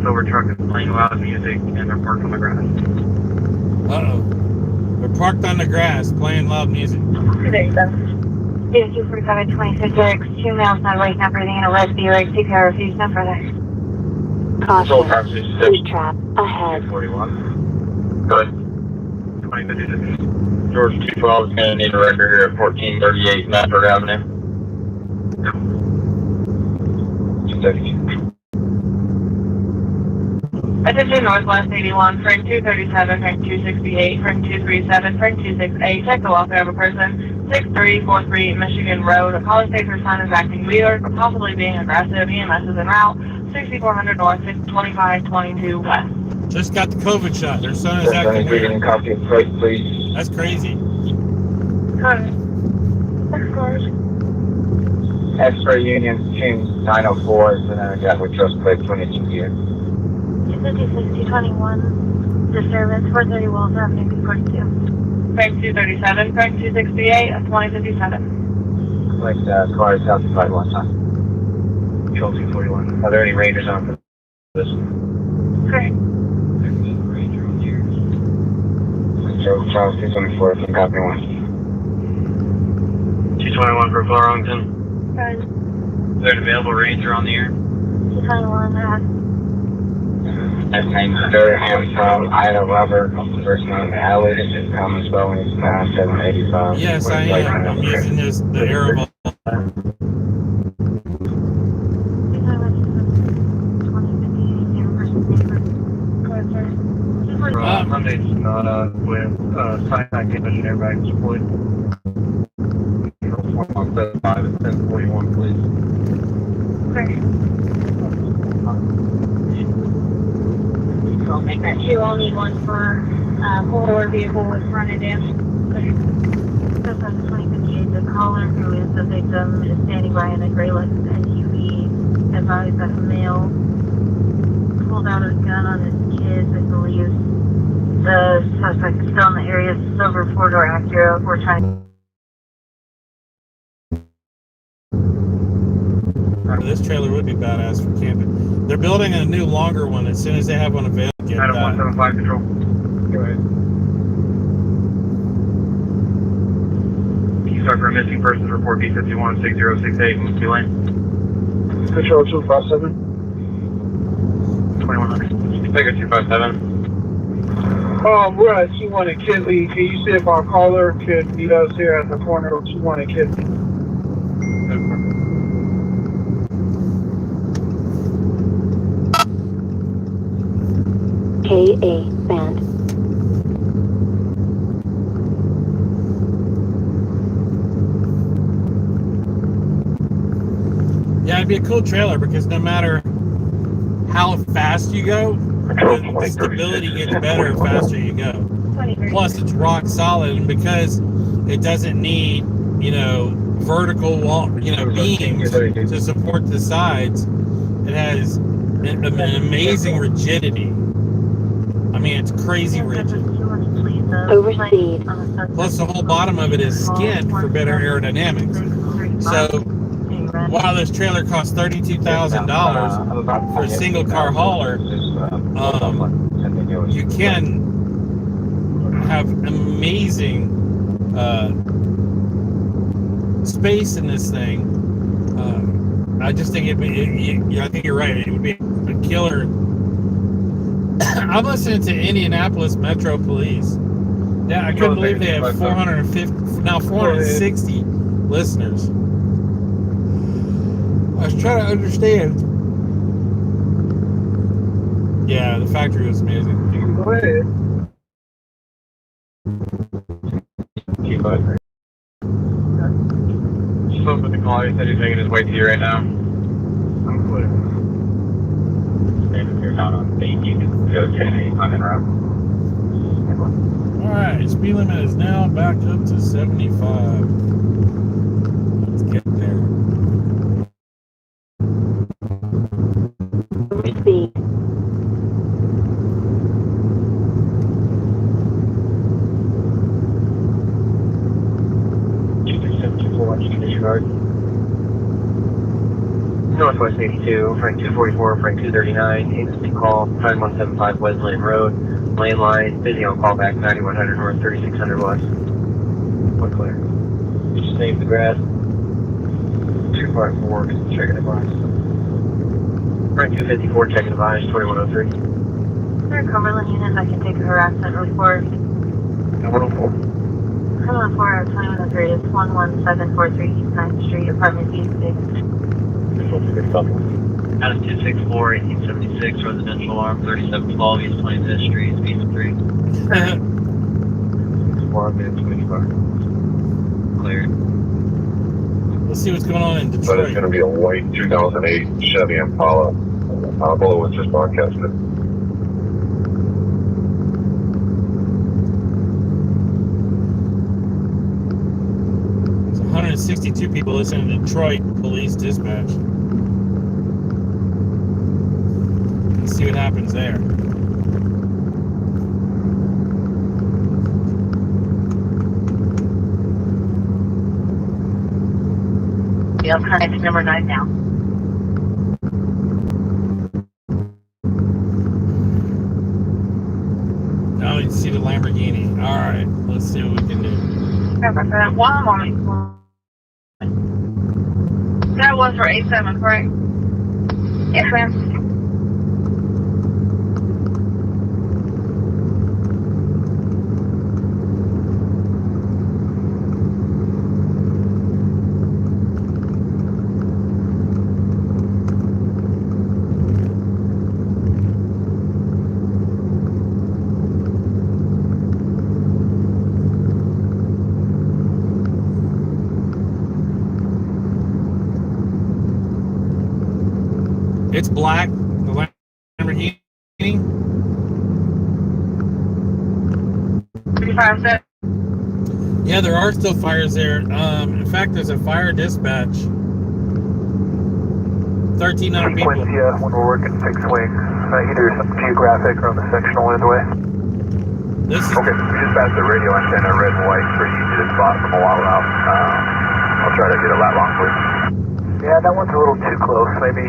silver truck is playing loud music and they're parked on the grass. Uh-oh. They're parked on the grass playing loud music. 245 at 2056. 2 males not awake, not breathing in a red Buick. CPR refused, no further. Caution. Speed trap ahead. 41. Go ahead. 2056. George 212 is going to need a record here at 1438 Matford Avenue. 232. Attention Northwest 81, Frank 237, Frank 268, Frank 237, Frank 268, check the welfare of a person, 6343 Michigan Road. A caller states her son is acting weird, possibly being aggressive. EMS is en route, 6400 North, 2522 West. Just got the COVID shot. Their son is acting weird. Copy of plate, please. That's crazy. X-ray Union Team 904 is in a gap with trust plate 22 here. 256, 221. Disturbance 430 Wells Avenue, B42. Frank 237, Frank 268, 2057. Like car is outside one time. Control 241. Are there any Rangers on for this? Correct. Ranger on here. Charles 224, can copy one. 221 for Florongton. Good. Is there an available Ranger on the air? 221, That's named Durham from Ida Robert. First name Alley. It's common spelling is 9785. Yes, I am. I'm using the Arrow. Monday's not with Sinai Commission airbags deployed. 175 at 1041, please. I'll make that two. I'll need one for four-door vehicle with fronted damage. That's 2058. The caller, who is the victim, is standing by in a gray Lexus SUV. Advised that a male pulled out a gun on his kids. I believe the suspect is still in the area. Silver four-door Acura. We're trying. This trailer would be badass for camping. They're building a new, longer one. As soon as they have one available, get Adam that. 175 control. Go ahead. Start for a missing persons report B51 6068 Mississippi Lane. Control 257. 2100. Figure 257. We're at 21 and Kidley. Can you see if our caller could meet us here at the corner of 21 and Kidley? KA band. it'd be a cool trailer because no matter how fast you go, the stability gets better the faster you go. Plus, it's rock solid, and because it doesn't need, vertical wall, beams to support the sides, it has an amazing rigidity. I mean, it's crazy rigid. Overspeed. Plus, the whole bottom of it is skinned for better aerodynamics. So, while this trailer costs $32,000 for a single car hauler, you can have amazing space in this thing. I just think I think you're right. It would be a killer. I'm listening to Indianapolis Metro Police. Yeah, I couldn't believe they have 460 listeners. I was trying to understand. Yeah, the factory was amazing. Go ahead. Keep up. Spoke with the caller. He said he's making his way to you right now. I'm clear. If you're not on state, you can go 10-8 on en route. Alright, speed limit is now back up to 75. Let's get there. Overspeed. Northwest 82, Frank 244, Frank 239, agency call, 9175 West Lane Road, lane line, busy on callback 9100 North, 3600 West. What clear? You just named the grass. 254, checking advice. Frank 254, checking advice, 2103. Sir, Cumberland unit, I can take a harassment report. 104. 104, 2103 is 11743 East 9th Street, apartment B6. Out of 264, 1876, residential alarm, 3712 East 25th Street, B3. 425. Cleared. Let's see what's going on in Detroit. But it's going to be a white 2008 Chevy Impala. Below was just broadcasted. There's 162 people listening to Detroit Police Dispatch. Let's see what happens there. Yeah, I'm trying to number 9 now. Now we can see the Lamborghini. Alright, let's see what we can do. One moment. That was for 87, correct? Yes, ma'am. It's black, the Lamborghini. 357. Yeah, there are still fires there. In fact, there's a fire dispatch. 1,300 people. When we're working fixed wing, either some geographic or on the sectional end way. This is okay, we just passed the radio antenna, red and white, pretty easy to spot from a while out. I'll try to get a lat long for you. Yeah, that one's a little too close. Maybe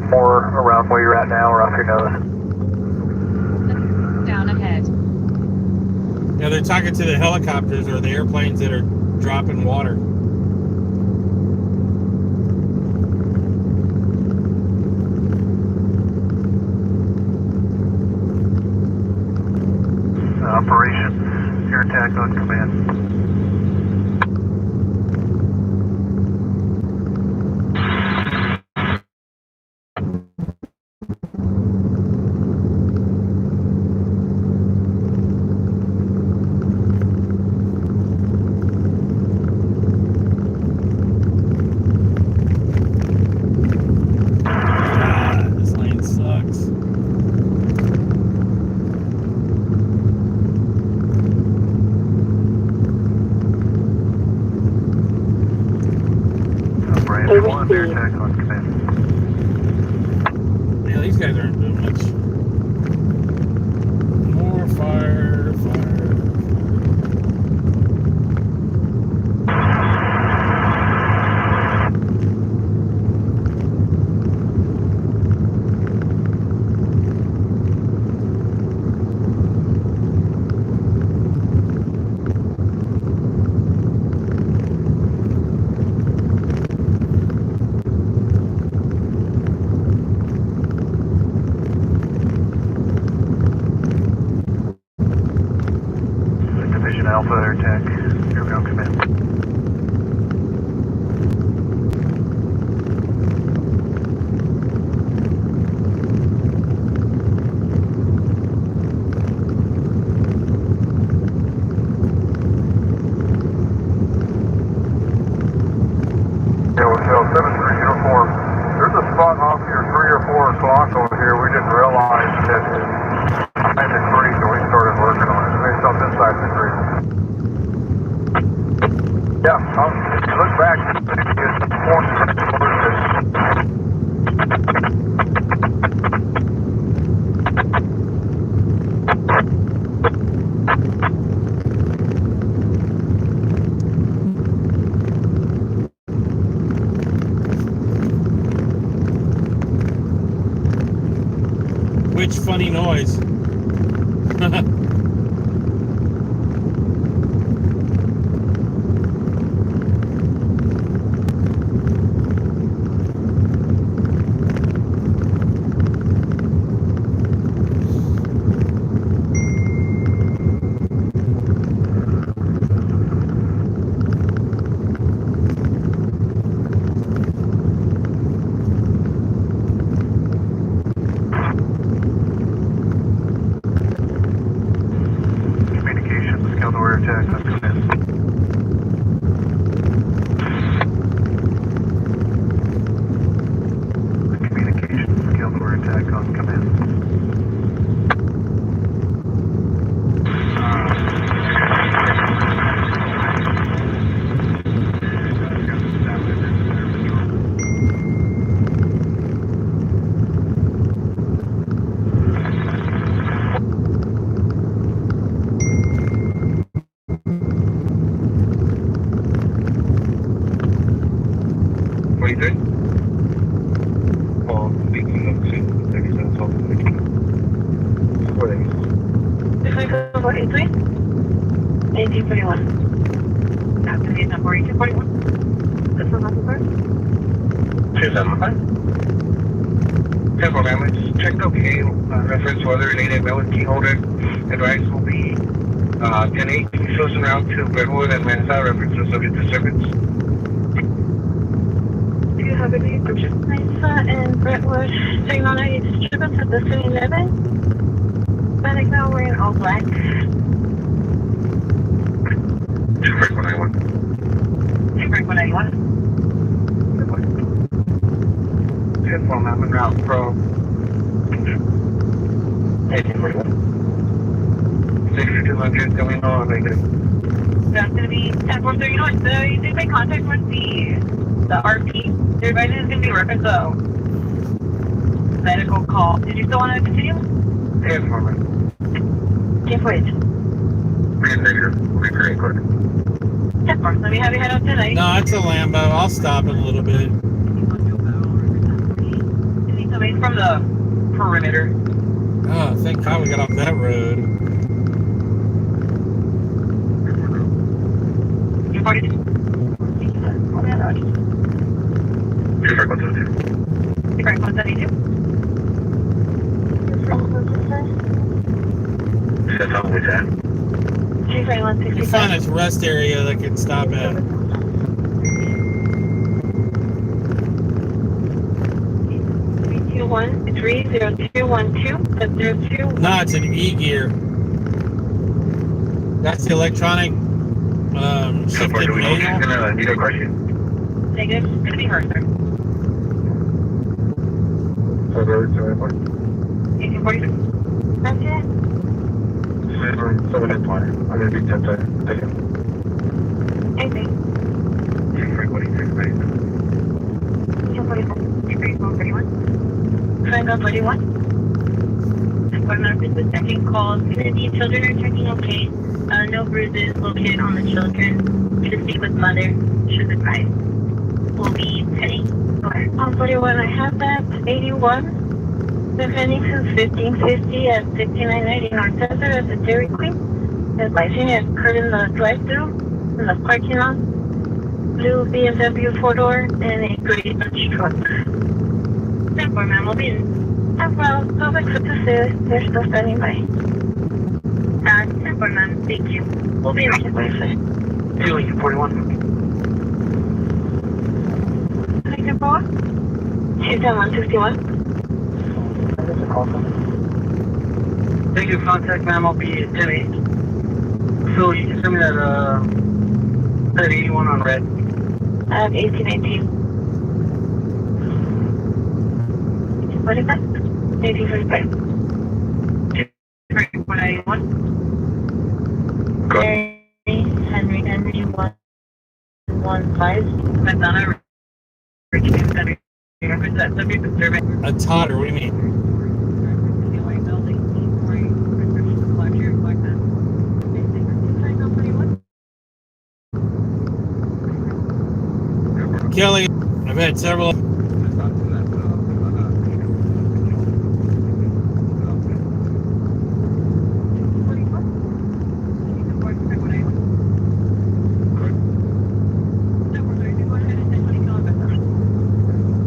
more around where you're at now or off your nose. Down ahead. Yeah, they're talking to the helicopters or the airplanes that are dropping water. Operation, air attack on command. 1, air attack on command. Yeah, these guys aren't doing much. More fire, fire. Division Alpha, air attack, airground command. Hotel 7304. There's a spot off your 3 or 4 o'clock over here. We didn't realize that behind the creek, and we started working on it. There's something inside the creek. Yeah, if you look back, it's Which funny noise? Communications, Caldor air attack on command. Communications, Caldor air attack on command. What do you think? Well, speaking of two, there's no talk. What is it? 1841. Activate number 1841. This is number 275. 10 damage. Checked okay. Reference weather related melon key holder. Advice will be 10-8. Chosen route to Brentwood and Mansa. References subject to service. Do you have any description? Mesa and Brentwood, signal 90 disturbance at the city 11. Medic now wearing all black. 24191. 24191. 10 Mountain Route Pro. 1841. 6200 going on negative. That's going to be 10-439. So you did make contact with the RP. Your advisor is going to be reference to medical call. Did you still want to continue? 10 forward. 10-4. Negative. Recurring quick. 10-4. Let me have you head out tonight. No, it's a Lambo. I'll stop in a little bit. Is he coming from the perimeter? Oh, thank God we got off that road. 242. 24172. 24172. That's all we said. You find this rest area that can stop at. 30212. No, it's an E-gear. That's the electronic shifted manual. Gonna need a question. Negative. It's going to be her, sir. So road to airport. 1846. That's it. 720. I'm gonna be 10 to take it. Anything. 24126. Tango 41. This is second call. The children are checking okay. No bruises located on the children. To speak with mother. Should advise. Will be penny. 41, I have that. 81. Defending since 1550 at 6990 North Desert at the Dairy Queen. There's my senior occurred in the drive-thru, in the parking lot. Blue BMW 4-door and a gray Dodge truck. 10-4, ma'am. We'll be in. Well, public good to say they're still standing by. 10-4, ma'am. Thank you. We'll be in the Wi-Fi. 41. Thank you, boy. 161. Thank you, contact ma'am. I'll be at 10-8. So you can send me that 81 on red. I have 1819. What is that? 1845. 191. Henry 115. Madonna. A totter, what do you mean? Kelly, I've had several.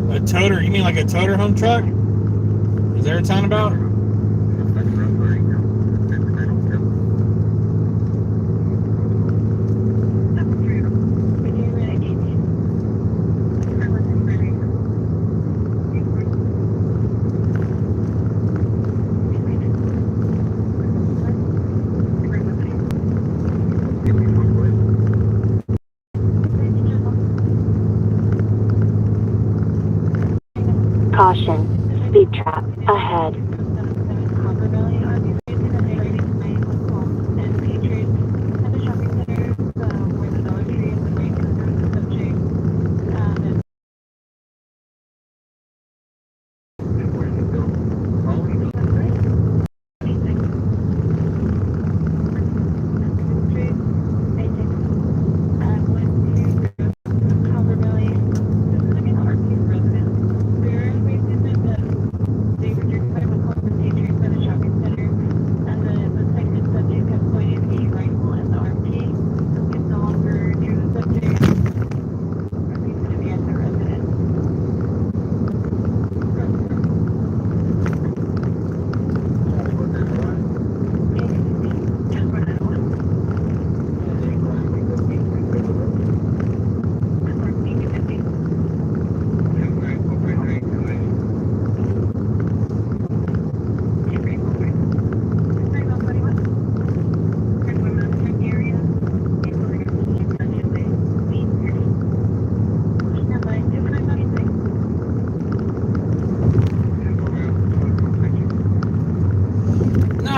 A toter, you mean like a toter home truck? Is there a ton about? Caution, speed trap ahead.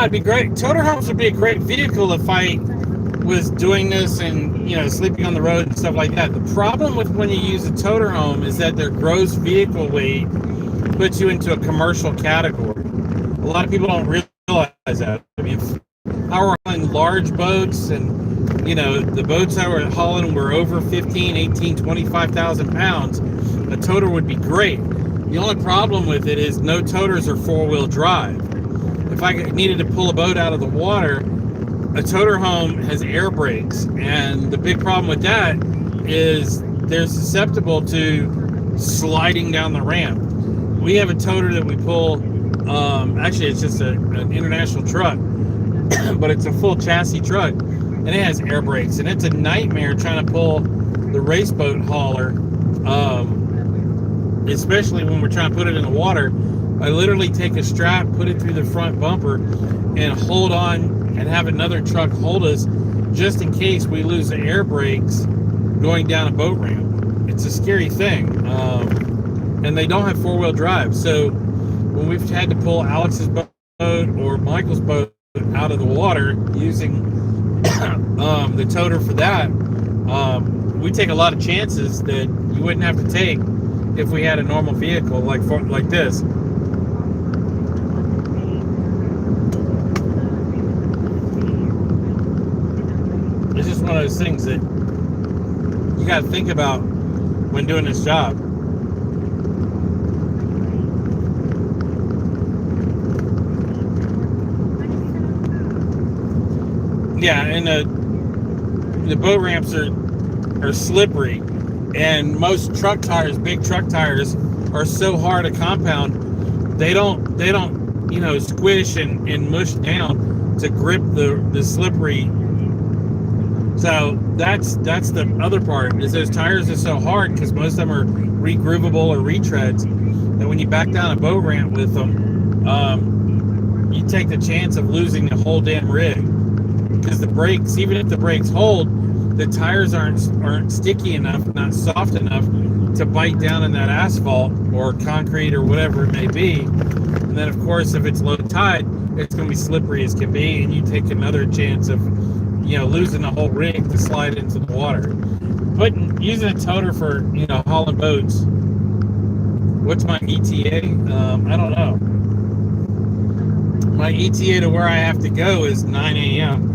It'd be great. Toter homes would be a great vehicle if I was doing this and, you know, sleeping on the road and stuff like that. The problem with when you use a toter home is that their gross vehicle weight puts you into a commercial category. A lot of people don't realize that. I mean, if I were hauling large boats and, you know, the boats I were hauling were over 15, 18, 25,000 pounds, a toter would be great. The only problem with it is no toters are four-wheel drive. If I needed to pull a boat out of the water, a toter home has air brakes, and the big problem with that is they're susceptible to sliding down the ramp. We have a toter that we pull, actually it's just an international truck, but it's a full chassis truck, and it has air brakes, and it's a nightmare trying to pull the race boat hauler, especially when we're trying to put it in the water. I literally take a strap, put it through the front bumper, and hold on and have another truck hold us just in case we lose the air brakes going down a boat ramp. It's a scary thing. And they don't have four-wheel drive. So when we've had to pull Alex's boat or Michael's boat out of the water using the toter for that, we take a lot of chances that you wouldn't have to take if we had a normal vehicle like this. one of those things that you got to think about when doing this job. Yeah, and the boat ramps are slippery, and most truck tires, big truck tires, are so hard to compound. They don't squish and mush down to grip the slippery. So that's the other part, is those tires are so hard because most of them are regroovable or retreads, that when you back down a boat ramp with them, you take the chance of losing the whole damn rig. Because the brakes, even if the brakes hold, the tires aren't sticky enough, not soft enough to bite down in that asphalt or concrete or whatever it may be. And then, of course, if it's low tide, it's going to be slippery as can be, and you take another chance of, losing the whole rig to slide into the water. But using a toter for, hauling boats, what's my ETA? I don't know. My ETA to where I have to go is 9 a.m.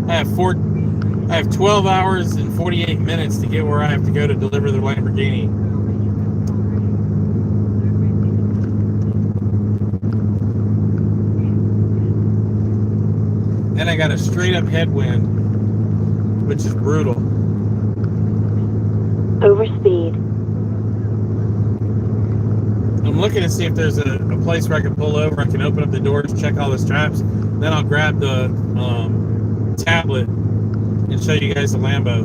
I have 12 hours and 48 minutes to get where I have to go to deliver the Lamborghini. And I got a straight up headwind, which is brutal. Overspeed. I'm looking to see if there's a place where I can pull over. I can open up the doors, check all the straps. Then I'll grab the tablet and show you guys the Lambo.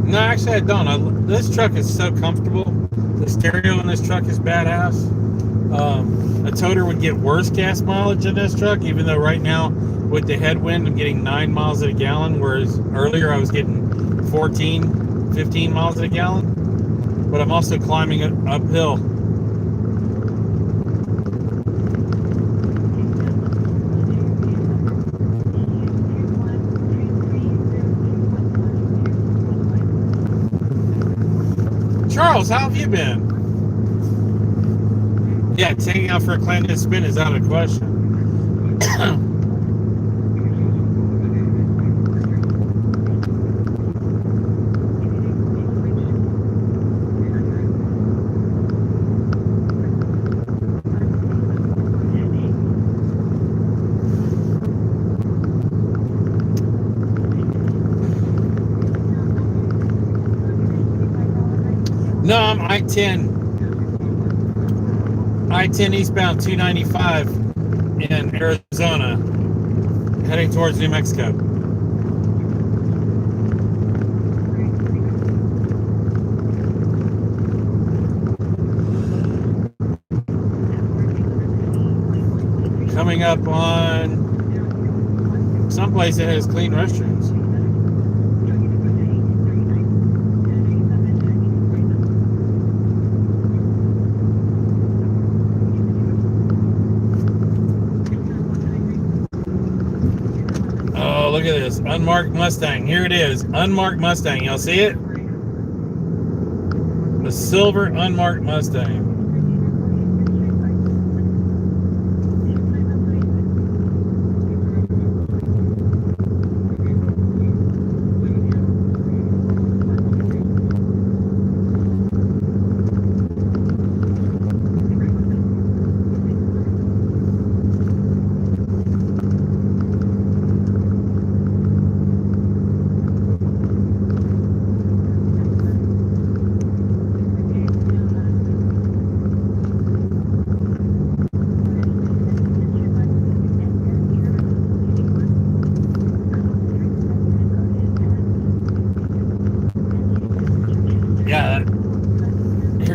No, actually I don't. This truck is so comfortable. The stereo in this truck is badass. A toter would get worse gas mileage in this truck, even though right now with the headwind I'm getting 9 miles a gallon, whereas earlier I was getting 14, 15 miles a gallon. But I'm also climbing it uphill. Charles, how have you been? Yeah, taking out for a clandestine spin is out of the question. No, I'm I-10 eastbound 295 in Arizona, heading towards New Mexico. Coming up on someplace that has clean restrooms. Look at this unmarked Mustang. Here it is, unmarked Mustang. Y'all see it? The silver unmarked Mustang.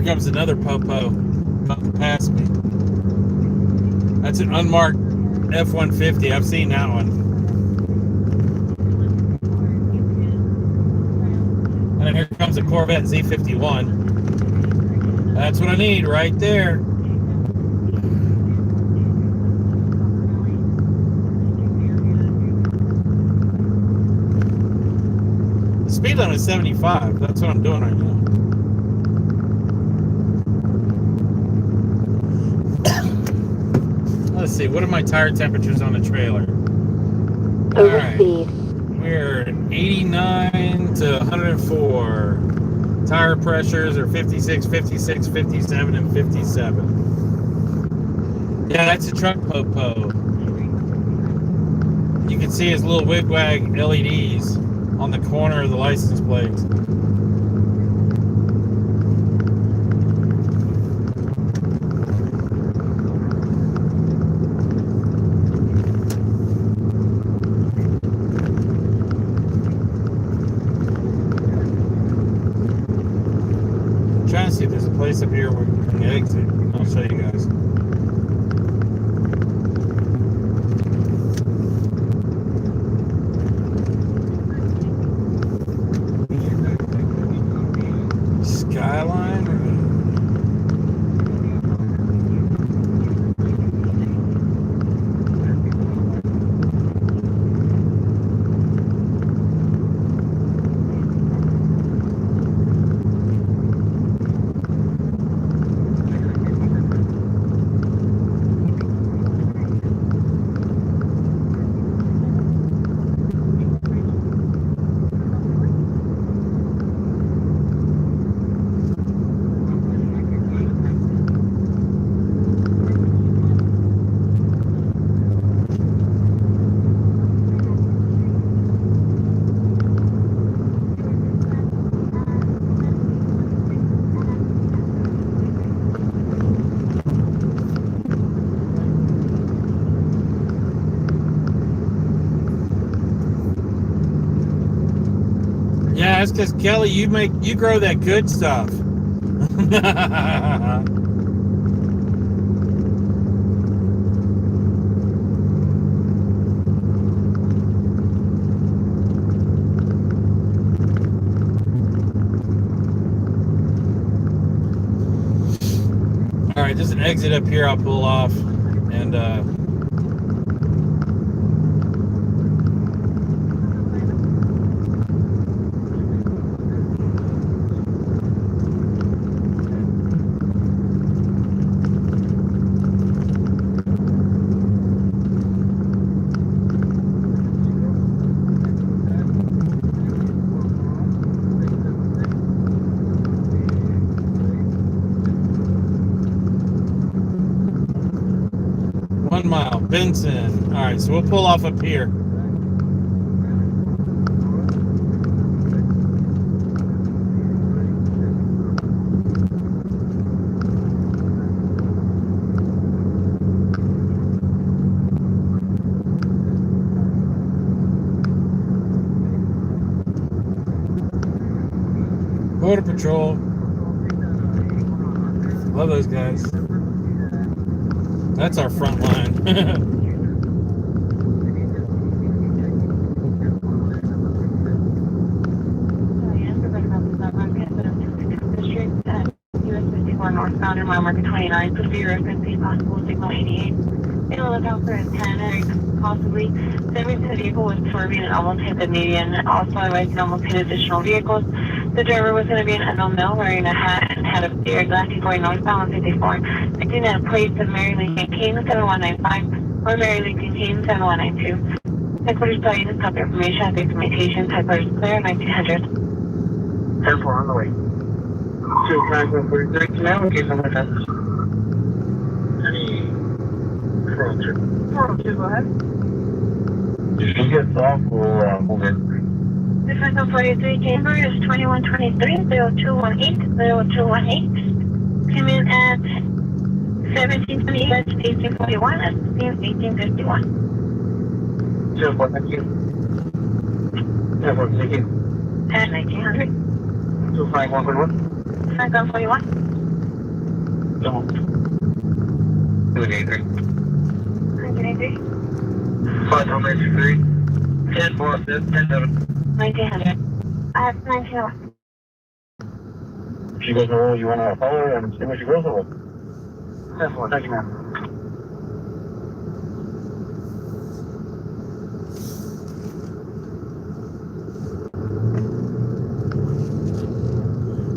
Comes another popo about to pass me. That's an unmarked F-150. I've seen that one. And then here comes a Corvette Z51. That's what I need right there. The speed limit is 75. That's what I'm doing right now. Let's see. see. What are my tire temperatures on the trailer? All right. Overspeed. We're 89 to 104. Tire pressures are 56, 56, 57, and 57. Yeah, that's a truck po-po. You can see his little wig-wag LEDs on the corner of the license plates. I'm trying to see if there's a place up here where we can exit. I'll show you guys. Skyline? Yeah, that's because Kelly, you grow that good stuff. All right, there's an exit up here. I'll pull off and. Mile, Benson. All right, so we'll pull off up here. Border Patrol. Love those guys. That's our front line. Northbound in mile marker 29, pursue reference possible signal 88. Be on the lookout for a 10 possibly. Service to the vehicle was swerving and almost hit the median. Also, advising almost hit additional vehicles. The driver was going to be an unknown male wearing a hat and had a beard, lastly going northbound on 54. Acting at plates of Mary Lee King 7195 or Mary Lee King 7192. Headquarters tell you to stop information at the implementation. Headquarters clear 1900. 10-4 on the way. 2-5-1-46 now, in case someone has any 402. 402, go ahead. If she gets off, we'll move in. Difference on 43 chamber is 2123 0218 0218. Came in at 1728, that's 1841, that's 1851. 04, thank you. 04, thank you. At 1900. 25141. 5141. Don't. 283. 1983. 5193. 10-4, 10-7. 1900. I have 1901. She goes over, you want to follow her and see what she goes over? 10-4, thank you, ma'am.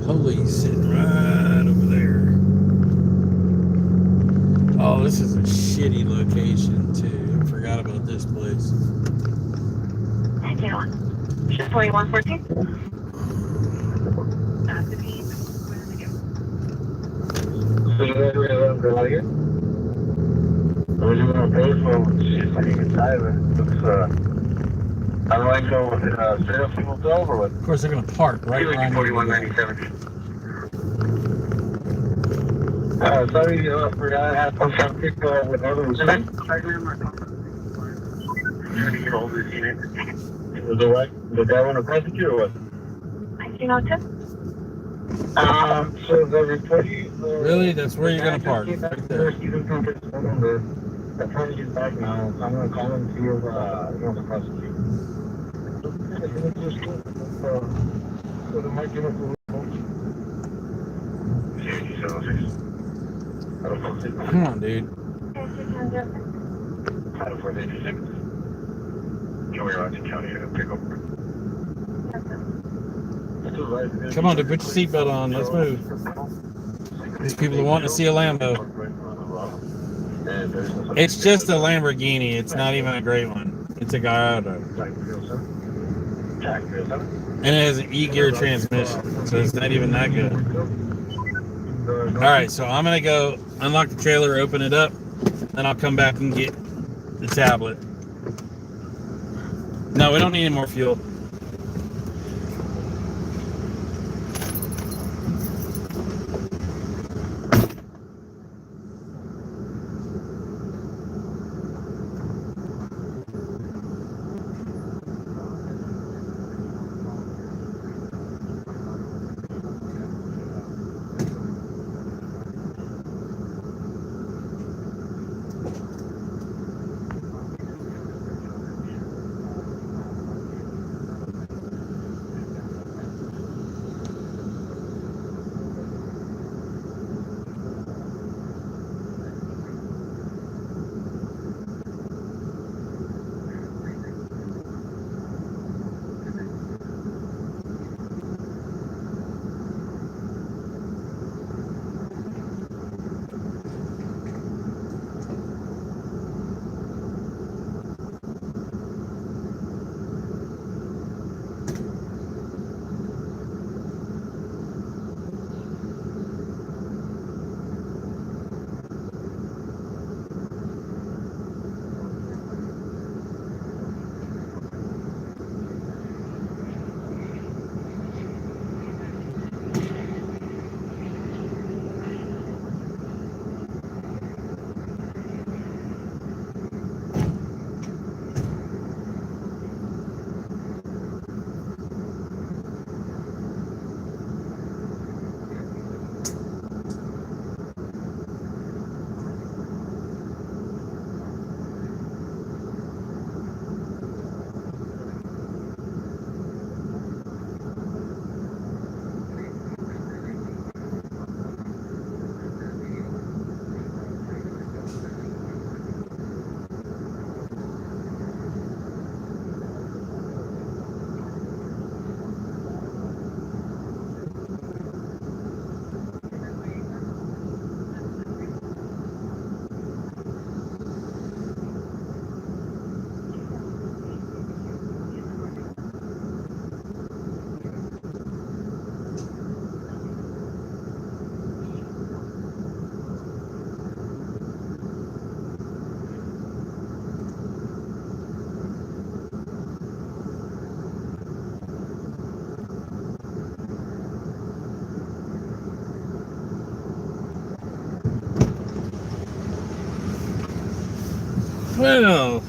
Holy, sitting right over there. Oh, this is a shit shitty location too. I forgot about this place. Thank you. Ship 2114. So you guys ready to let him go out of here? Or do you want to pay for shit? I think it's either. Looks, I don't like go with straight up single twelve or what? Of course, they're gonna park right behind 4197. Sorry, forgot I had some people with other respect. You're gonna get all this unit. Was the what? The guy want to prosecute or what? 1902. So the reporting. Really? That's where you're gonna park. Right there. That probably is back now. So I'm gonna call him to see if he wants to prosecute. So they might give us a little. Come on, dude. Title 486. Joey Roger County, pick up. Come on, dude. Put your seatbelt on. Let's move. These people are wanting to see a Lambo. It's just a Lamborghini. It's not even a great one. It's a Gallardo. And it has an E-gear transmission, so it's not even that good. Alright, so I'm going to go unlock the trailer, open it up, then I'll come back and get the tablet. No, we don't need any more fuel. Well,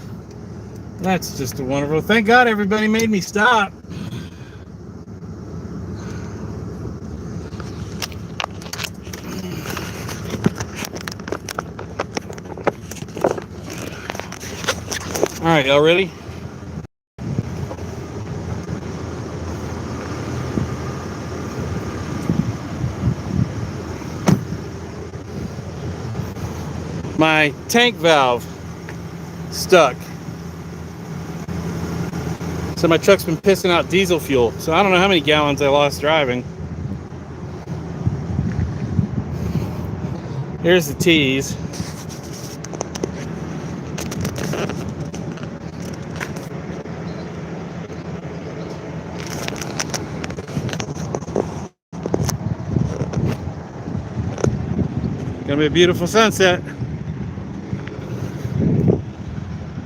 that's just a wonderful. Thank God everybody made me stop. All right, y'all ready? My tank valve stuck. So my truck's been pissing out diesel fuel. So I don't know how many gallons I lost driving. Here's the T's. gonna be a beautiful sunset.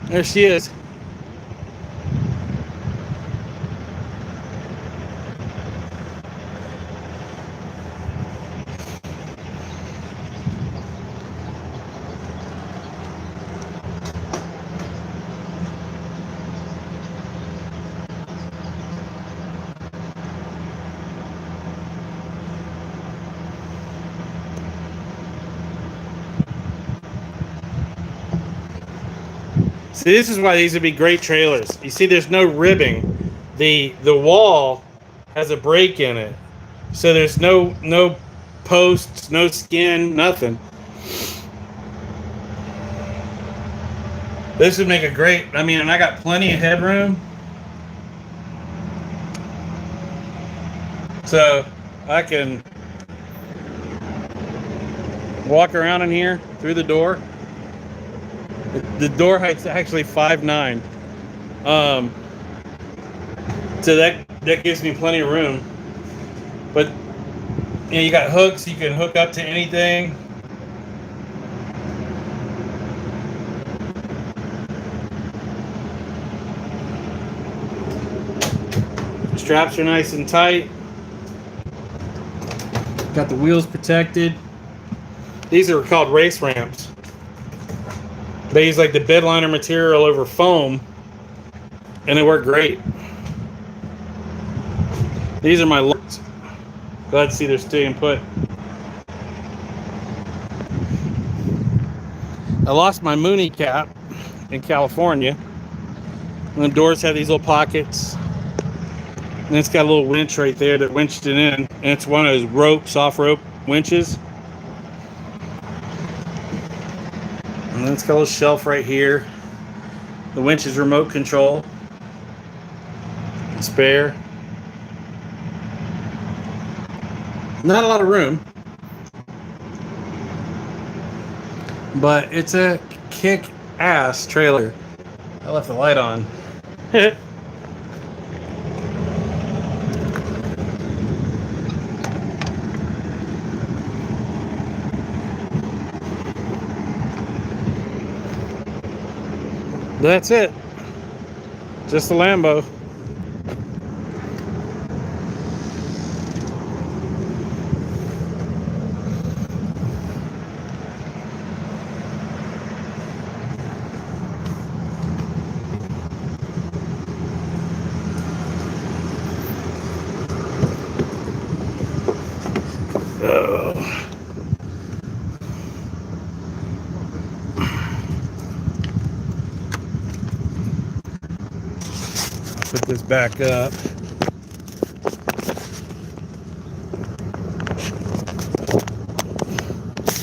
There she is. See, this is why these would be great trailers. You see, there's no ribbing. The wall has a break in it, so there's no posts, no skin, nothing. This would make a great. I mean, and I got plenty of headroom, so I can walk around in here through the door. The door height's actually 5'9", so that gives me plenty of room. But you know, you got hooks, you can hook up to anything. Straps are nice and tight. Got the wheels protected. These are called race ramps. They use like the bed liner material over foam, and they work great. These are my locks. Glad to see they're staying put. I lost my Mooney cap in California. And the doors have these little pockets. And it's got a little winch right there that winched it in. And it's one of those rope, soft rope winches. And then it's got a little shelf right here. The winch is remote control. Spare. Not a lot of room. But it's a kick-ass trailer. I left the light on. That's it. Just a Lambo. Put this back up.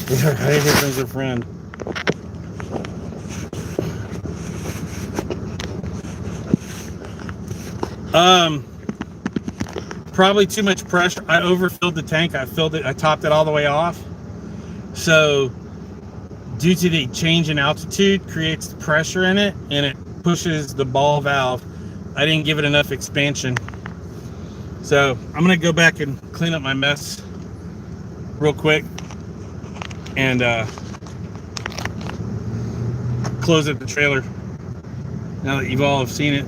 Hey, here comes her friend. Probably too much pressure. I overfilled the tank. I topped it all the way off. So due to the change in altitude, creates pressure in it, and it pushes the ball valve. I didn't give it enough expansion. So I'm gonna go back and clean up my mess real quick and close up the trailer now that you've all have seen it.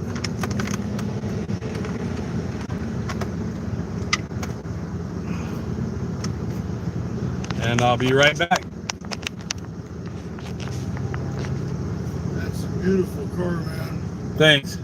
And I'll be right back. That's a beautiful car, man. Thanks.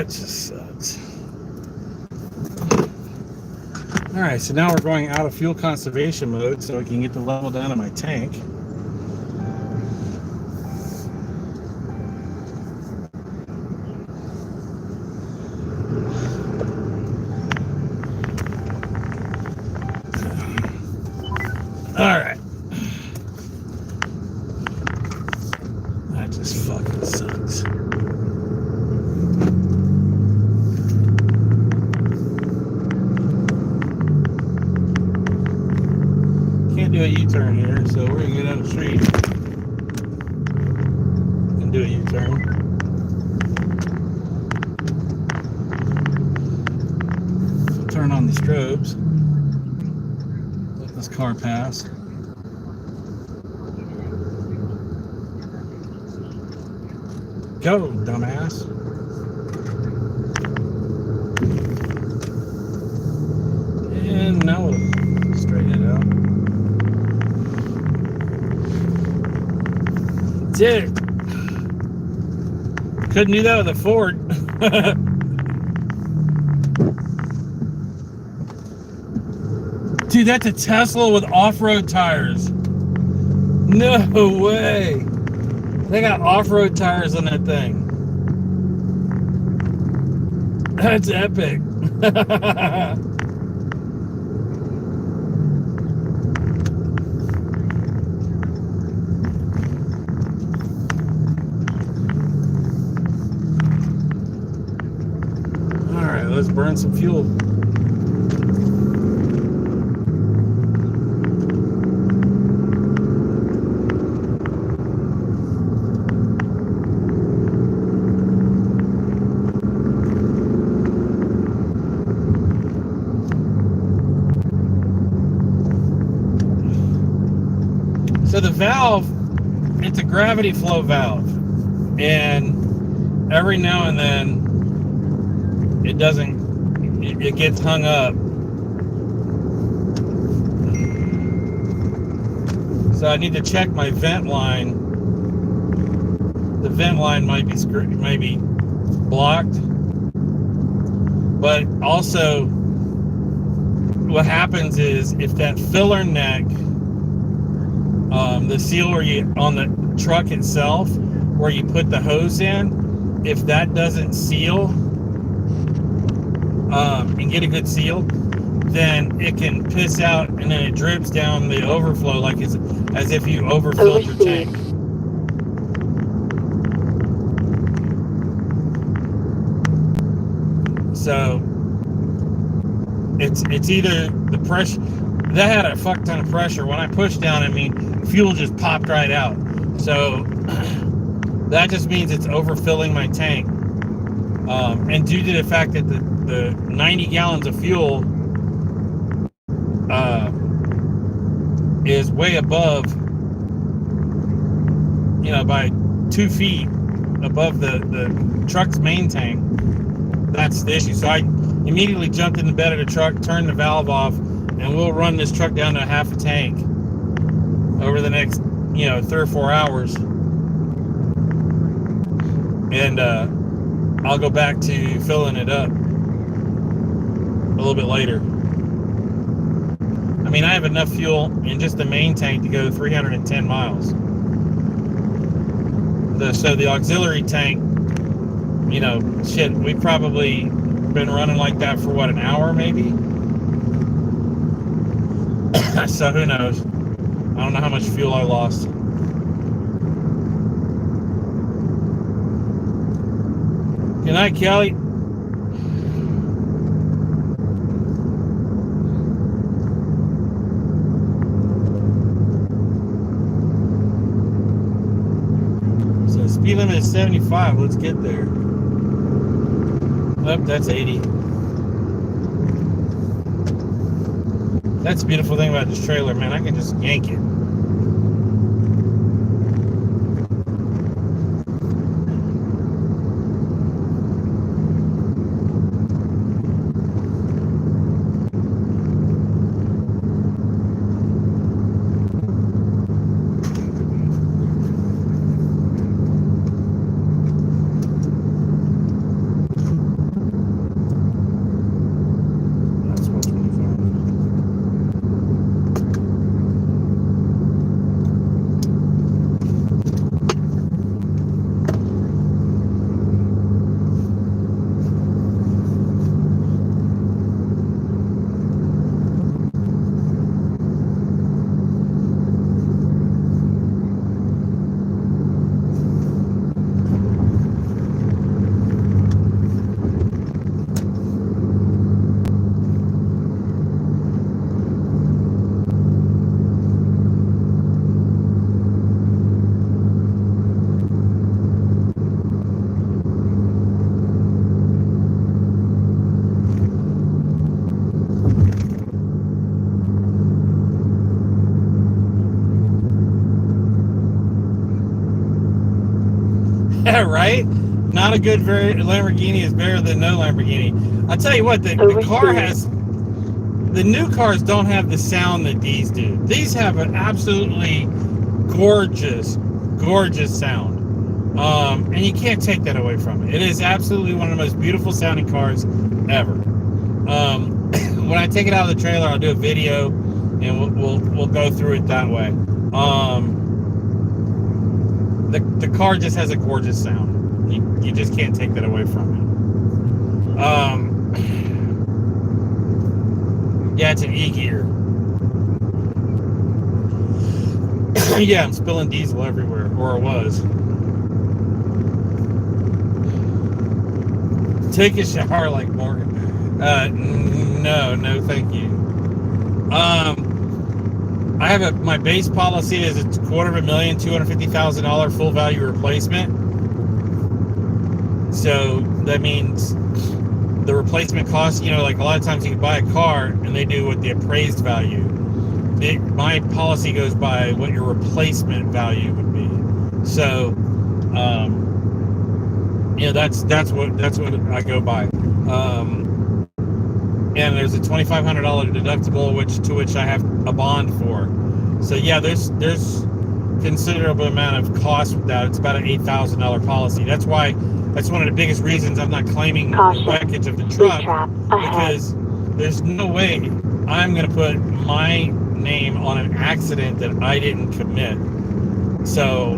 just sucks. Alright, so now we're going out of fuel conservation mode so I can get the level down in my tank. Alright. That just fucking sucks. Can't do a U-turn here, so we're gonna get on the street and do a U-turn. Turn on the strobes. Let this car pass. Go, dumbass. And now we'll straighten it out. Dude, couldn't do that with a Ford. Dude, that's a Tesla with off-road tires. No way. They got off-road tires on that thing. That's epic. Alright, let's burn some fuel. So the valve, it's a gravity flow valve, and every now and then it doesn't, it gets hung up. So I need to check my vent line. The vent line might be blocked, but also what happens is if that filler neck, the seal where you on the truck itself, where you put the hose in, if that doesn't seal and get a good seal, then it can piss out and then it drips down the overflow like it's as if you overfilled your tank. So it's either the pressure. That had a fuck ton of pressure. When I pushed down, I mean, fuel just popped right out. So that just means it's overfilling my tank. And due to the fact that the 90 gallons of fuel is way above, by 2 feet above the truck's main tank, that's the issue. So I immediately jumped in the bed of the truck, turned the valve off, and we'll run this truck down to half a tank over the next, 3 or 4 hours. And I'll go back to filling it up a little bit later. I mean, I have enough fuel in just the main tank to go 310 miles. So the auxiliary tank, we've probably been running like that for what, an hour maybe? So who knows? I don't know how much fuel I lost. Good night, Kelly. So speed limit is 75. Let's get there. Oh, that's 80. That's the beautiful thing about this trailer, man. I can just yank it. Right? Not a good Lamborghini is better than no Lamborghini. I'll tell you what, the car has, the new cars don't have the sound that these do. These have an absolutely gorgeous sound. And you can't take that away from it. It is absolutely one of the most beautiful sounding cars ever. When I take it out of the trailer, I'll do a video and we'll go through it that way. The car just has a gorgeous sound. You just can't take that away from it. Yeah, it's an E-gear. Yeah, I'm spilling diesel everywhere, or I was. Take a shower like Morgan. No, thank you. I have my base policy is a $250,000, $250,000 full value replacement. So that means the replacement cost, like a lot of times you can buy a car and they do what the appraised value. My policy goes by what your replacement value would be. So, that's what I go by. And there's a $2,500 deductible, which I have a bond for. So yeah, there's considerable amount of cost with that. It's about an $8,000 policy. That's one of the biggest reasons I'm not claiming the wreckage of the truck, because there's no way I'm going to put my name on an accident that I didn't commit. So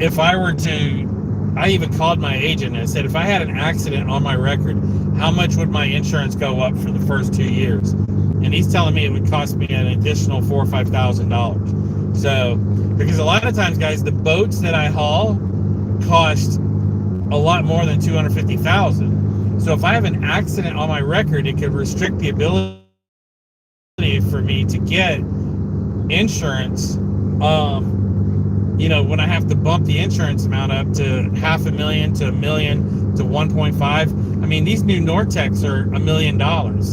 if I were to, I even called my agent and I said, if I had an accident on my record, how much would my insurance go up for the first 2 years? And he's telling me it would cost me an additional $4,000 or $5,000. So, because a lot of times, guys, the boats that I haul cost a lot more than $250,000. So if I have an accident on my record, it could restrict the ability for me to get insurance. When I have to bump the insurance amount up to $500,000 to $1 million to 1.5. I mean, these new Nortex are $1 million.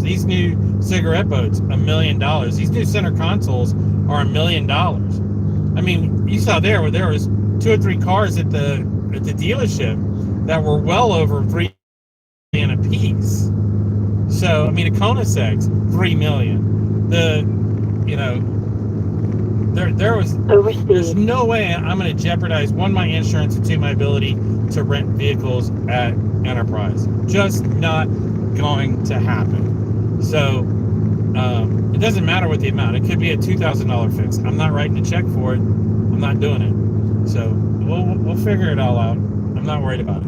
These new cigarette boats, $1 million. These new center consoles are $1 million. I mean, you saw there where there was 2 or 3 cars at the dealership that were well over $3 million a piece. So, I mean, a Koenigsegg, $3 million. There's no way I'm going to jeopardize, 1, my insurance, and 2, my ability to rent vehicles at Enterprise. Just not going to happen. So it doesn't matter what the amount. It could be a $2,000 fix. I'm not writing a check for it. I'm not doing it. So we'll figure it all out. I'm not worried about it.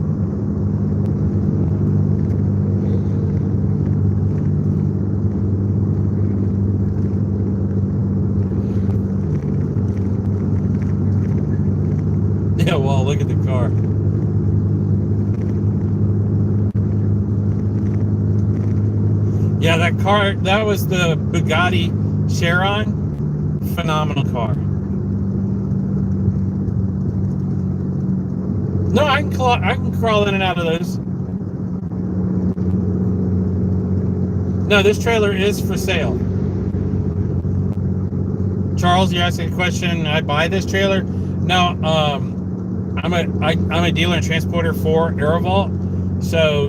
Yeah, well, look at the car. Yeah, that car, that was the Bugatti Chiron. Phenomenal car. No, I can crawl in and out of those. No, this trailer is for sale. Charles, you're asking a question. I buy this trailer? No, I'm a dealer and transporter for Aerovault, so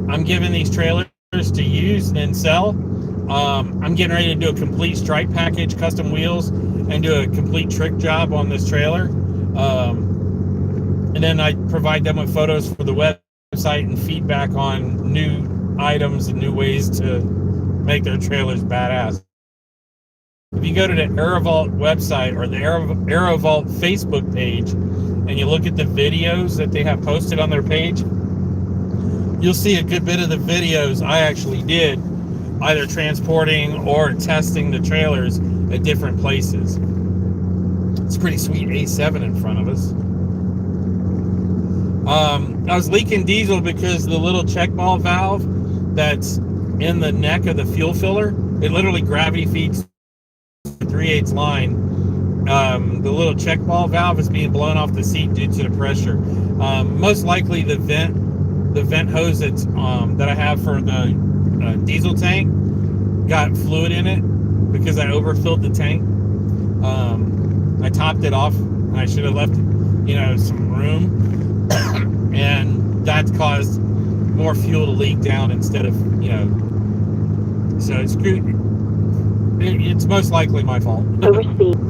I'm giving these trailers to use and sell. I'm getting ready to do a complete stripe package, custom wheels, and do a complete trick job on this trailer. And then I provide them with photos for the website and feedback on new items and new ways to make their trailers badass. If you go to the Aerovault website or the Aerovault Facebook page and you look at the videos that they have posted on their page, you'll see a good bit of the videos I actually did, either transporting or testing the trailers at different places. It's a pretty sweet A7 in front of us. I was leaking diesel because the little check ball valve that's in the neck of the fuel filler, it literally gravity feeds 3/8 line. The little check ball valve is being blown off the seat due to the pressure. Most likely the vent hose that's that I have for the diesel tank got fluid in it because I overfilled the tank. I topped it off and I should have left some room, and that's caused more fuel to leak down instead of, so it's most likely my fault. Overspeed.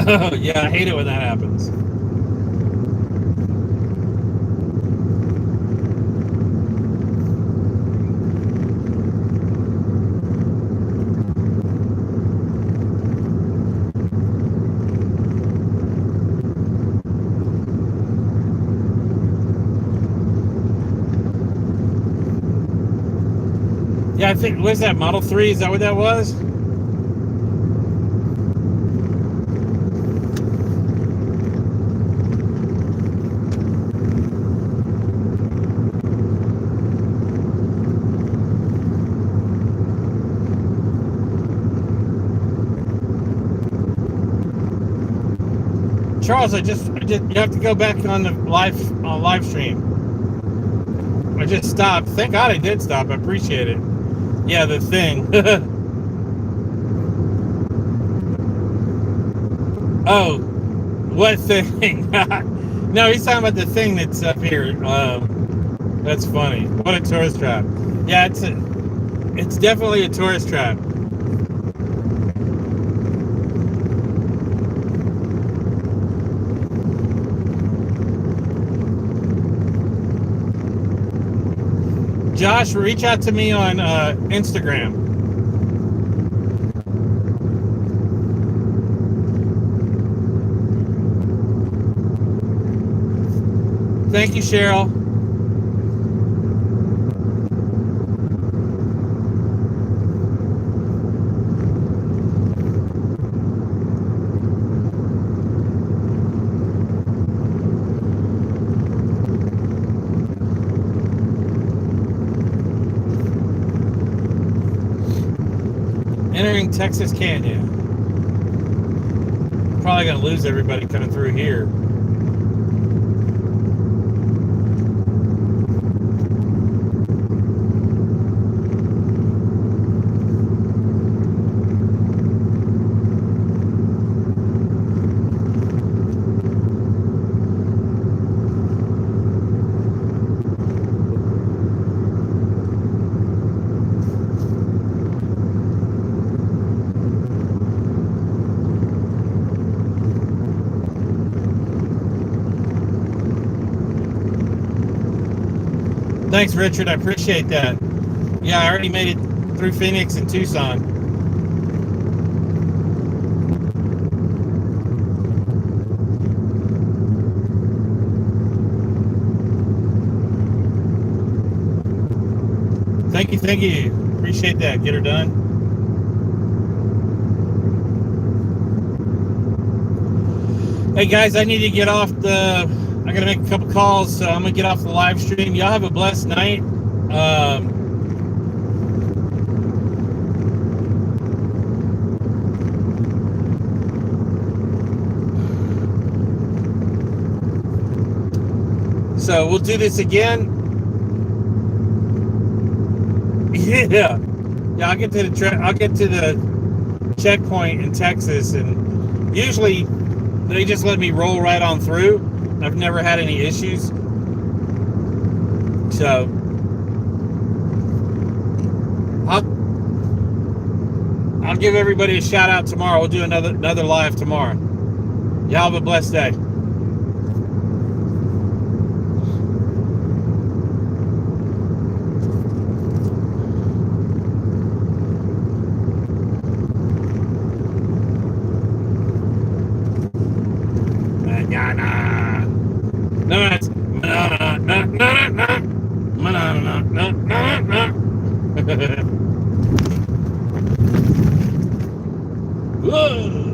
Oh, yeah, I hate it when that happens. Yeah, I think, was that Model 3? Is that what that was? Charles, I just you have to go back on the live stream. I just stopped. Thank God I did stop. I appreciate it. Yeah, the thing. Oh, what thing? No, he's talking about the thing that's up here. That's funny. What a tourist trap. Yeah, it's definitely a tourist trap. Josh, reach out to me on Instagram. Thank you, Cheryl. Entering Texas Canyon. Probably gonna lose everybody coming through here. Thanks, Richard. I appreciate that. Yeah, I already made it through Phoenix and Tucson. Thank you, thank you. Appreciate that. Get her done. Hey guys, I need to get off I gotta make a couple calls, so I'm gonna get off the live stream. Y'all have a blessed night. So we'll do this again. Yeah, I'll get to the checkpoint in Texas, and usually they just let me roll right on through. I've never had any issues. So I'll give everybody a shout out tomorrow. We'll do another live tomorrow. Y'all have a blessed day. Whoa.